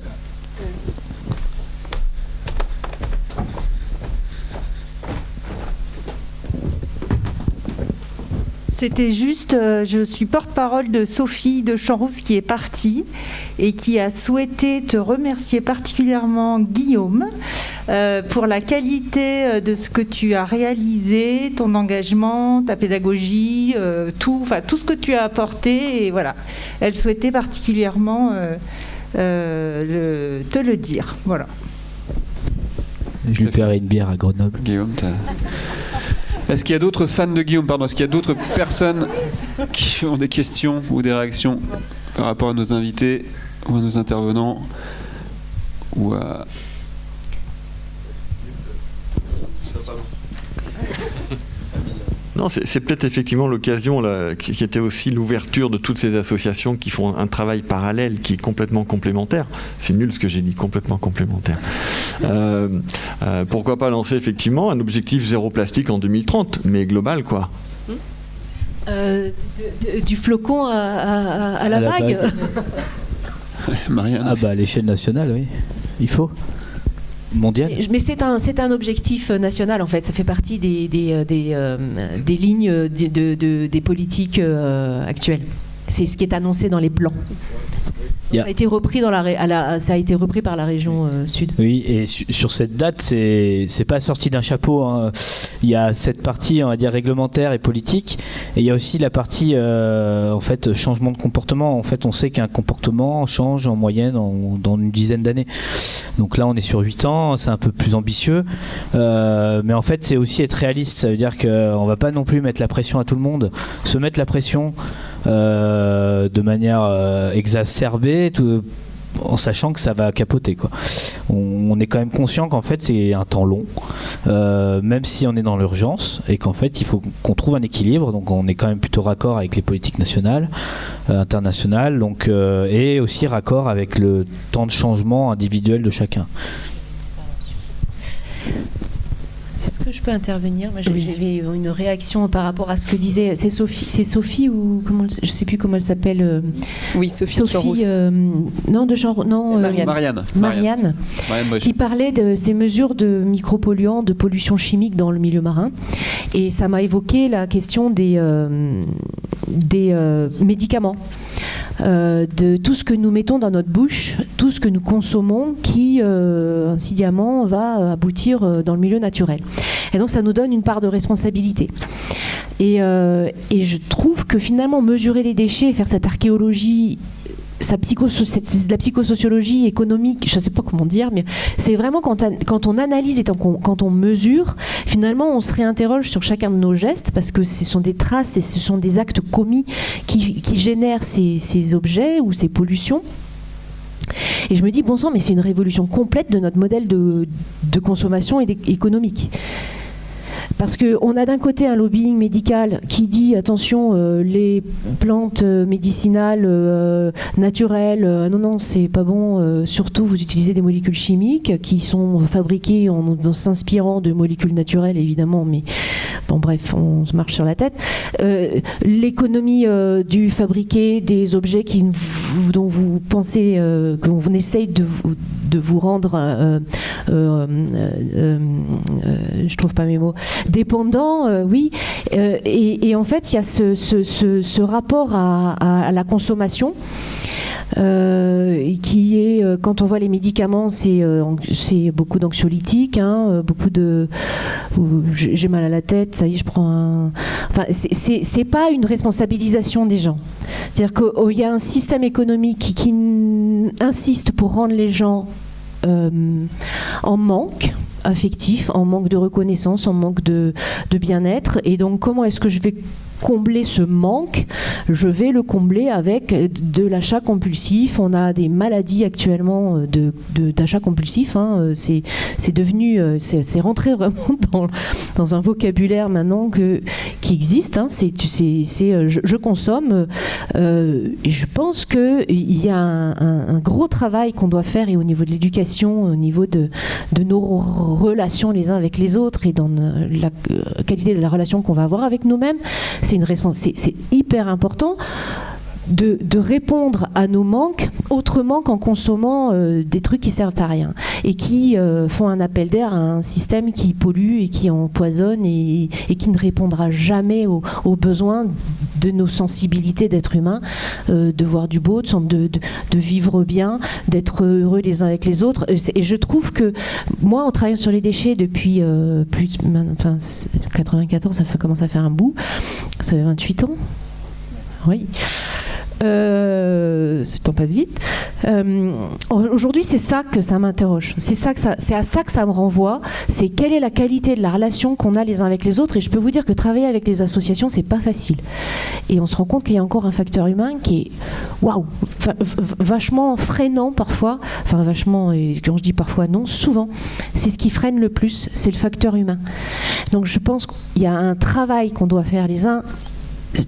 C'était juste, je suis porte-parole de Sophie de Champs-Rousse qui est partie et qui a souhaité te remercier particulièrement, Guillaume, pour la qualité de ce que tu as réalisé, ton engagement, ta pédagogie, tout ce que tu as apporté. Et voilà, elle souhaitait particulièrement te le dire. Voilà. Je lui paierai une bière à Grenoble. Guillaume, est-ce qu'il y a d'autres fans de Guillaume, est-ce qu'il y a d'autres personnes qui ont des questions ou des réactions par rapport à nos invités ou à nos intervenants ou à... Non, c'est peut-être effectivement l'occasion qui était aussi l'ouverture de toutes ces associations qui font un travail parallèle qui est complètement complémentaire. C'est nul ce que j'ai dit, complètement complémentaire. Pourquoi pas lancer effectivement un objectif zéro plastique en 2030, mais global quoi. Du flocon à la vague. Marianne. Ah à l'échelle nationale, oui. Il faut. Mondial. Mais c'est un objectif national en fait, ça fait partie des lignes des politiques actuelles. C'est ce qui est annoncé dans les plans. Ça a été repris ça a été repris par la région sud. Oui, et sur cette date, c'est pas sorti d'un chapeau. Hein. Il y a cette partie, on va dire, réglementaire et politique, et il y a aussi la partie en fait changement de comportement. En fait, on sait qu'un comportement change en moyenne dans une dizaine d'années. Donc là, on est sur 8 ans, c'est un peu plus ambitieux, mais en fait, c'est aussi être réaliste. Ça veut dire qu'on va pas non plus mettre la pression à tout le monde, se mettre la pression de manière exacerbée en sachant que ça va capoter, quoi. On est quand même conscient qu'en fait c'est un temps long, même si on est dans l'urgence, et qu'en fait il faut qu'on trouve un équilibre. Donc on est quand même plutôt raccord avec les politiques nationales, internationales, donc, et aussi raccord avec le temps de changement individuel de chacun. Est-ce que je peux intervenir? Moi, j'avais une réaction par rapport à ce que disait. C'est Sophie ou comment? Je ne sais plus comment elle s'appelle. Oui, Sophie. Non, de genre non. Marianne. Qui parlait de ces mesures de micropolluants, de pollution chimique dans le milieu marin, et ça m'a évoqué la question des médicaments. De tout ce que nous mettons dans notre bouche, tout ce que nous consommons, qui incidemment va aboutir dans le milieu naturel. Et donc ça nous donne une part de responsabilité. Et je trouve que finalement mesurer les déchets, faire cette archéologie, c'est de la psychosociologie économique, je ne sais pas comment dire, mais c'est vraiment quand on analyse et quand on mesure, finalement on se réinterroge sur chacun de nos gestes, parce que ce sont des traces et ce sont des actes commis qui génèrent ces objets ou ces pollutions. Et je me dis, bon sang, mais c'est une révolution complète de notre modèle de consommation et économique. Parce qu'on a d'un côté un lobbying médical qui dit attention, les plantes médicinales naturelles, non, c'est pas bon, surtout vous utilisez des molécules chimiques qui sont fabriquées en s'inspirant de molécules naturelles évidemment, mais bon bref, on se marche sur la tête. L'économie du fabriquer des objets dont vous pensez qu'on essaye de vous rendre, je trouve pas mes mots, dépendant, oui, et en fait il y a ce rapport à la consommation qui est, quand on voit les médicaments, c'est beaucoup d'anxiolytiques, beaucoup de j'ai mal à la tête, ça y est, je prends un... Enfin, c'est pas une responsabilisation des gens. C'est-à-dire qu'il y a un système économique qui insiste pour rendre les gens en manque affectif, en manque de reconnaissance, en manque de bien-être. Et donc comment est-ce que je vais combler ce manque? Je vais le combler avec de l'achat compulsif. On a des maladies actuellement d'achat compulsif. C'est devenu, c'est rentré vraiment dans un vocabulaire maintenant qui existe. Je consomme. Et je pense qu'il y a un gros travail qu'on doit faire, et au niveau de l'éducation, au niveau de nos relations les uns avec les autres, et dans la qualité de la relation qu'on va avoir avec nous-mêmes. C'est hyper important de répondre à nos manques autrement qu'en consommant des trucs qui servent à rien et qui font un appel d'air à un système qui pollue et qui empoisonne et qui ne répondra jamais aux besoins de nos sensibilités d'être humain, de voir du beau, de vivre bien, d'être heureux les uns avec les autres. Et je trouve que moi, en travaillant sur les déchets depuis 94, ça commence à faire un bout, ça fait 28 ans. Oui. Ce temps passe vite. Aujourd'hui, c'est ça que ça m'interroge. C'est à ça que ça me renvoie. C'est quelle est la qualité de la relation qu'on a les uns avec les autres. Et je peux vous dire que travailler avec les associations, c'est pas facile. Et on se rend compte qu'il y a encore un facteur humain qui est vachement freinant parfois. Enfin, vachement, et quand je dis parfois non, souvent, c'est ce qui freine le plus, c'est le facteur humain. Donc je pense qu'il y a un travail qu'on doit faire les uns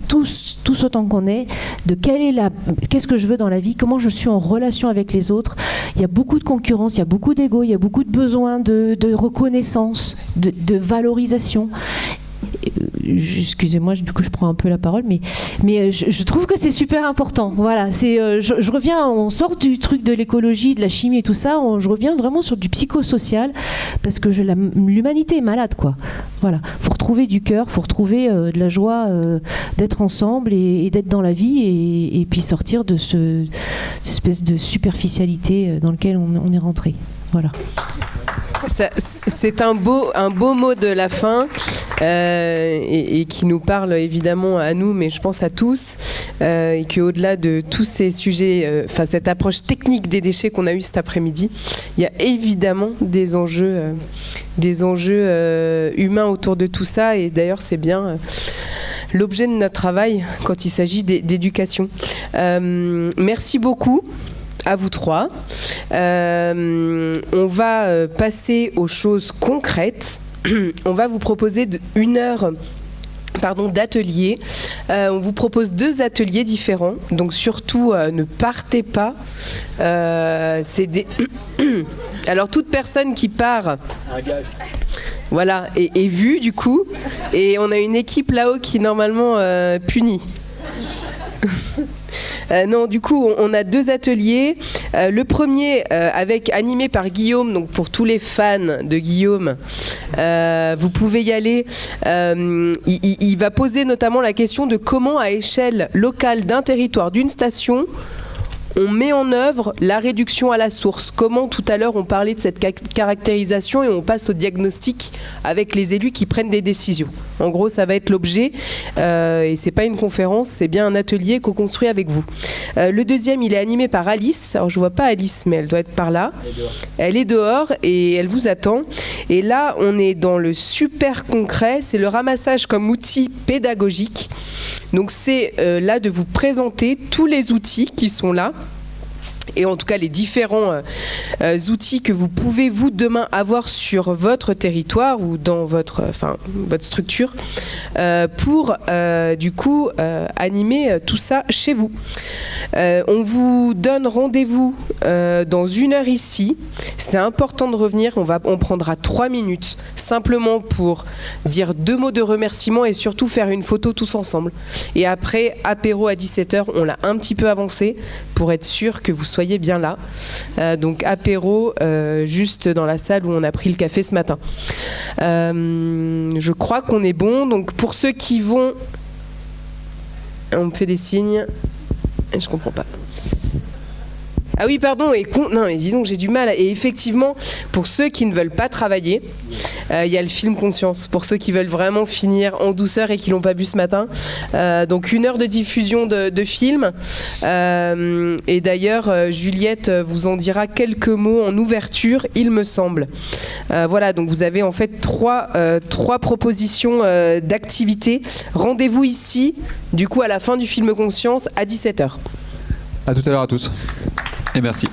tous autant qu'on est, de qu'est-ce que je veux dans la vie, comment je suis en relation avec les autres. Il y a beaucoup de concurrence, il y a beaucoup d'ego, il y a beaucoup de besoin de reconnaissance, de valorisation. Excusez-moi, du coup je prends un peu la parole, mais je trouve que c'est super important. Voilà, je reviens, on sort du truc de l'écologie, de la chimie et tout ça, je reviens vraiment sur du psychosocial, parce que l'humanité est malade, quoi. Voilà, faut retrouver du cœur, faut retrouver de la joie d'être ensemble et d'être dans la vie, et puis sortir de cette espèce de superficialité dans lequel on est rentré. Voilà. C'est un beau mot de la fin et qui nous parle évidemment à nous, mais je pense à tous, et qu'au-delà de tous ces sujets, cette approche technique des déchets qu'on a eu cet après-midi, il y a évidemment des enjeux humains autour de tout ça, et d'ailleurs c'est bien l'objet de notre travail quand il s'agit d'éducation. Merci beaucoup. à vous trois. On va passer aux choses concrètes. On va vous proposer une heure d'atelier. On vous propose 2 ateliers différents, donc surtout ne partez pas. Alors toute personne qui part, voilà, est vue du coup, et on a une équipe là-haut qui normalement punit. Non, du coup, on a 2 ateliers. Le premier, animé par Guillaume, donc pour tous les fans de Guillaume, vous pouvez y aller. Il va poser notamment la question de comment, à échelle locale d'un territoire, d'une station, on met en œuvre la réduction à la source. Comment, tout à l'heure, on parlait de cette caractérisation et on passe au diagnostic avec les élus qui prennent des décisions. En gros, ça va être l'objet. Et c'est pas une conférence, c'est bien un atelier co-construit avec vous. Le deuxième, il est animé par Alice. Alors, je vois pas Alice, mais elle doit être par là. Elle est dehors et elle vous attend. Et là, on est dans le super concret. C'est le ramassage comme outil pédagogique. Donc, c'est là de vous présenter tous les outils qui sont là. Et en tout cas les différents outils que vous pouvez vous demain avoir sur votre territoire ou dans votre structure pour du coup animer tout ça chez vous. On vous donne rendez-vous dans 1 heure ici. C'est important de revenir. On prendra 3 minutes simplement pour dire 2 mots de remerciement et surtout faire une photo tous ensemble. Et après apéro à 17h, on l'a un petit peu avancé pour être sûr que vous soyez bien là. Donc apéro juste dans la salle où on a pris le café ce matin. Je crois qu'on est bon. Donc pour ceux qui vont... On me fait des signes. Je comprends pas. Ah oui, pardon, non, mais disons que j'ai du mal. Et effectivement, pour ceux qui ne veulent pas travailler, il y a le film Conscience. Pour ceux qui veulent vraiment finir en douceur et qui l'ont pas bu ce matin. Donc 1 heure de diffusion de film. Et d'ailleurs, Juliette vous en dira quelques mots en ouverture, il me semble. Voilà, donc vous avez en fait 3 propositions d'activités. Rendez-vous ici, du coup, à la fin du film Conscience, à 17h. À tout à l'heure à tous. Et merci.